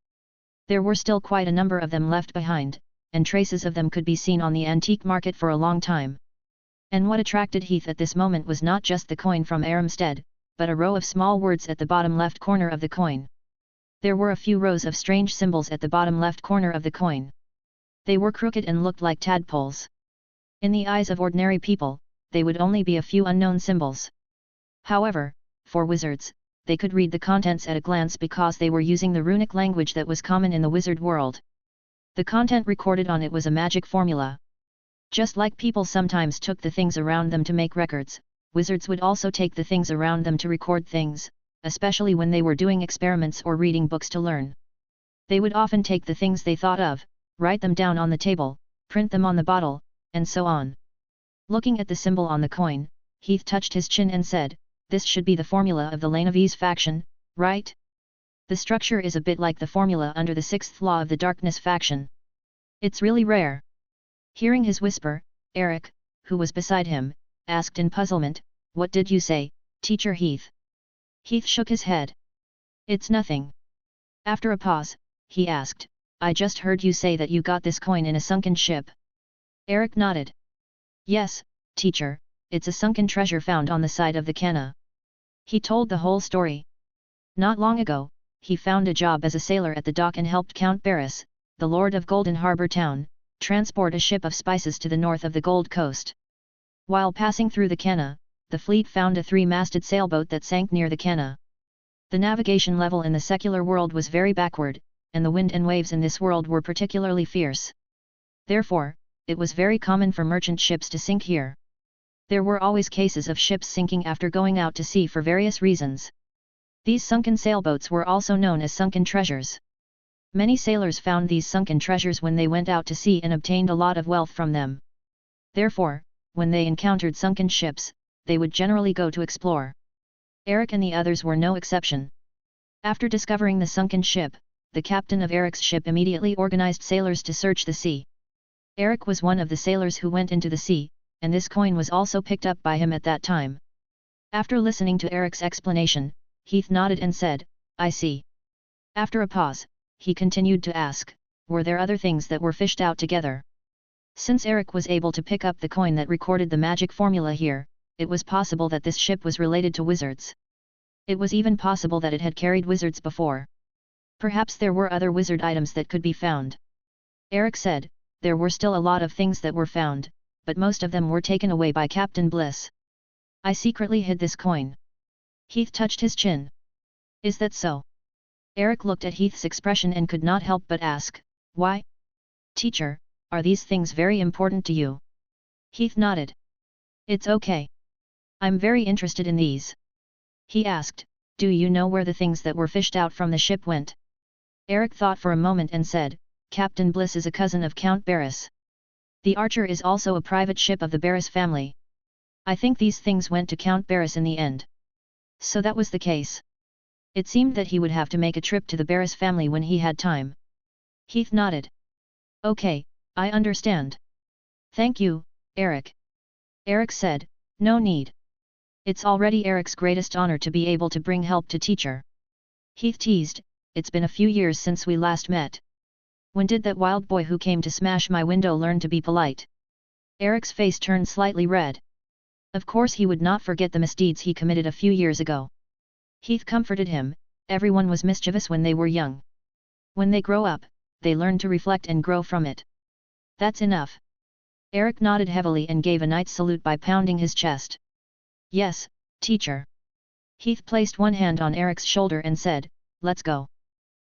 S1: There were still quite a number of them left behind, and traces of them could be seen on the antique market for a long time. And what attracted Heath at this moment was not just the coin from Armstead, but a row of small words at the bottom left corner of the coin. There were a few rows of strange symbols at the bottom left corner of the coin. They were crooked and looked like tadpoles. In the eyes of ordinary people, they would only be a few unknown symbols. However, for wizards, they could read the contents at a glance because they were using the runic language that was common in the wizard world. The content recorded on it was a magic formula. Just like people sometimes took the things around them to make records, wizards would also take the things around them to record things, especially when they were doing experiments or reading books to learn. They would often take the things they thought of, write them down on the table, print them on the bottle, and so on. Looking at the symbol on the coin, Heath touched his chin and said, This should be the formula of the Lanevies faction, right? The structure is a bit like the formula under the 6th law of the Darkness faction. It's really rare. Hearing his whisper, Eric, who was beside him, asked in puzzlement, What did you say, Teacher Heath? Heath shook his head. It's nothing. After a pause, he asked, I just heard you say that you got this coin in a sunken ship. Eric nodded. Yes, teacher, it's a sunken treasure found on the side of the canna. He told the whole story. Not long ago, he found a job as a sailor at the dock and helped Count Barris, the Lord of Golden Harbor Town, transport a ship of spices to the north of the Gold Coast. While passing through the canna, the fleet found a 3-masted sailboat that sank near the canna. The navigation level in the secular world was very backward, and the wind and waves in this world were particularly fierce. Therefore, it was very common for merchant ships to sink here. There were always cases of ships sinking after going out to sea for various reasons. These sunken sailboats were also known as sunken treasures. Many sailors found these sunken treasures when they went out to sea and obtained a lot of wealth from them. Therefore, when they encountered sunken ships, they would generally go to explore. Eric and the others were no exception. After discovering the sunken ship, the captain of Eric's ship immediately organized sailors to search the sea. Eric was one of the sailors who went into the sea, and this coin was also picked up by him at that time. After listening to Eric's explanation, Heath nodded and said, I see. After a pause, he continued to ask, were there other things that were fished out together? Since Eric was able to pick up the coin that recorded the magic formula here, it was possible that this ship was related to wizards. It was even possible that it had carried wizards before. Perhaps there were other wizard items that could be found. Eric said, there were still a lot of things that were found, but most of them were taken away by Captain Bliss. I secretly hid this coin. Heath touched his chin. Is that so? Eric looked at Heath's expression and could not help but ask, why? Teacher, are these things very important to you? Heath nodded. It's okay. I'm very interested in these. He asked, do you know where the things that were fished out from the ship went? Eric thought for a moment and said, Captain Bliss is a cousin of Count Barris. The Archer is also a private ship of the Barris family. I think these things went to Count Barris in the end. So that was the case. It seemed that he would have to make a trip to the Barris family when he had time. Heath nodded. Okay, I understand. Thank you, Eric. Eric said, no need. It's already Eric's greatest honor to be able to bring help to teacher. Heath teased, it's been a few years since we last met. When did that wild boy who came to smash my window learn to be polite? Eric's face turned slightly red. Of course he would not forget the misdeeds he committed a few years ago. Heath comforted him, everyone was mischievous when they were young. When they grow up, they learn to reflect and grow from it. That's enough. Eric nodded heavily and gave a knight's salute by pounding his chest. Yes, teacher. Heath placed one hand on Eric's shoulder and said, let's go.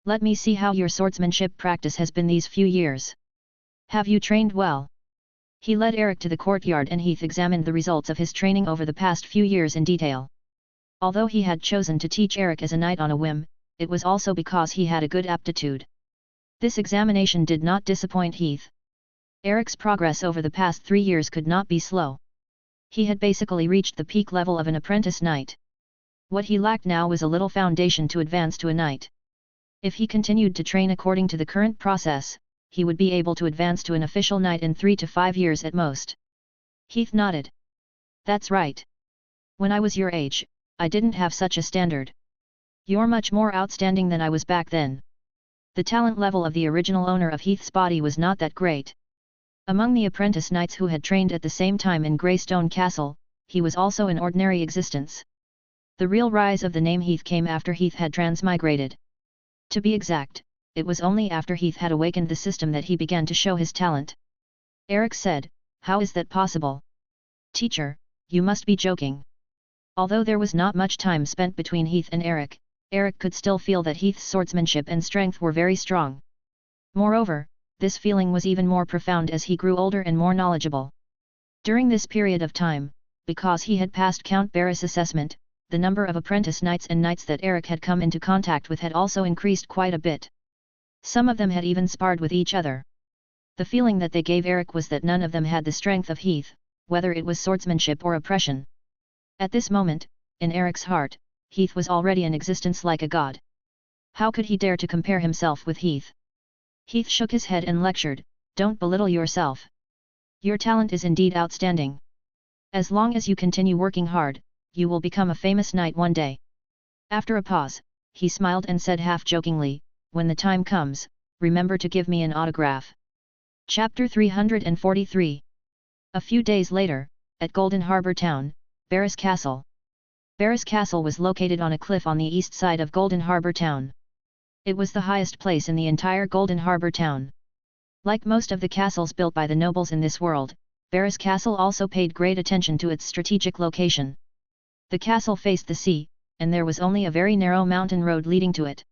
S1: Let me see how your swordsmanship practice has been these few years. Have you trained well? He led Eric to the courtyard and Heath examined the results of his training over the past few years in detail. Although he had chosen to teach Eric as a knight on a whim, it was also because he had a good aptitude. This examination did not disappoint Heath. Eric's progress over the past 3 years could not be slow. He had basically reached the peak level of an apprentice knight. What he lacked now was a little foundation to advance to a knight. If he continued to train according to the current process, he would be able to advance to an official knight in 3 to 5 years at most. Heath nodded. That's right. When I was your age, I didn't have such a standard. You're much more outstanding than I was back then. The talent level of the original owner of Heath's body was not that great. Among the apprentice knights who had trained at the same time in Greystone Castle, he was also an ordinary existence. The real rise of the name Heath came after Heath had transmigrated. To be exact, it was only after Heath had awakened the system that he began to show his talent. Eric said, how is that possible? Teacher, you must be joking. Although there was not much time spent between Heath and Eric, Eric could still feel that Heath's swordsmanship and strength were very strong. Moreover, this feeling was even more profound as he grew older and more knowledgeable. During this period of time, because he had passed Count Barris' assessment, the number of apprentice knights and knights that Eric had come into contact with had also increased quite a bit. Some of them had even sparred with each other. The feeling that they gave Eric was that none of them had the strength of Heath, whether it was swordsmanship or oppression. At this moment, in Eric's heart, Heath was already in existence like a god. How could he dare to compare himself with Heath? Heath shook his head and lectured, don't belittle yourself. Your talent is indeed outstanding. As long as you continue working hard, you will become a famous knight one day. After a pause, he smiled and said half-jokingly, when the time comes, remember to give me an autograph. Chapter 343. A few days later, at Golden Harbor Town, Barris Castle. Barris Castle was located on a cliff on the east side of Golden Harbor Town. It was the highest place in the entire Golden Harbor Town. Like most of the castles built by the nobles in this world, Barris Castle also paid great attention to its strategic location. The castle faced the sea, and there was only a very narrow mountain road leading to it.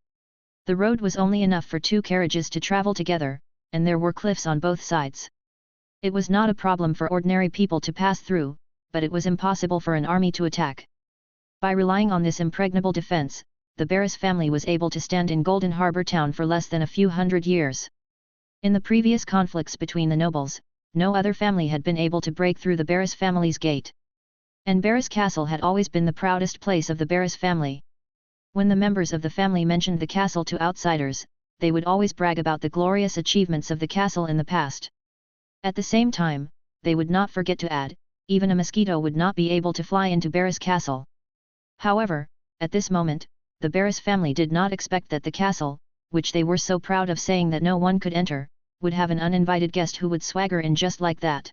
S1: The road was only enough for 2 carriages to travel together, and there were cliffs on both sides. It was not a problem for ordinary people to pass through, but it was impossible for an army to attack. By relying on this impregnable defense, the Barris family was able to stand in Golden Harbor Town for less than a few hundred years. In the previous conflicts between the nobles, no other family had been able to break through the Barris family's gate. And Barris Castle had always been the proudest place of the Barris family. When the members of the family mentioned the castle to outsiders, they would always brag about the glorious achievements of the castle in the past. At the same time, they would not forget to add, even a mosquito would not be able to fly into Barris Castle. However, at this moment, the Barris family did not expect that the castle, which they were so proud of saying that no one could enter, would have an uninvited guest who would swagger in just like that.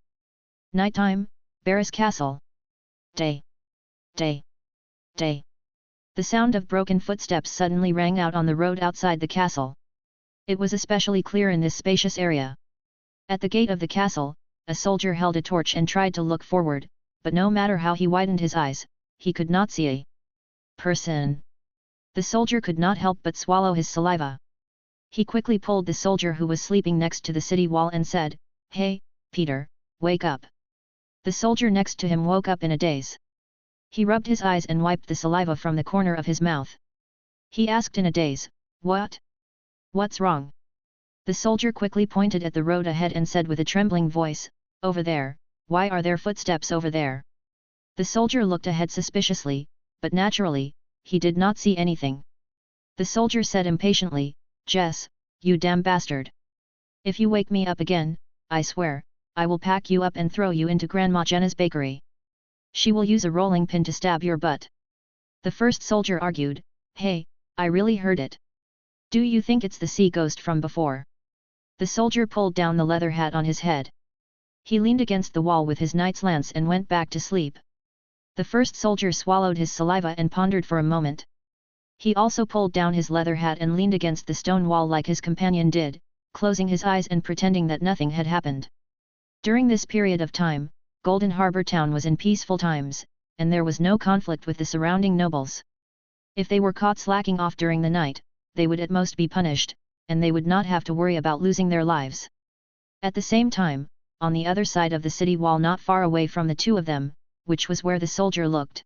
S1: Nighttime, Barris Castle. Day. Day. Day. The sound of broken footsteps suddenly rang out on the road outside the castle. It was especially clear in this spacious area. At the gate of the castle, a soldier held a torch and tried to look forward, but no matter how he widened his eyes, he could not see a person. The soldier could not help but swallow his saliva. He quickly pulled the soldier who was sleeping next to the city wall and said, "Hey, Peter, wake up." The soldier next to him woke up in a daze. He rubbed his eyes and wiped the saliva from the corner of his mouth. He asked in a daze, "What? What's wrong?" The soldier quickly pointed at the road ahead and said with a trembling voice, "Over there, why are there footsteps over there?" The soldier looked ahead suspiciously, but naturally, he did not see anything. The soldier said impatiently, "Jess, you damn bastard. If you wake me up again, I swear, I will pack you up and throw you into Grandma Jenna's bakery. She will use a rolling pin to stab your butt." The first soldier argued, "Hey, I really heard it. Do you think it's the sea ghost from before?" The soldier pulled down the leather hat on his head. He leaned against the wall with his knight's lance and went back to sleep. The first soldier swallowed his saliva and pondered for a moment. He also pulled down his leather hat and leaned against the stone wall like his companion did, closing his eyes and pretending that nothing had happened. During this period of time, Golden Harbor Town was in peaceful times, and there was no conflict with the surrounding nobles. If they were caught slacking off during the night, they would at most be punished, and they would not have to worry about losing their lives. At the same time, on the other side of the city wall not far away from the two of them, which was where the soldier looked.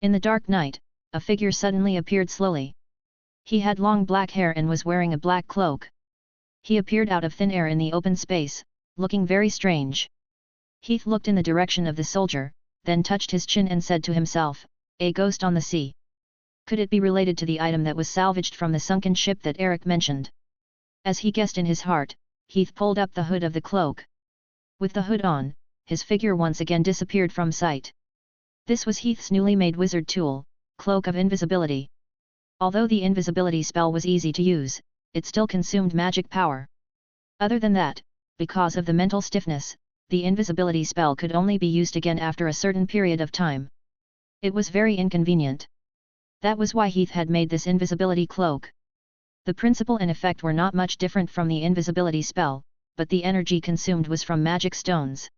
S1: In the dark night, a figure suddenly appeared slowly. He had long black hair and was wearing a black cloak. He appeared out of thin air in the open space, looking very strange. Heath looked in the direction of the soldier, then touched his chin and said to himself, "A ghost on the sea. Could it be related to the item that was salvaged from the sunken ship that Eric mentioned?" As he guessed in his heart, Heath pulled up the hood of the cloak. With the hood on, his figure once again disappeared from sight. This was Heath's newly made wizard tool, Cloak of Invisibility. Although the invisibility spell was easy to use, it still consumed magic power. Other than that, because of the mental stiffness, the invisibility spell could only be used again after a certain period of time. It was very inconvenient. That was why Heath had made this invisibility cloak. The principle and effect were not much different from the invisibility spell, but the energy consumed was from magic stones.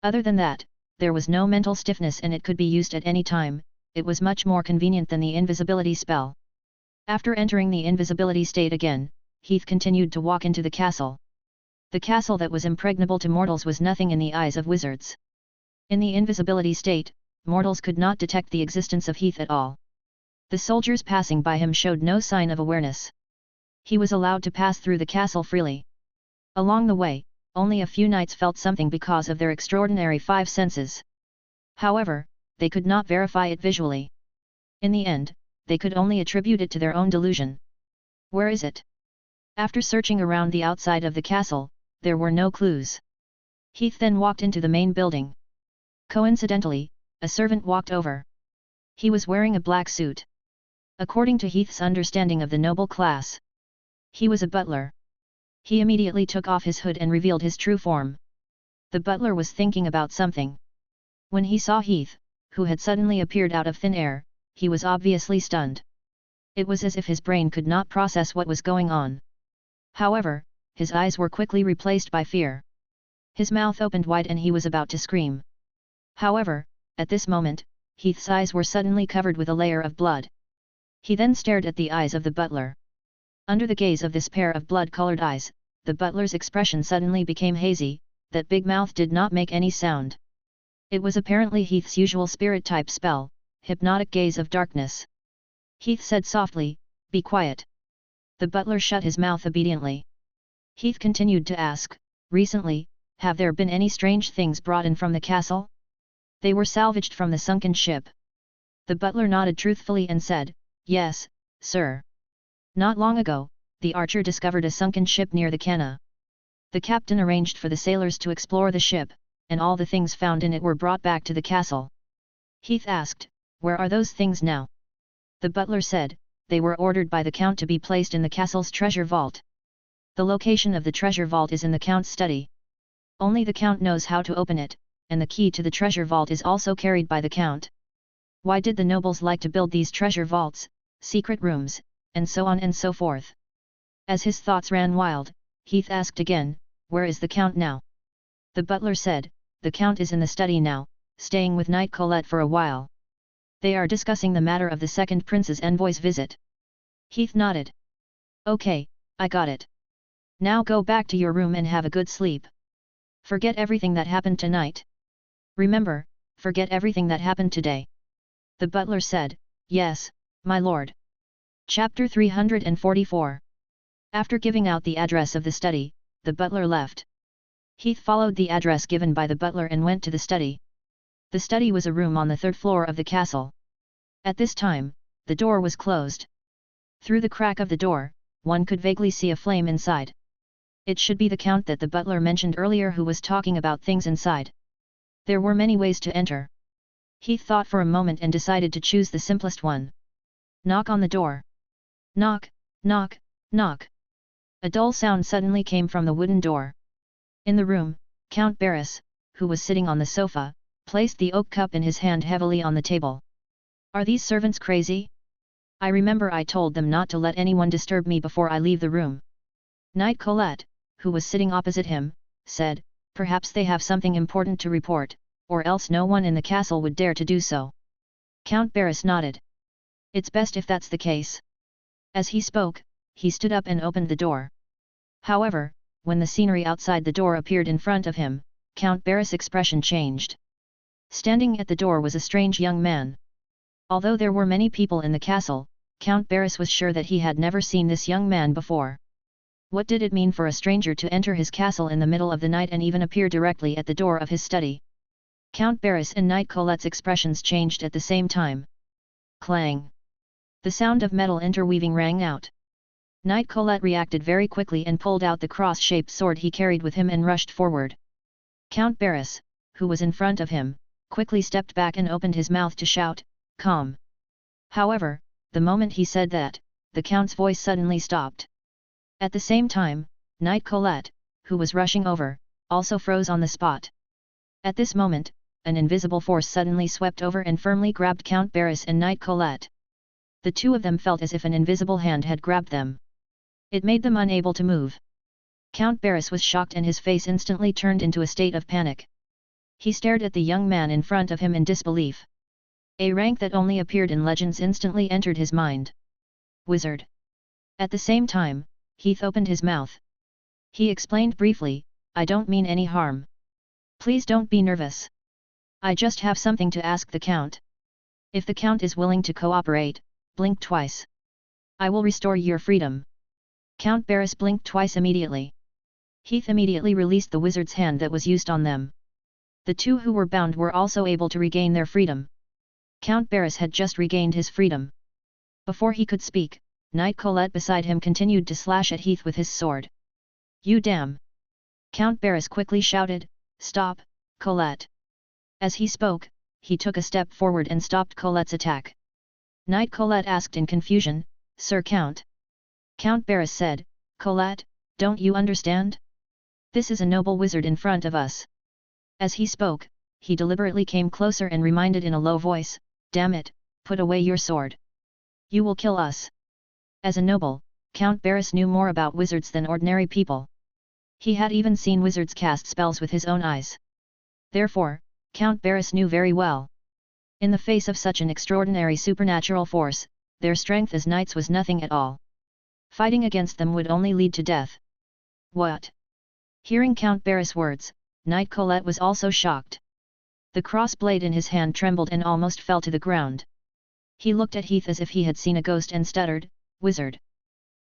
S1: Other than that, there was no mental stiffness and it could be used at any time. It was much more convenient than the invisibility spell. After entering the invisibility state again, Heath continued to walk into the castle. The castle that was impregnable to mortals was nothing in the eyes of wizards. In the invisibility state, mortals could not detect the existence of Heath at all. The soldiers passing by him showed no sign of awareness. He was allowed to pass through the castle freely. Along the way, only a few knights felt something because of their extraordinary five senses. However, they could not verify it visually. In the end, they could only attribute it to their own delusion. Where is it? After searching around the outside of the castle, there were no clues. Heath then walked into the main building. Coincidentally, a servant walked over. He was wearing a black suit. According to Heath's understanding of the noble class, he was a butler. He immediately took off his hood and revealed his true form. The butler was thinking about something. When he saw Heath, who had suddenly appeared out of thin air, he was obviously stunned. It was as if his brain could not process what was going on. However, his eyes were quickly replaced by fear. His mouth opened wide and he was about to scream. However, at this moment, Heath's eyes were suddenly covered with a layer of blood. He then stared at the eyes of the butler. Under the gaze of this pair of blood-colored eyes, the butler's expression suddenly became hazy, that big mouth did not make any sound. It was apparently Heath's usual spirit-type spell, Hypnotic Gaze of Darkness. Heath said softly, "Be quiet." The butler shut his mouth obediently. Heath continued to ask, "Recently, have there been any strange things brought in from the castle?" "They were salvaged from the sunken ship." The butler nodded truthfully and said, "Yes, sir. Not long ago, the archer discovered a sunken ship near the Cana. The captain arranged for the sailors to explore the ship, and all the things found in it were brought back to the castle." Heath asked, "Where are those things now?" The butler said, "They were ordered by the count to be placed in the castle's treasure vault. The location of the treasure vault is in the count's study. Only the count knows how to open it, and the key to the treasure vault is also carried by the count." Why did the nobles like to build these treasure vaults, secret rooms, and so on and so forth? As his thoughts ran wild, Heath asked again, "Where is the Count now?" The butler said, "The Count is in the study now, staying with Knight Colette for a while. They are discussing the matter of the second prince's envoy's visit." Heath nodded. "Okay, I got it. Now go back to your room and have a good sleep. Forget everything that happened tonight. Remember, forget everything that happened today." The butler said, "Yes, my lord." Chapter 344. After giving out the address of the study, the butler left. Heath followed the address given by the butler and went to the study. The study was a room on the third floor of the castle. At this time, the door was closed. Through the crack of the door, one could vaguely see a flame inside. It should be the Count that the butler mentioned earlier who was talking about things inside. There were many ways to enter. Heath thought for a moment and decided to choose the simplest one. Knock on the door. Knock, knock, knock. A dull sound suddenly came from the wooden door. In the room, Count Barris, who was sitting on the sofa, placed the oak cup in his hand heavily on the table. "Are these servants crazy? I remember I told them not to let anyone disturb me before I leave the room." Knight Colette, who was sitting opposite him, said, "Perhaps they have something important to report, or else no one in the castle would dare to do so." Count Barris nodded. "It's best if that's the case." As he spoke, he stood up and opened the door. However, when the scenery outside the door appeared in front of him, Count Barris' expression changed. Standing at the door was a strange young man. Although there were many people in the castle, Count Barris was sure that he had never seen this young man before. What did it mean for a stranger to enter his castle in the middle of the night and even appear directly at the door of his study? Count Barris and Knight Colette's expressions changed at the same time. Clang! The sound of metal interweaving rang out. Knight Colette reacted very quickly and pulled out the cross-shaped sword he carried with him and rushed forward. Count Barris, who was in front of him, quickly stepped back and opened his mouth to shout, "Calm!" However, the moment he said that, the Count's voice suddenly stopped. At the same time, Knight Colette, who was rushing over, also froze on the spot. At this moment, an invisible force suddenly swept over and firmly grabbed Count Barris and Knight Colette. The two of them felt as if an invisible hand had grabbed them. It made them unable to move. Count Barris was shocked and his face instantly turned into a state of panic. He stared at the young man in front of him in disbelief. A rank that only appeared in legends instantly entered his mind. Wizard. At the same time, Heath opened his mouth. He explained briefly, "I don't mean any harm. Please don't be nervous. I just have something to ask the Count. If the Count is willing to cooperate, blink twice. I will restore your freedom." Count Barris blinked twice immediately. Heath immediately released the wizard's hand that was used on them. The two who were bound were also able to regain their freedom. Count Barris had just regained his freedom. Before he could speak, Knight Colette beside him continued to slash at Heath with his sword. "You damn!" Count Barris quickly shouted, "Stop, Colette!" As he spoke, he took a step forward and stopped Colette's attack. Knight Colette asked in confusion, "Sir Count?" Count Barris said, "Colette, don't you understand? This is a noble wizard in front of us." As he spoke, he deliberately came closer and reminded in a low voice, "Damn it, put away your sword. You will kill us." As a noble, Count Barris knew more about wizards than ordinary people. He had even seen wizards cast spells with his own eyes. Therefore, Count Barris knew very well. In the face of such an extraordinary supernatural force, their strength as knights was nothing at all. Fighting against them would only lead to death. "What?" Hearing Count Barris' words, Knight Colette was also shocked. The cross blade in his hand trembled and almost fell to the ground. He looked at Heath as if he had seen a ghost and stuttered, "Wizard!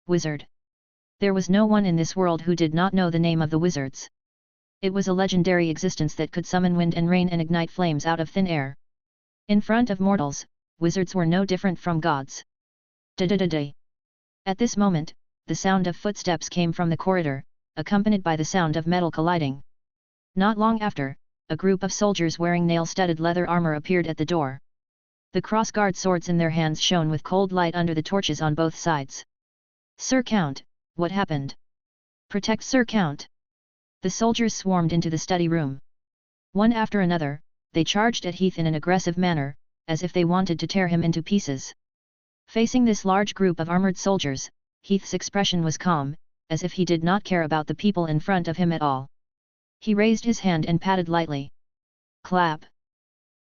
S1: Wizard!" There was no one in this world who did not know the name of the wizards. It was a legendary existence that could summon wind and rain and ignite flames out of thin air. In front of mortals, wizards were no different from gods. Da-da-da-da. At this moment, the sound of footsteps came from the corridor, accompanied by the sound of metal colliding. Not long after, a group of soldiers wearing nail-studded leather armor appeared at the door. The cross-guard swords in their hands shone with cold light under the torches on both sides. "Sir Count, what happened? Protect Sir Count!" The soldiers swarmed into the study room. One after another, they charged at Heath in an aggressive manner, as if they wanted to tear him into pieces. Facing this large group of armored soldiers, Heath's expression was calm, as if he did not care about the people in front of him at all. He raised his hand and patted lightly. Clap!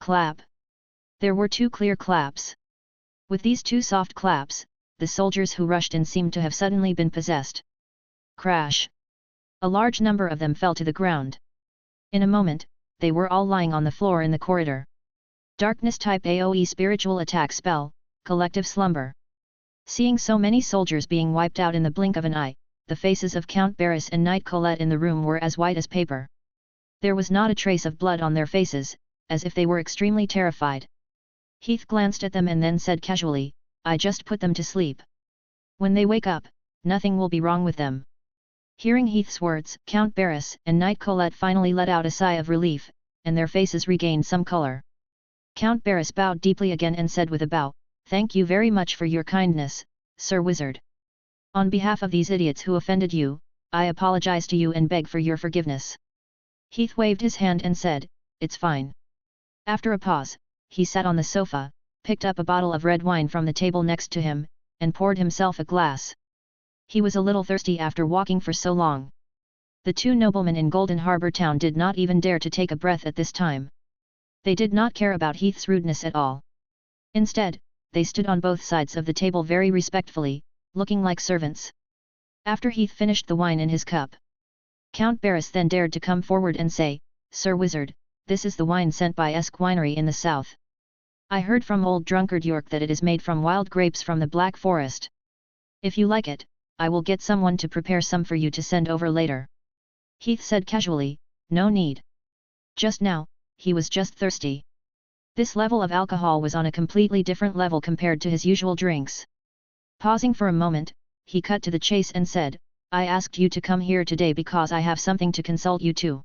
S1: Clap! There were 2 clear claps. With these 2 soft claps, the soldiers who rushed in seemed to have suddenly been possessed. Crash! A large number of them fell to the ground. In a moment, they were all lying on the floor in the corridor. Darkness type AoE spiritual attack spell, collective slumber. Seeing so many soldiers being wiped out in the blink of an eye, the faces of Count Barris and Knight Colette in the room were as white as paper. There was not a trace of blood on their faces, as if they were extremely terrified. Heath glanced at them and then said casually, I just put them to sleep. When they wake up, nothing will be wrong with them. Hearing Heath's words, Count Barris and Knight Colette finally let out a sigh of relief, and their faces regained some color. Count Barris bowed deeply again and said with a bow, Thank you very much for your kindness, Sir Wizard. On behalf of these idiots who offended you, I apologize to you and beg for your forgiveness. Heath waved his hand and said, It's fine. After a pause, he sat on the sofa, picked up a bottle of red wine from the table next to him, and poured himself a glass. He was a little thirsty after walking for so long. The 2 noblemen in Golden Harbour town did not even dare to take a breath at this time. They did not care about Heath's rudeness at all. Instead, they stood on both sides of the table very respectfully, looking like servants. After Heath finished the wine in his cup, Count Barris then dared to come forward and say, Sir Wizard, this is the wine sent by Esk Winery in the south. I heard from old drunkard York that it is made from wild grapes from the Black Forest. If you like it, I will get someone to prepare some for you to send over later. Heath said casually, No need. Just now, he was just thirsty. This level of alcohol was on a completely different level compared to his usual drinks. Pausing for a moment, he cut to the chase and said, I asked you to come here today because I have something to consult you to.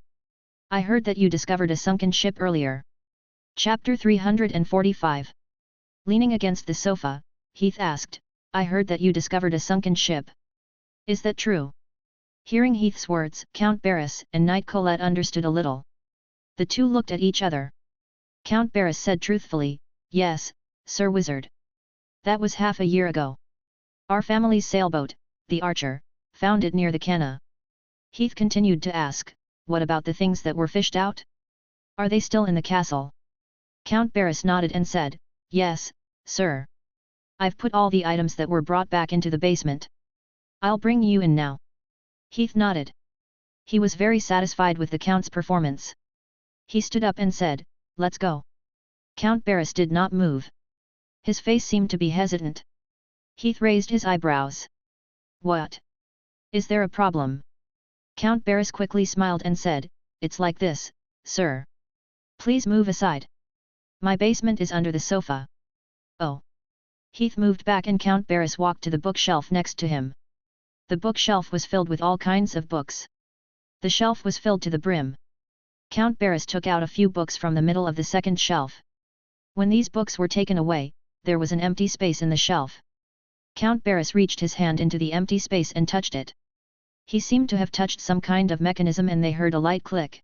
S1: I heard that you discovered a sunken ship earlier. Chapter 345. Leaning against the sofa, Heath asked, I heard that you discovered a sunken ship. Is that true? Hearing Heath's words, Count Barris and Knight Colette understood a little. The 2 looked at each other. Count Barris said truthfully, Yes, Sir Wizard. That was half a year ago. Our family's sailboat, the Archer, found it near the Cana. Heath continued to ask, What about the things that were fished out? Are they still in the castle? Count Barris nodded and said, Yes, sir. I've put all the items that were brought back into the basement. I'll bring you in now. Heath nodded. He was very satisfied with the Count's performance. He stood up and said, Let's go. Count Barris did not move. His face seemed to be hesitant. Heath raised his eyebrows. What? Is there a problem? Count Barris quickly smiled and said, It's like this, sir. Please move aside. My basement is under the sofa. Oh. Heath moved back and Count Barris walked to the bookshelf next to him. The bookshelf was filled with all kinds of books. The shelf was filled to the brim. Count Barris took out a few books from the middle of the second shelf. When these books were taken away, there was an empty space in the shelf. Count Barris reached his hand into the empty space and touched it. He seemed to have touched some kind of mechanism and they heard a light click.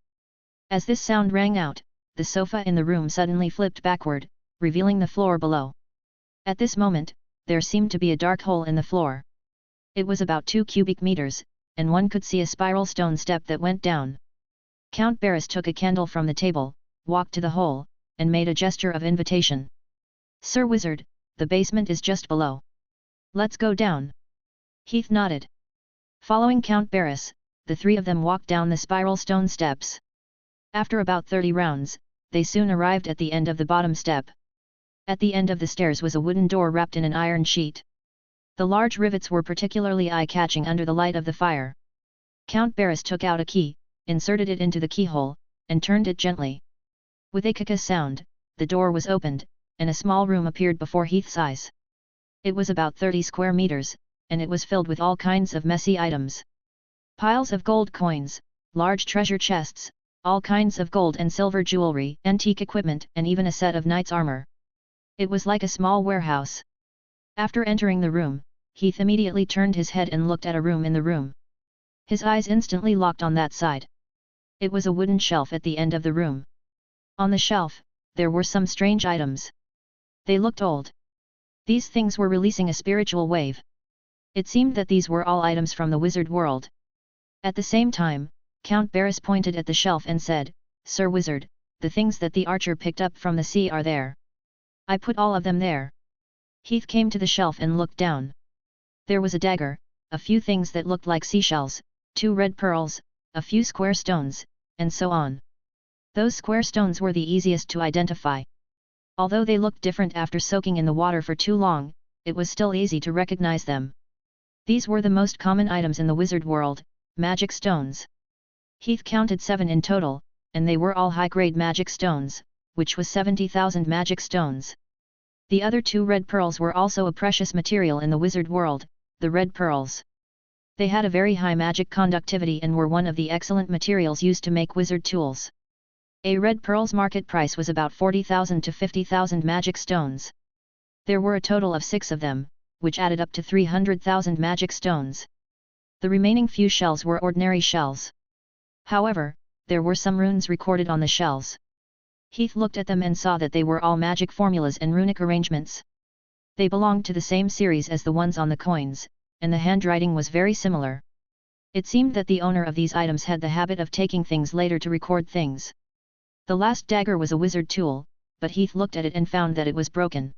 S1: As this sound rang out, the sofa in the room suddenly flipped backward, revealing the floor below. At this moment, there seemed to be a dark hole in the floor. It was about 2 cubic meters, and one could see a spiral stone step that went down. Count Barris took a candle from the table, walked to the hole, and made a gesture of invitation. Sir Wizard, the basement is just below. Let's go down. Heath nodded. Following Count Barris, the 3 of them walked down the spiral stone steps. After about 30 rounds, they soon arrived at the end of the bottom step. At the end of the stairs was a wooden door wrapped in an iron sheet. The large rivets were particularly eye-catching under the light of the fire. Count Barris took out a key, inserted it into the keyhole, and turned it gently. With a kaka sound, the door was opened, and a small room appeared before Heath's eyes. It was about 30 square meters, and it was filled with all kinds of messy items. Piles of gold coins, large treasure chests, all kinds of gold and silver jewelry, antique equipment and even a set of knight's armor. It was like a small warehouse. After entering the room, Heath immediately turned his head and looked at a room in the room. His eyes instantly locked on that side. It was a wooden shelf at the end of the room. On the shelf, there were some strange items. They looked old. These things were releasing a spiritual wave. It seemed that these were all items from the wizard world. At the same time, Count Barris pointed at the shelf and said, "Sir Wizard, the things that the archer picked up from the sea are there. I put all of them there." Heath came to the shelf and looked down. There was a dagger, a few things that looked like seashells, 2 red pearls, a few square stones, and so on. Those square stones were the easiest to identify. Although they looked different after soaking in the water for too long, it was still easy to recognize them. These were the most common items in the wizard world, magic stones. Heath counted 7 in total, and they were all high-grade magic stones, which was 70,000 magic stones. The other 2 red pearls were also a precious material in the wizard world, the red pearls. They had a very high magic conductivity and were one of the excellent materials used to make wizard tools. A red pearl's market price was about 40,000 to 50,000 magic stones. There were a total of 6 of them, which added up to 300,000 magic stones. The remaining few shells were ordinary shells. However, there were some runes recorded on the shells. Heath looked at them and saw that they were all magic formulas and runic arrangements. They belonged to the same series as the ones on the coins, and the handwriting was very similar. It seemed that the owner of these items had the habit of taking things later to record things. The last dagger was a wizard tool, but Heath looked at it and found that it was broken.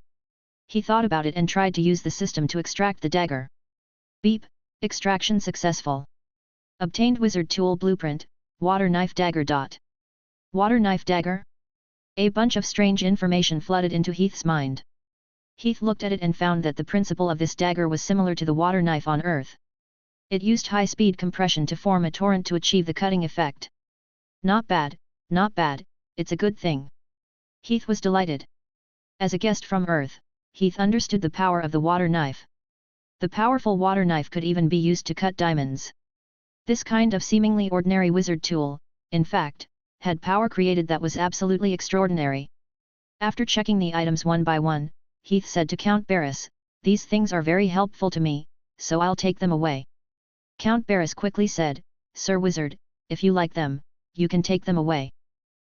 S1: He thought about it and tried to use the system to extract the dagger. Beep, extraction successful. Obtained wizard tool blueprint, water knife dagger. Water knife dagger? A bunch of strange information flooded into Heath's mind. Heath looked at it and found that the principle of this dagger was similar to the water knife on Earth. It used high-speed compression to form a torrent to achieve the cutting effect. Not bad, not bad, it's a good thing. Heath was delighted. As a guest from Earth, Heath understood the power of the water knife. The powerful water knife could even be used to cut diamonds. This kind of seemingly ordinary wizard tool, in fact, had power created that was absolutely extraordinary. After checking the items one by one, Heath said to Count Barris, "These things are very helpful to me, so I'll take them away." Count Barris quickly said, "Sir Wizard, if you like them, you can take them away.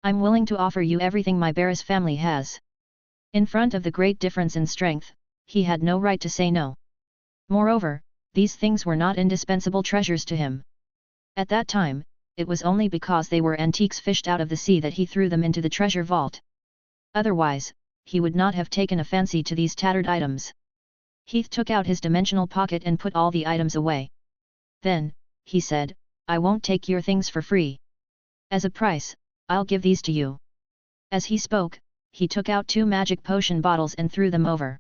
S1: I'm willing to offer you everything my Barris family has." In front of the great difference in strength, he had no right to say no. Moreover, these things were not indispensable treasures to him. At that time, it was only because they were antiques fished out of the sea that he threw them into the treasure vault. Otherwise, he would not have taken a fancy to these tattered items. Heath took out his dimensional pocket and put all the items away. Then, he said, "I won't take your things for free. As a price, I'll give these to you." As he spoke, he took out 2 magic potion bottles and threw them over.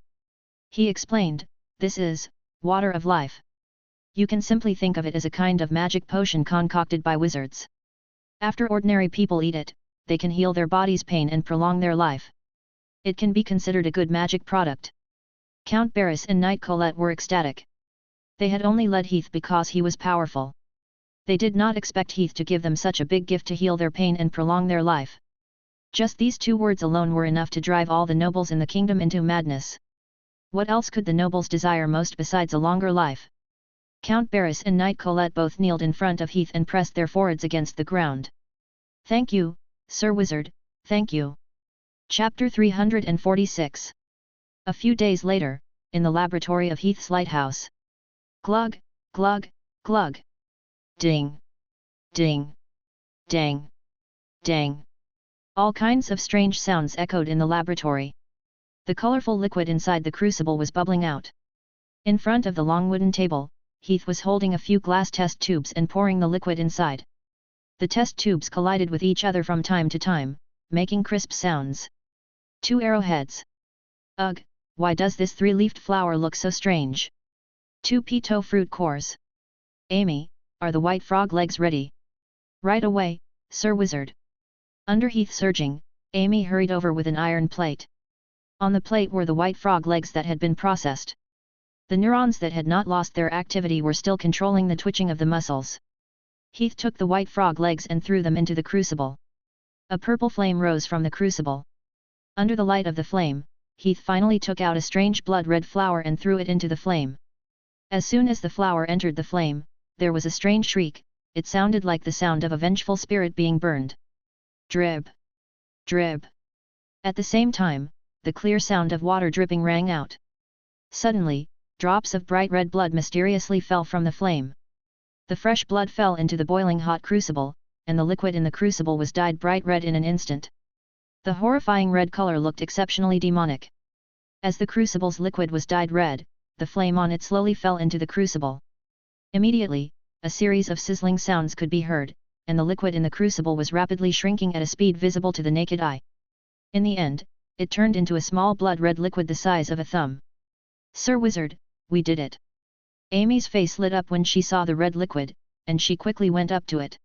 S1: He explained, "This is water of life. You can simply think of it as a kind of magic potion concocted by wizards. After ordinary people eat it, they can heal their body's pain and prolong their life. It can be considered a good magic product." Count Barris and Knight Colette were ecstatic. They had only led Heath because he was powerful. They did not expect Heath to give them such a big gift to heal their pain and prolong their life. Just these 2 words alone were enough to drive all the nobles in the kingdom into madness. What else could the nobles desire most besides a longer life? Count Barris and Knight Colette both kneeled in front of Heath and pressed their foreheads against the ground. "Thank you, Sir Wizard, thank you." Chapter 346. A few days later, in the laboratory of Heath's lighthouse. Glug, glug, glug. Ding. Ding. Dang. Dang. All kinds of strange sounds echoed in the laboratory. The colorful liquid inside the crucible was bubbling out. In front of the long wooden table, Heath was holding a few glass test tubes and pouring the liquid inside. The test tubes collided with each other from time to time, making crisp sounds. 2 arrowheads. Ugh, why does this 3-leafed flower look so strange? 2 peto fruit cores. Amy, are the white frog legs ready? Right away, Sir Wizard. Under Heath's urging, Amy hurried over with an iron plate. On the plate were the white frog legs that had been processed. The neurons that had not lost their activity were still controlling the twitching of the muscles. Heath took the white frog legs and threw them into the crucible. A purple flame rose from the crucible. Under the light of the flame, Heath finally took out a strange blood-red flower and threw it into the flame. As soon as the flower entered the flame, there was a strange shriek. It sounded like the sound of a vengeful spirit being burned. Drib. Drib. At the same time, the clear sound of water dripping rang out. Suddenly, drops of bright red blood mysteriously fell from the flame. The fresh blood fell into the boiling hot crucible, and the liquid in the crucible was dyed bright red in an instant. The horrifying red color looked exceptionally demonic. As the crucible's liquid was dyed red, the flame on it slowly fell into the crucible. Immediately, a series of sizzling sounds could be heard, and the liquid in the crucible was rapidly shrinking at a speed visible to the naked eye. In the end, it turned into a small blood-red liquid the size of a thumb. "Sir Wizard, we did it!" Amy's face lit up when she saw the red liquid, and she quickly went up to it.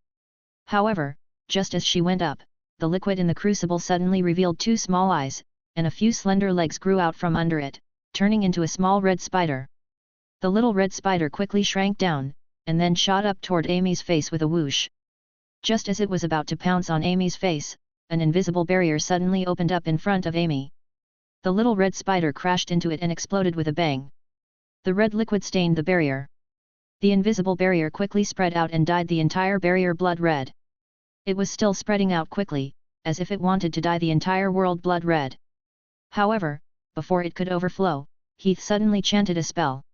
S1: However, just as she went up, the liquid in the crucible suddenly revealed two small eyes, and a few slender legs grew out from under it, turning into a small red spider. The little red spider quickly shrank down, and then shot up toward Amy's face with a whoosh. Just as it was about to pounce on Amy's face, an invisible barrier suddenly opened up in front of Amy. The little red spider crashed into it and exploded with a bang. The red liquid stained the barrier. The invisible barrier quickly spread out and dyed the entire barrier blood red. It was still spreading out quickly, as if it wanted to dye the entire world blood red. However, before it could overflow, Heath suddenly chanted a spell.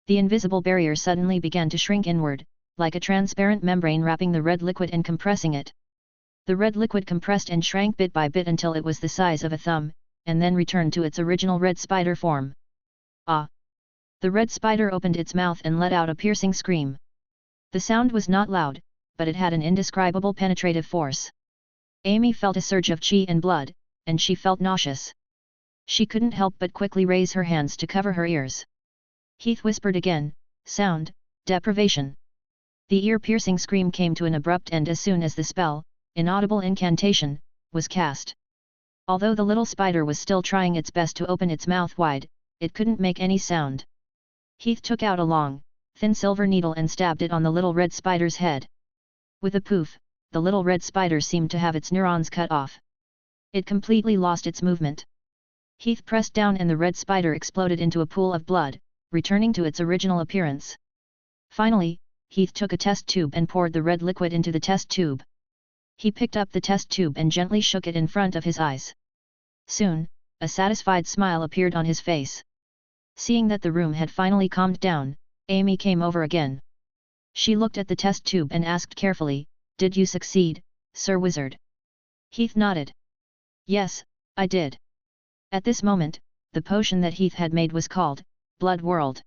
S1: The invisible barrier suddenly began to shrink inward, like a transparent membrane wrapping the red liquid and compressing it. The red liquid compressed and shrank bit by bit until it was the size of a thumb, and then returned to its original red spider form. "Ah!" The red spider opened its mouth and let out a piercing scream. The sound was not loud, but it had an indescribable penetrative force. Amy felt a surge of chi and blood, and she felt nauseous. She couldn't help but quickly raise her hands to cover her ears. Heath whispered again, "Sound, deprivation." The ear-piercing scream came to an abrupt end as soon as the spell, inaudible incantation, was cast. Although the little spider was still trying its best to open its mouth wide, it couldn't make any sound. Heath took out a long, thin silver needle and stabbed it on the little red spider's head. With a poof, the little red spider seemed to have its neurons cut off. It completely lost its movement. Heath pressed down and the red spider exploded into a pool of blood, returning to its original appearance. Finally, Heath took a test tube and poured the red liquid into the test tube. He picked up the test tube and gently shook it in front of his eyes. Soon, a satisfied smile appeared on his face. Seeing that the room had finally calmed down, Amy came over again. She looked at the test tube and asked carefully, "Did you succeed, Sir Wizard?" Heath nodded. "Yes, I did." At this moment, the potion that Heath had made was called Blood World.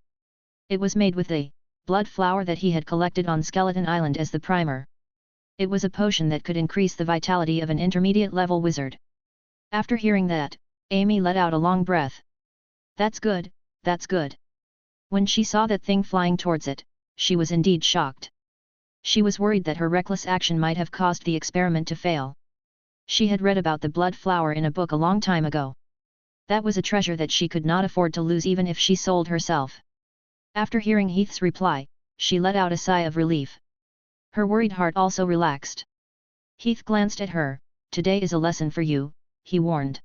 S1: It was made with the blood flower that he had collected on Skeleton Island as the primer. It was a potion that could increase the vitality of an intermediate-level wizard. After hearing that, Amy let out a long breath. "That's good, that's good." When she saw that thing flying towards it, she was indeed shocked. She was worried that her reckless action might have caused the experiment to fail. She had read about the blood flower in a book a long time ago. That was a treasure that she could not afford to lose even if she sold herself. After hearing Heath's reply, she let out a sigh of relief. Her worried heart also relaxed. Heath glanced at her. "Today is a lesson for you," he warned.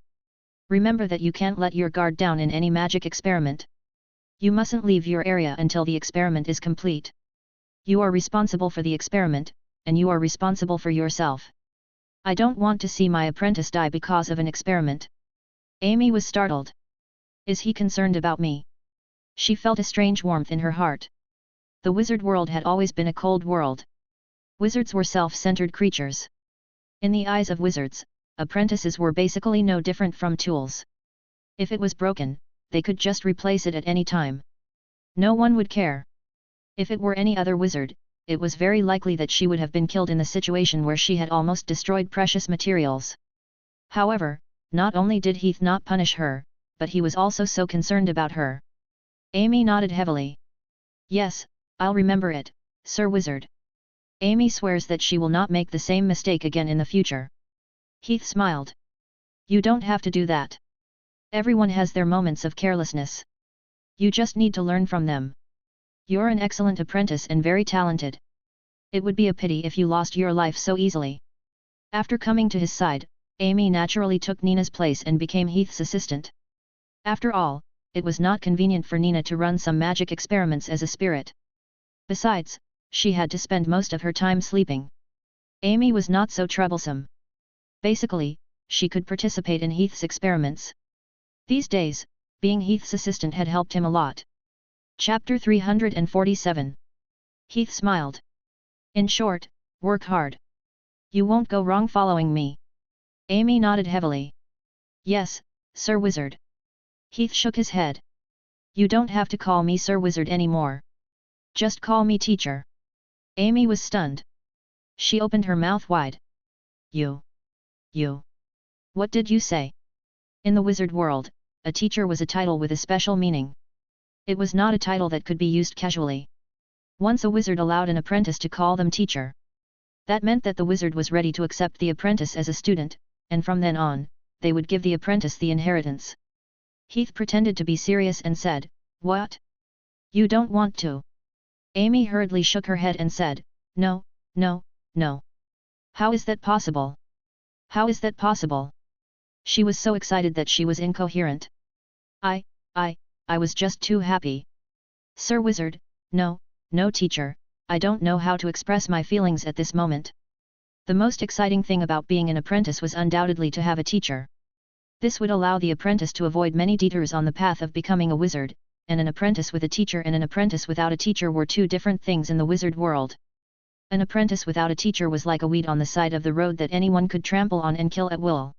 S1: "Remember that you can't let your guard down in any magic experiment. You mustn't leave your area until the experiment is complete. You are responsible for the experiment, and you are responsible for yourself. I don't want to see my apprentice die because of an experiment." Amy was startled. "Is he concerned about me?" She felt a strange warmth in her heart. The wizard world had always been a cold world. Wizards were self-centered creatures. In the eyes of wizards, apprentices were basically no different from tools. If it was broken, they could just replace it at any time. No one would care. If it were any other wizard, it was very likely that she would have been killed in the situation where she had almost destroyed precious materials. However, not only did Heath not punish her, but he was also so concerned about her. Amy nodded heavily. "Yes, I'll remember it, Sir Wizard." Amy swears that she will not make the same mistake again in the future. Heath smiled. "You don't have to do that. Everyone has their moments of carelessness. You just need to learn from them. You're an excellent apprentice and very talented. It would be a pity if you lost your life so easily." After coming to his side, Amy naturally took Nina's place and became Heath's assistant. After all, it was not convenient for Nina to run some magic experiments as a spirit. Besides, she had to spend most of her time sleeping. Amy was not so troublesome. Basically, she could participate in Heath's experiments. These days, being Heath's assistant had helped him a lot. Chapter 347. Heath smiled. In short, work hard. You won't go wrong following me. Amy nodded heavily. Yes, Sir Wizard. Heath shook his head. You don't have to call me Sir Wizard anymore. Just call me teacher. Amy was stunned. She opened her mouth wide. You. What did you say? In the wizard world, a teacher was a title with a special meaning. It was not a title that could be used casually. Once a wizard allowed an apprentice to call them teacher. That meant that the wizard was ready to accept the apprentice as a student, and from then on, they would give the apprentice the inheritance. Heath pretended to be serious and said, What? You don't want to? Amy hurriedly shook her head and said, No. How is that possible? How is that possible? She was so excited that she was incoherent. I was just too happy. Sir Wizard, no teacher, I don't know how to express my feelings at this moment. The most exciting thing about being an apprentice was undoubtedly to have a teacher. This would allow the apprentice to avoid many detours on the path of becoming a wizard, and an apprentice with a teacher and an apprentice without a teacher were two different things in the wizard world. An apprentice without a teacher was like a weed on the side of the road that anyone could trample on and kill at will.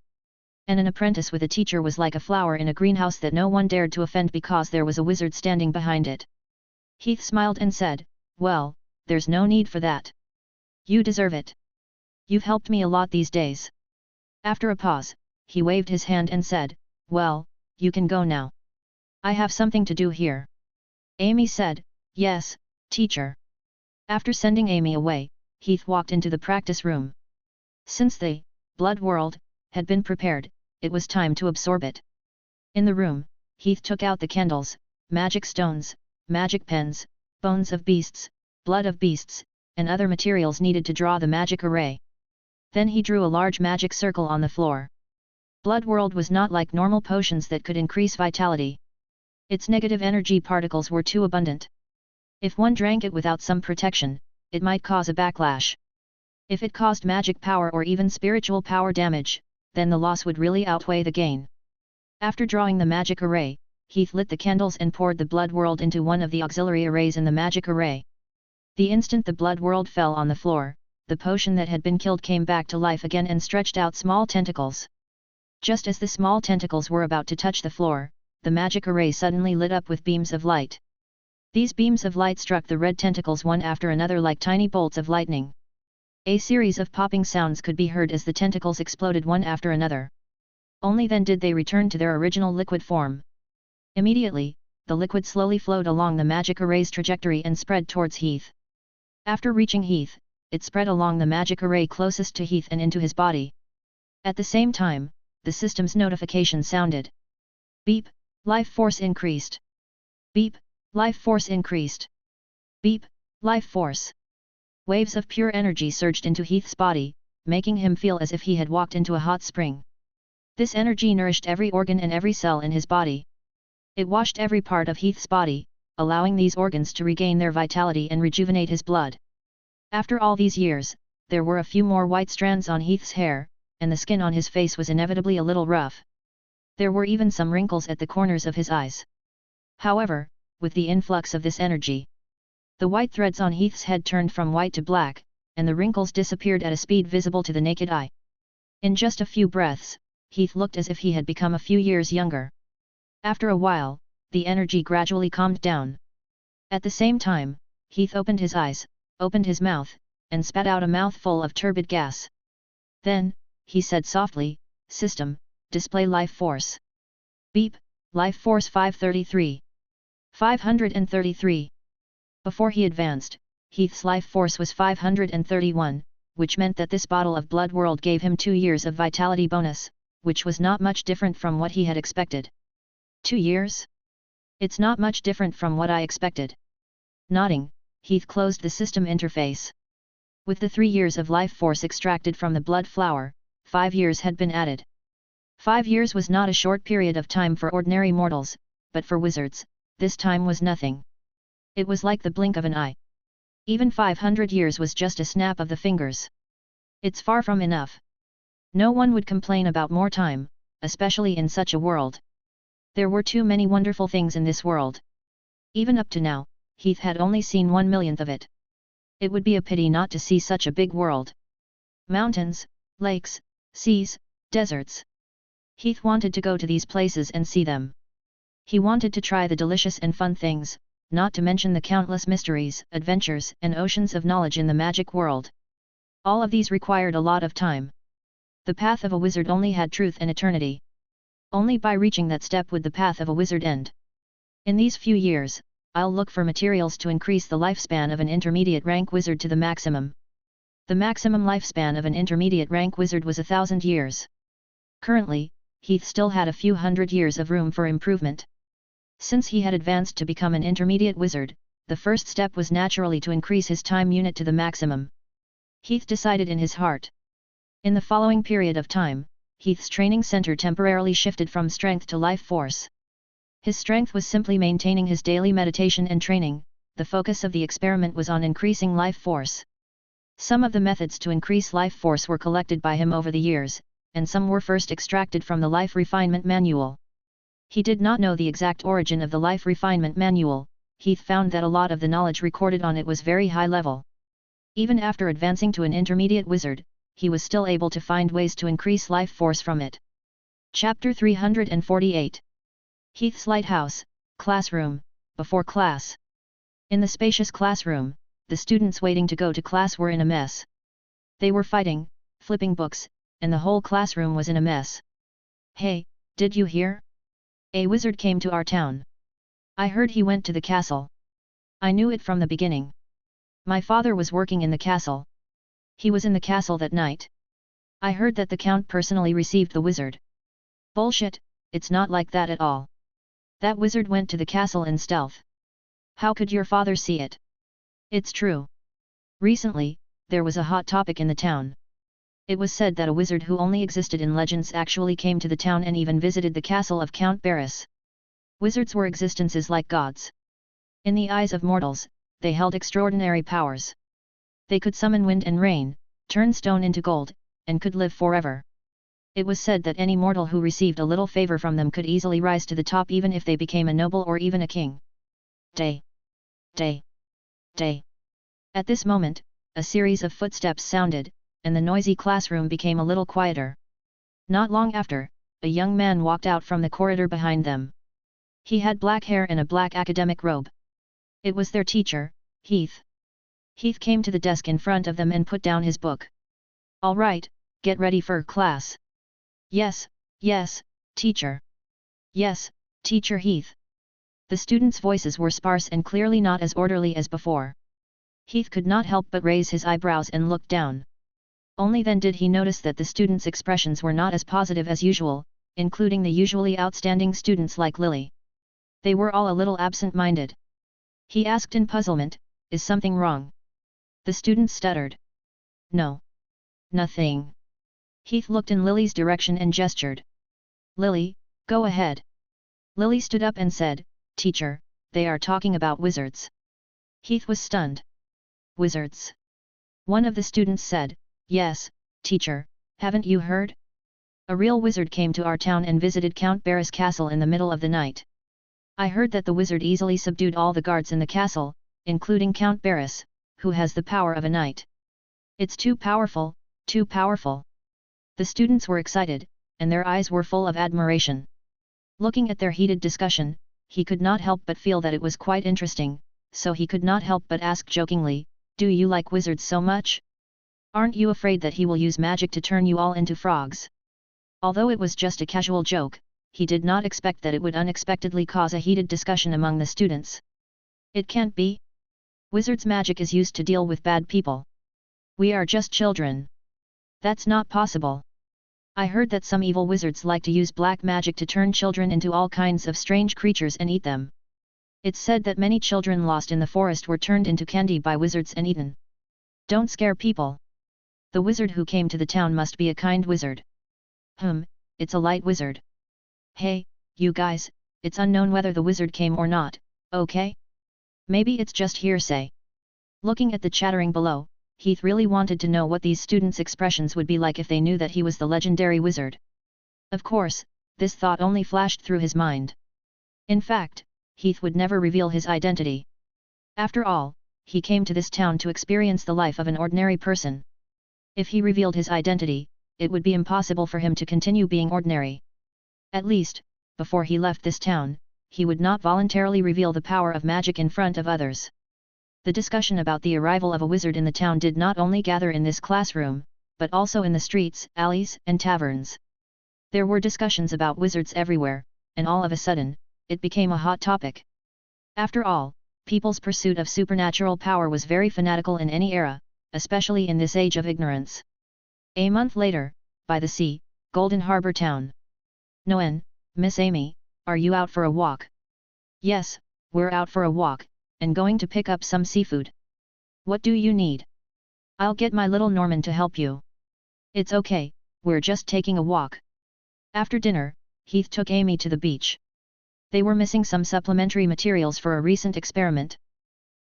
S1: And an apprentice with a teacher was like a flower in a greenhouse that no one dared to offend because there was a wizard standing behind it. Heath smiled and said, Well, there's no need for that. You deserve it. You've helped me a lot these days. After a pause, he waved his hand and said, Well, you can go now. I have something to do here. Amy said, Yes, teacher. After sending Amy away, Heath walked into the practice room. Since the blood world had been prepared, it was time to absorb it. In the room, Heath took out the candles, magic stones, magic pens, bones of beasts, blood of beasts, and other materials needed to draw the magic array. Then he drew a large magic circle on the floor. Blood world was not like normal potions that could increase vitality. Its negative energy particles were too abundant. If one drank it without some protection, it might cause a backlash. If it caused magic power or even spiritual power damage, then the loss would really outweigh the gain. After drawing the magic array, Heath lit the candles and poured the blood world into one of the auxiliary arrays in the magic array. The instant the blood world fell on the floor, the potion that had been killed came back to life again and stretched out small tentacles. Just as the small tentacles were about to touch the floor, the magic array suddenly lit up with beams of light. These beams of light struck the red tentacles one after another like tiny bolts of lightning. A series of popping sounds could be heard as the tentacles exploded one after another. Only then did they return to their original liquid form. Immediately, the liquid slowly flowed along the magic array's trajectory and spread towards Heath. After reaching Heath, it spread along the magic array closest to Heath and into his body. At the same time, the system's notification sounded. Beep, life force increased. Beep, life force increased. Beep, life force. Waves of pure energy surged into Heath's body, making him feel as if he had walked into a hot spring. This energy nourished every organ and every cell in his body. It washed every part of Heath's body, allowing these organs to regain their vitality and rejuvenate his blood. After all these years, there were a few more white strands on Heath's hair, and the skin on his face was inevitably a little rough. There were even some wrinkles at the corners of his eyes. However, with the influx of this energy, the white threads on Heath's head turned from white to black, and the wrinkles disappeared at a speed visible to the naked eye. In just a few breaths, Heath looked as if he had become a few years younger. After a while, the energy gradually calmed down. At the same time, Heath opened his eyes, opened his mouth, and spat out a mouthful of turbid gas. Then, he said softly, System, display life force. Beep, life force 533. 533. Before he advanced, Heath's life force was 531, which meant that this bottle of blood world gave him 2 years of vitality bonus, which was not much different from what he had expected. 2 years? It's not much different from what I expected. Nodding, Heath closed the system interface. With the 3 years of life force extracted from the blood flower, 5 years had been added. 5 years was not a short period of time for ordinary mortals, but for wizards, this time was nothing. It was like the blink of an eye. Even 500 years was just a snap of the fingers. It's far from enough. No one would complain about more time, especially in such a world. There were too many wonderful things in this world. Even up to now, Heath had only seen 1/1,000,000th of it. It would be a pity not to see such a big world. Mountains, lakes, seas, deserts. Heath wanted to go to these places and see them. He wanted to try the delicious and fun things, not to mention the countless mysteries, adventures, and oceans of knowledge in the magic world. All of these required a lot of time. The path of a wizard only had truth and eternity. Only by reaching that step would the path of a wizard end. In these few years, I'll look for materials to increase the lifespan of an intermediate rank wizard to the maximum. The maximum lifespan of an intermediate rank wizard was 1,000 years. Currently, Heath still had a few hundred years of room for improvement. Since he had advanced to become an intermediate wizard, the first step was naturally to increase his time unit to the maximum. Heath decided in his heart. In the following period of time, Heath's training center temporarily shifted from strength to life force. His strength was simply maintaining his daily meditation and training, the focus of the experiment was on increasing life force. Some of the methods to increase life force were collected by him over the years, and some were first extracted from the Life Refinement Manual. He did not know the exact origin of the Life Refinement Manual. Heath found that a lot of the knowledge recorded on it was very high level. Even after advancing to an intermediate wizard, he was still able to find ways to increase life force from it. Chapter 348. Heath's Lighthouse, Classroom, Before Class. In the spacious classroom, the students waiting to go to class were in a mess. They were fighting, flipping books, and the whole classroom was in a mess. "Hey, did you hear? A wizard came to our town. I heard he went to the castle. I knew it from the beginning. My father was working in the castle. He was in the castle that night. I heard that the count personally received the wizard." "Bullshit, it's not like that at all. That wizard went to the castle in stealth. How could your father see it?" "It's true. Recently, there was a hot topic in the town. It was said that a wizard who only existed in legends actually came to the town and even visited the castle of Count Barris. Wizards were existences like gods. In the eyes of mortals, they held extraordinary powers. They could summon wind and rain, turn stone into gold, and could live forever. It was said that any mortal who received a little favor from them could easily rise to the top even if they became a noble or even a king. Day. Day. Day. At this moment, a series of footsteps sounded, and the noisy classroom became a little quieter. Not long after, a young man walked out from the corridor behind them. He had black hair and a black academic robe. It was their teacher, Heath. Heath came to the desk in front of them and put down his book. "All right, get ready for class." "Yes, yes, teacher." "Yes, teacher Heath." The students' voices were sparse and clearly not as orderly as before. Heath could not help but raise his eyebrows and look down. Only then did he notice that the students' expressions were not as positive as usual, including the usually outstanding students like Lily. They were all a little absent-minded. He asked in puzzlement, "Is something wrong?" The students stuttered. "No. Nothing." Heath looked in Lily's direction and gestured. "Lily, go ahead." Lily stood up and said, "Teacher, they are talking about wizards." Heath was stunned. "Wizards?" One of the students said, "Yes, teacher, haven't you heard? A real wizard came to our town and visited Count Barris' castle in the middle of the night. I heard that the wizard easily subdued all the guards in the castle, including Count Barris, who has the power of a knight. It's too powerful, too powerful." The students were excited, and their eyes were full of admiration. Looking at their heated discussion, he could not help but feel that it was quite interesting, so he could not help but ask jokingly, "Do you like wizards so much? Aren't you afraid that he will use magic to turn you all into frogs?" Although it was just a casual joke, he did not expect that it would unexpectedly cause a heated discussion among the students. "It can't be. Wizards' magic is used to deal with bad people. We are just children. That's not possible. I heard that some evil wizards like to use black magic to turn children into all kinds of strange creatures and eat them. It's said that many children lost in the forest were turned into candy by wizards and eaten. Don't scare people. The wizard who came to the town must be a kind wizard." It's a light wizard." "Hey, you guys, it's unknown whether the wizard came or not, okay? Maybe it's just hearsay." Looking at the chattering below, Heath really wanted to know what these students' expressions would be like if they knew that he was the legendary wizard. Of course, this thought only flashed through his mind. In fact, Heath would never reveal his identity. After all, he came to this town to experience the life of an ordinary person. If he revealed his identity, it would be impossible for him to continue being ordinary. At least, before he left this town, he would not voluntarily reveal the power of magic in front of others. The discussion about the arrival of a wizard in the town did not only gather in this classroom, but also in the streets, alleys, and taverns. There were discussions about wizards everywhere, and all of a sudden, it became a hot topic. After all, people's pursuit of supernatural power was very fanatical in any era, especially in this age of ignorance. A month later, by the sea, Golden Harbor Town. Noen, Miss Amy, are you out for a walk? Yes, we're out for a walk, and going to pick up some seafood. What do you need? I'll get my little Norman to help you. It's okay, we're just taking a walk. After dinner, Heath took Amy to the beach. They were missing some supplementary materials for a recent experiment.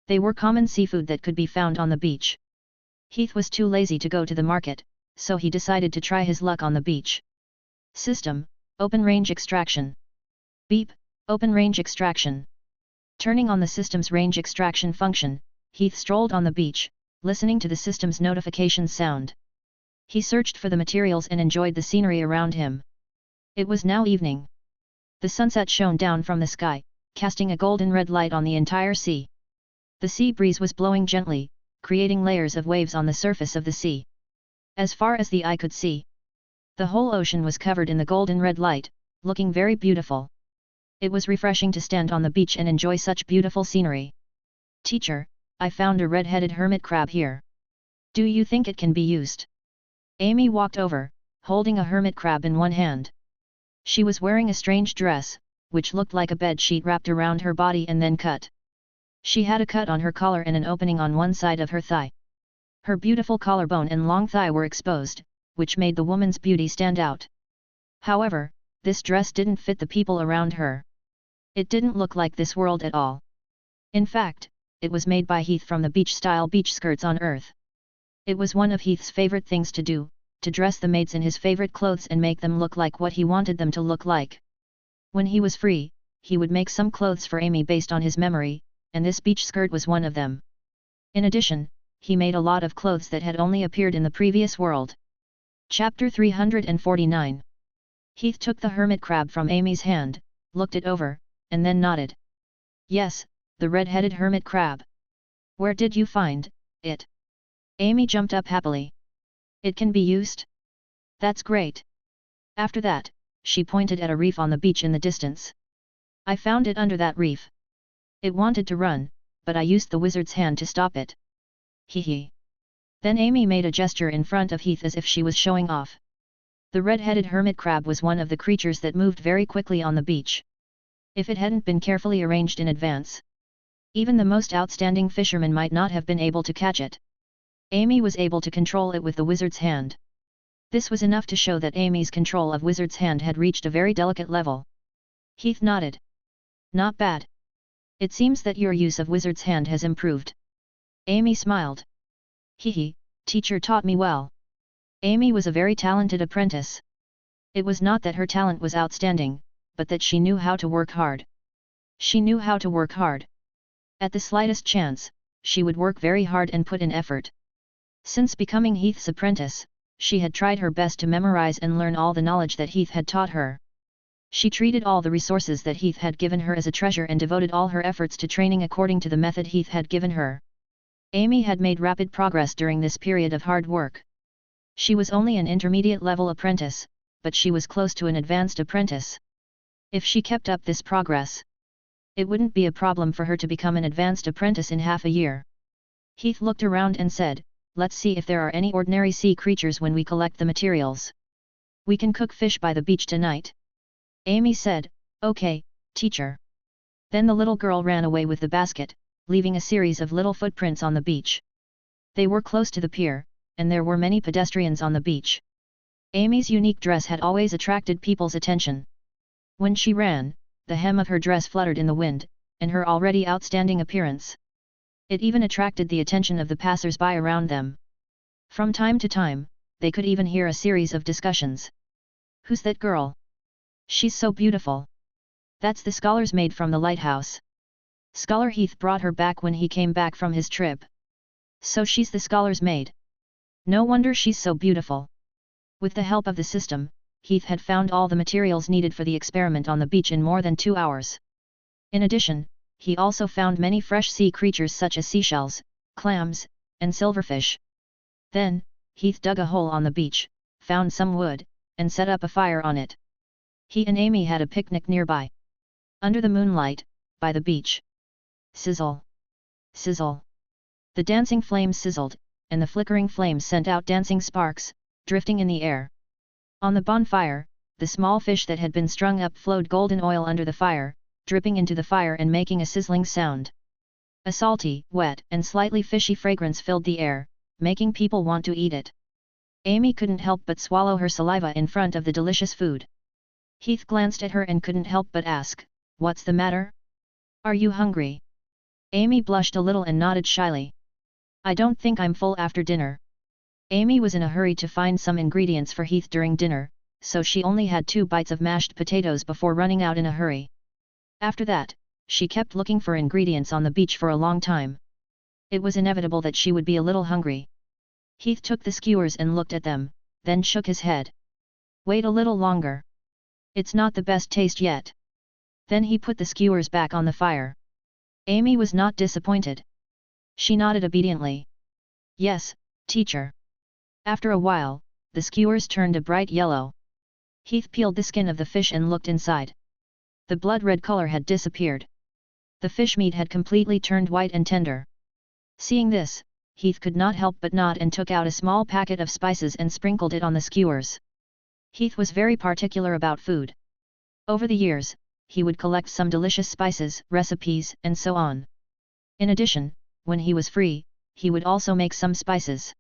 S1: They were common seafood that could be found on the beach. Heath was too lazy to go to the market, so he decided to try his luck on the beach. System, Open Range Extraction. Beep, Open Range Extraction. Turning on the system's range extraction function, Heath strolled on the beach, listening to the system's notification sound. He searched for the materials and enjoyed the scenery around him. It was now evening. The sunset shone down from the sky, casting a golden-red light on the entire sea. The sea breeze was blowing gently, creating layers of waves on the surface of the sea. As far as the eye could see, the whole ocean was covered in the golden-red light, looking very beautiful. It was refreshing to stand on the beach and enjoy such beautiful scenery. Teacher, I found a red-headed hermit crab here. Do you think it can be used? Amy walked over, holding a hermit crab in one hand. She was wearing a strange dress, which looked like a bed sheet wrapped around her body and then cut. She had a cut on her collar and an opening on one side of her thigh. Her beautiful collarbone and long thigh were exposed, which made the woman's beauty stand out. However, this dress didn't fit the people around her. It didn't look like this world at all. In fact, it was made by Heath from the beach-style beach skirts on Earth. It was one of Heath's favorite things to do, to dress the maids in his favorite clothes and make them look like what he wanted them to look like. When he was free, he would make some clothes for Amy based on his memory, and this beach skirt was one of them. In addition, he made a lot of clothes that had only appeared in the previous world. Chapter 349. Heath took the hermit crab from Amy's hand, looked it over, and then nodded. Yes, the red-headed hermit crab. Where did you find it? Amy jumped up happily. It can be used? That's great. After that, she pointed at a reef on the beach in the distance. I found it under that reef. It wanted to run, but I used the wizard's hand to stop it. Hee. Then Amy made a gesture in front of Heath as if she was showing off. The red-headed hermit crab was one of the creatures that moved very quickly on the beach. If it hadn't been carefully arranged in advance, even the most outstanding fisherman might not have been able to catch it. Amy was able to control it with the wizard's hand. This was enough to show that Amy's control of wizard's hand had reached a very delicate level. Heath nodded. Not bad. It seems that your use of wizard's hand has improved. Amy smiled. Hee, teacher taught me well. Amy was a very talented apprentice. It was not that her talent was outstanding, but that she knew how to work hard. She knew how to work hard. At the slightest chance, she would work very hard and put in effort. Since becoming Heath's apprentice, she had tried her best to memorize and learn all the knowledge that Heath had taught her. She treated all the resources that Heath had given her as a treasure and devoted all her efforts to training according to the method Heath had given her. Amy had made rapid progress during this period of hard work. She was only an intermediate-level apprentice, but she was close to an advanced apprentice. If she kept up this progress, it wouldn't be a problem for her to become an advanced apprentice in half a year. Heath looked around and said, let's see if there are any ordinary sea creatures when we collect the materials. We can cook fish by the beach tonight. Amy said, okay, teacher. Then the little girl ran away with the basket, leaving a series of little footprints on the beach. They were close to the pier, and there were many pedestrians on the beach. Amy's unique dress had always attracted people's attention. When she ran, the hem of her dress fluttered in the wind, and her already outstanding appearance. It even attracted the attention of the passers-by around them. From time to time, they could even hear a series of discussions. Who's that girl? She's so beautiful. That's the scholar's maid from the lighthouse. Scholar Heath brought her back when he came back from his trip. So she's the scholar's maid. No wonder she's so beautiful. With the help of the system, Heath had found all the materials needed for the experiment on the beach in more than 2 hours. In addition, he also found many fresh sea creatures such as seashells, clams, and silverfish. Then, Heath dug a hole on the beach, found some wood, and set up a fire on it. He and Amy had a picnic nearby. Under the moonlight, by the beach. Sizzle! Sizzle! The dancing flames sizzled, and the flickering flames sent out dancing sparks, drifting in the air. On the bonfire, the small fish that had been strung up flowed golden oil under the fire, dripping into the fire and making a sizzling sound. A salty, wet, and slightly fishy fragrance filled the air, making people want to eat it. Amy couldn't help but swallow her saliva in front of the delicious food. Heath glanced at her and couldn't help but ask, "What's the matter? Are you hungry?" Amy blushed a little and nodded shyly. "I don't think I'm full after dinner." Amy was in a hurry to find some ingredients for Heath during dinner, so she only had 2 bites of mashed potatoes before running out in a hurry. After that, she kept looking for ingredients on the beach for a long time. It was inevitable that she would be a little hungry. Heath took the skewers and looked at them, then shook his head. "Wait a little longer. It's not the best taste yet." Then he put the skewers back on the fire. Amy was not disappointed. She nodded obediently. "Yes, teacher." After a while, the skewers turned a bright yellow. Heath peeled the skin of the fish and looked inside. The blood-red color had disappeared. The fish meat had completely turned white and tender. Seeing this, Heath could not help but nod and took out a small packet of spices and sprinkled it on the skewers. Heath was very particular about food. Over the years, he would collect some delicious spices, recipes, and so on. In addition, when he was free, he would also make some spices.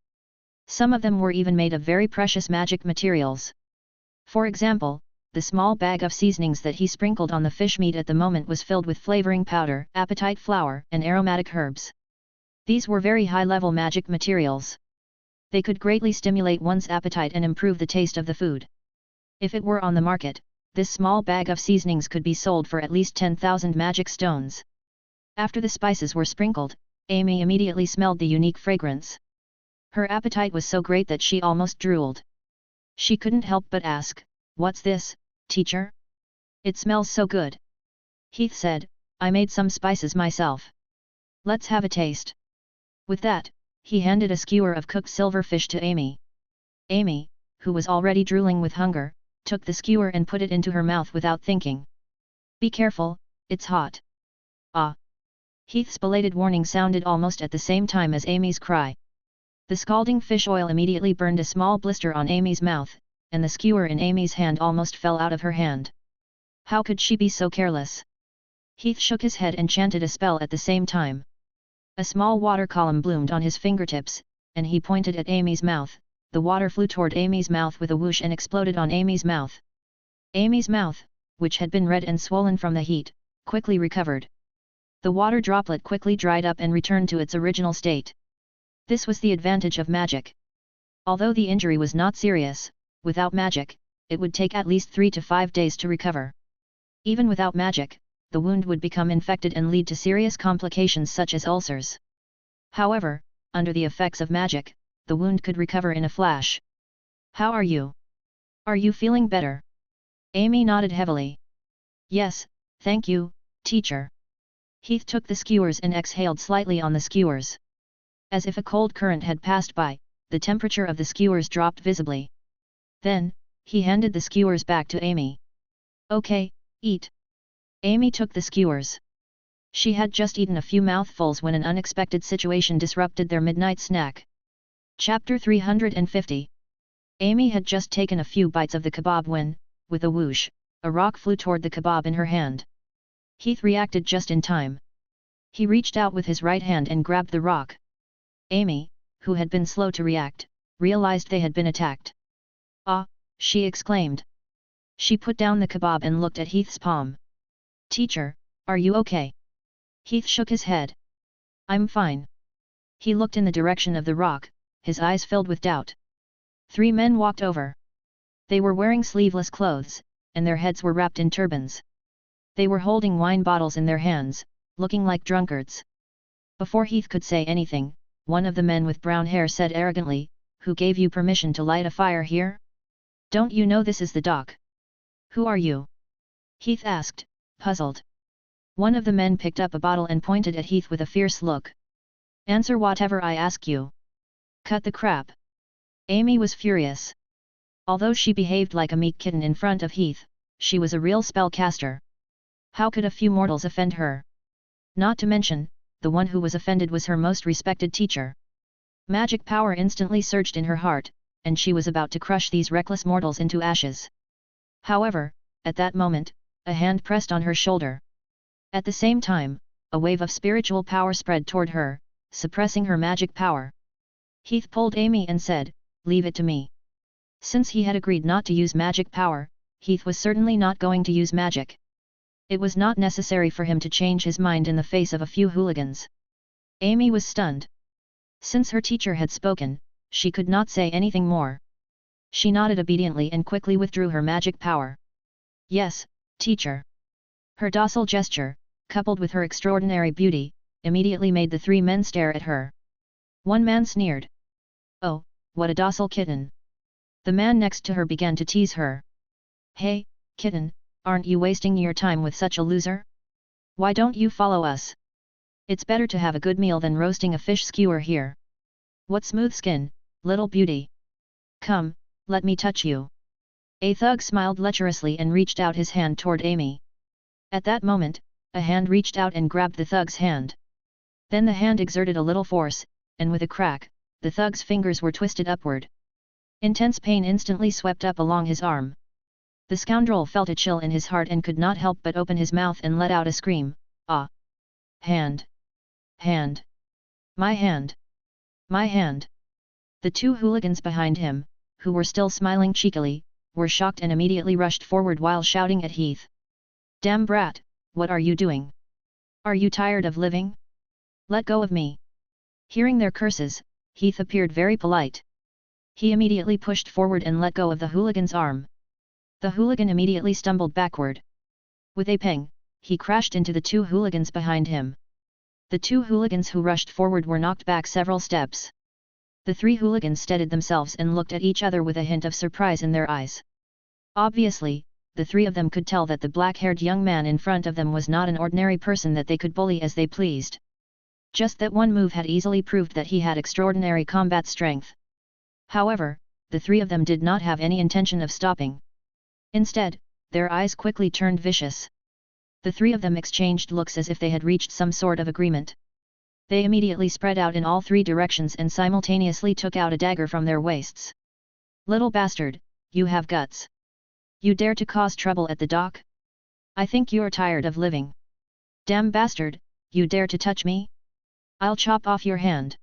S1: Some of them were even made of very precious magic materials. For example, the small bag of seasonings that he sprinkled on the fish meat at the moment was filled with flavoring powder, appetite flour, and aromatic herbs. These were very high-level magic materials. They could greatly stimulate one's appetite and improve the taste of the food. If it were on the market, this small bag of seasonings could be sold for at least 10,000 magic stones. After the spices were sprinkled, Amy immediately smelled the unique fragrance. Her appetite was so great that she almost drooled. She couldn't help but ask, "What's this, teacher? It smells so good." Heath said, "I made some spices myself. Let's have a taste." With that, he handed a skewer of cooked silverfish to Amy. Amy, who was already drooling with hunger, took the skewer and put it into her mouth without thinking. "Be careful, it's hot." "Ah!" Heath's belated warning sounded almost at the same time as Amy's cry. The scalding fish oil immediately burned a small blister on Amy's mouth, and the skewer in Amy's hand almost fell out of her hand. How could she be so careless? Heath shook his head and chanted a spell at the same time. A small water column bloomed on his fingertips, and he pointed at Amy's mouth. The water flew toward Amy's mouth with a whoosh and exploded on Amy's mouth. Amy's mouth, which had been red and swollen from the heat, quickly recovered. The water droplet quickly dried up and returned to its original state. This was the advantage of magic. Although the injury was not serious, without magic, it would take at least 3 to 5 days to recover. Even without magic, the wound would become infected and lead to serious complications such as ulcers. However, under the effects of magic, the wound could recover in a flash. "How are you? Are you feeling better?" Amy nodded heavily. "Yes, thank you, teacher." Heath took the skewers and exhaled slightly on the skewers. As if a cold current had passed by, the temperature of the skewers dropped visibly. Then, he handed the skewers back to Amy. "Okay, eat." Amy took the skewers. She had just eaten a few mouthfuls when an unexpected situation disrupted their midnight snack. Chapter 350. Amy had just taken a few bites of the kebab when, with a whoosh, a rock flew toward the kebab in her hand. Heath reacted just in time. He reached out with his right hand and grabbed the rock. Amy, who had been slow to react, realized they had been attacked. "Ah!" she exclaimed. She put down the kebab and looked at Heath's palm. "Teacher, are you okay?" Heath shook his head. "I'm fine." He looked in the direction of the rock, his eyes filled with doubt. 3 men walked over. They were wearing sleeveless clothes, and their heads were wrapped in turbans. They were holding wine bottles in their hands, looking like drunkards. Before Heath could say anything, one of the men with brown hair said arrogantly, "Who gave you permission to light a fire here? Don't you know this is the dock?" "Who are you?" Heath asked, puzzled. One of the men picked up a bottle and pointed at Heath with a fierce look. "Answer whatever I ask you." "Cut the crap." Amy was furious. Although she behaved like a meek kitten in front of Heath, she was a real spellcaster. How could a few mortals offend her? Not to mention, the one who was offended was her most respected teacher. Magic power instantly surged in her heart, and she was about to crush these reckless mortals into ashes. However, at that moment, a hand pressed on her shoulder. At the same time, a wave of spiritual power spread toward her, suppressing her magic power. Heath pulled Amy and said, "Leave it to me." Since he had agreed not to use magic power, Heath was certainly not going to use magic. It was not necessary for him to change his mind in the face of a few hooligans. Amy was stunned. Since her teacher had spoken, she could not say anything more. She nodded obediently and quickly withdrew her magic power. "Yes, teacher." Her docile gesture, coupled with her extraordinary beauty, immediately made the three men stare at her. One man sneered. "Oh, what a docile kitten." The man next to her began to tease her. "Hey, kitten, aren't you wasting your time with such a loser? Why don't you follow us? It's better to have a good meal than roasting a fish skewer here. What smooth skin, little beauty. Come, let me touch you." A thug smiled lecherously and reached out his hand toward Amy. At that moment, a hand reached out and grabbed the thug's hand. Then the hand exerted a little force, and with a crack, the thug's fingers were twisted upward. Intense pain instantly swept up along his arm. The scoundrel felt a chill in his heart and could not help but open his mouth and let out a scream. "Ah! Hand! Hand! My hand! My hand!" The two hooligans behind him, who were still smiling cheekily, were shocked and immediately rushed forward while shouting at Heath. "Damn brat, what are you doing? Are you tired of living? Let go of me." Hearing their curses, Heath appeared very polite. He immediately pushed forward and let go of the hooligan's arm. The hooligan immediately stumbled backward. With a pang, he crashed into the two hooligans behind him. The two hooligans who rushed forward were knocked back several steps. The three hooligans steadied themselves and looked at each other with a hint of surprise in their eyes. Obviously, the three of them could tell that the black-haired young man in front of them was not an ordinary person that they could bully as they pleased. Just that one move had easily proved that he had extraordinary combat strength. However, the three of them did not have any intention of stopping. Instead, their eyes quickly turned vicious. The three of them exchanged looks as if they had reached some sort of agreement. They immediately spread out in all three directions and simultaneously took out a dagger from their waists. "Little bastard, you have guts. You dare to cause trouble at the dock? I think you're tired of living. Damn bastard, you dare to touch me? I'll chop off your hand."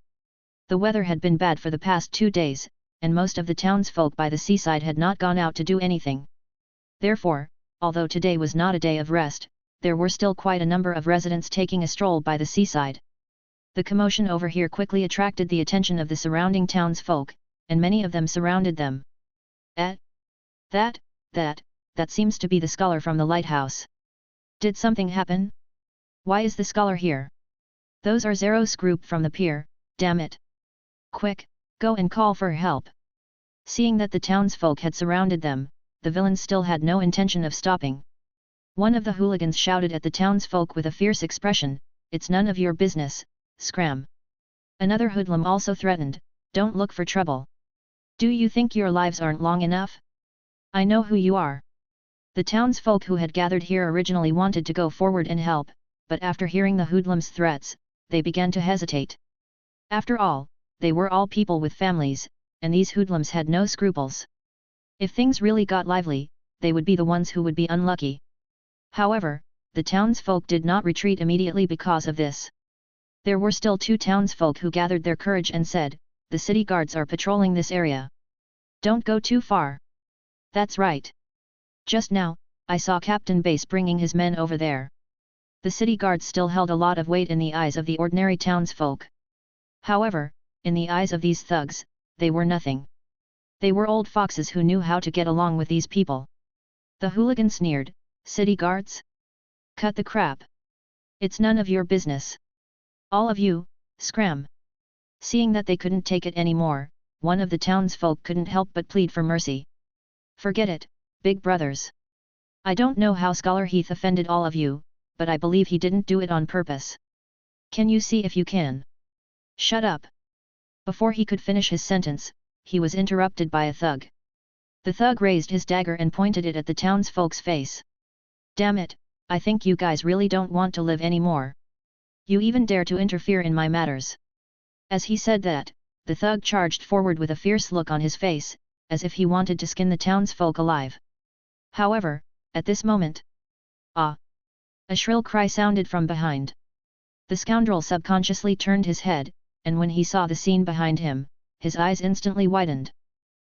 S1: The weather had been bad for the past 2 days, and most of the townsfolk by the seaside had not gone out to do anything. Therefore, although today was not a day of rest, there were still quite a number of residents taking a stroll by the seaside. The commotion over here quickly attracted the attention of the surrounding townsfolk, and many of them surrounded them. That seems to be the scholar from the lighthouse. Did something happen? Why is the scholar here? Those are Zero's group from the pier, damn it. Quick, go and call for help." Seeing that the townsfolk had surrounded them, the villains still had no intention of stopping. One of the hooligans shouted at the townsfolk with a fierce expression, "It's none of your business, scram." Another hoodlum also threatened, "Don't look for trouble. Do you think your lives aren't long enough? I know who you are." The townsfolk who had gathered here originally wanted to go forward and help, but after hearing the hoodlum's threats, they began to hesitate. After all, they were all people with families, and these hoodlums had no scruples. If things really got lively, they would be the ones who would be unlucky. However, the townsfolk did not retreat immediately because of this. There were still 2 townsfolk who gathered their courage and said, "The city guards are patrolling this area. Don't go too far." "That's right. Just now, I saw Captain Bass bringing his men over there." The city guards still held a lot of weight in the eyes of the ordinary townsfolk. However, in the eyes of these thugs, they were nothing. They were old foxes who knew how to get along with these people. The hooligan sneered, "City guards? Cut the crap. It's none of your business. All of you, scram. Seeing that they couldn't take it anymore, one of the townsfolk couldn't help but plead for mercy. Forget it, big brothers. I don't know how Scholar Heath offended all of you, but I believe he didn't do it on purpose. Can you see if you can? Shut up. Before he could finish his sentence, he was interrupted by a thug. The thug raised his dagger and pointed it at the townsfolk's face. Damn it, I think you guys really don't want to live anymore. You even dare to interfere in my matters. As he said that, the thug charged forward with a fierce look on his face, as if he wanted to skin the townsfolk alive. However, at this moment, "Ah!" a shrill cry sounded from behind. The scoundrel subconsciously turned his head, and when he saw the scene behind him, his eyes instantly widened.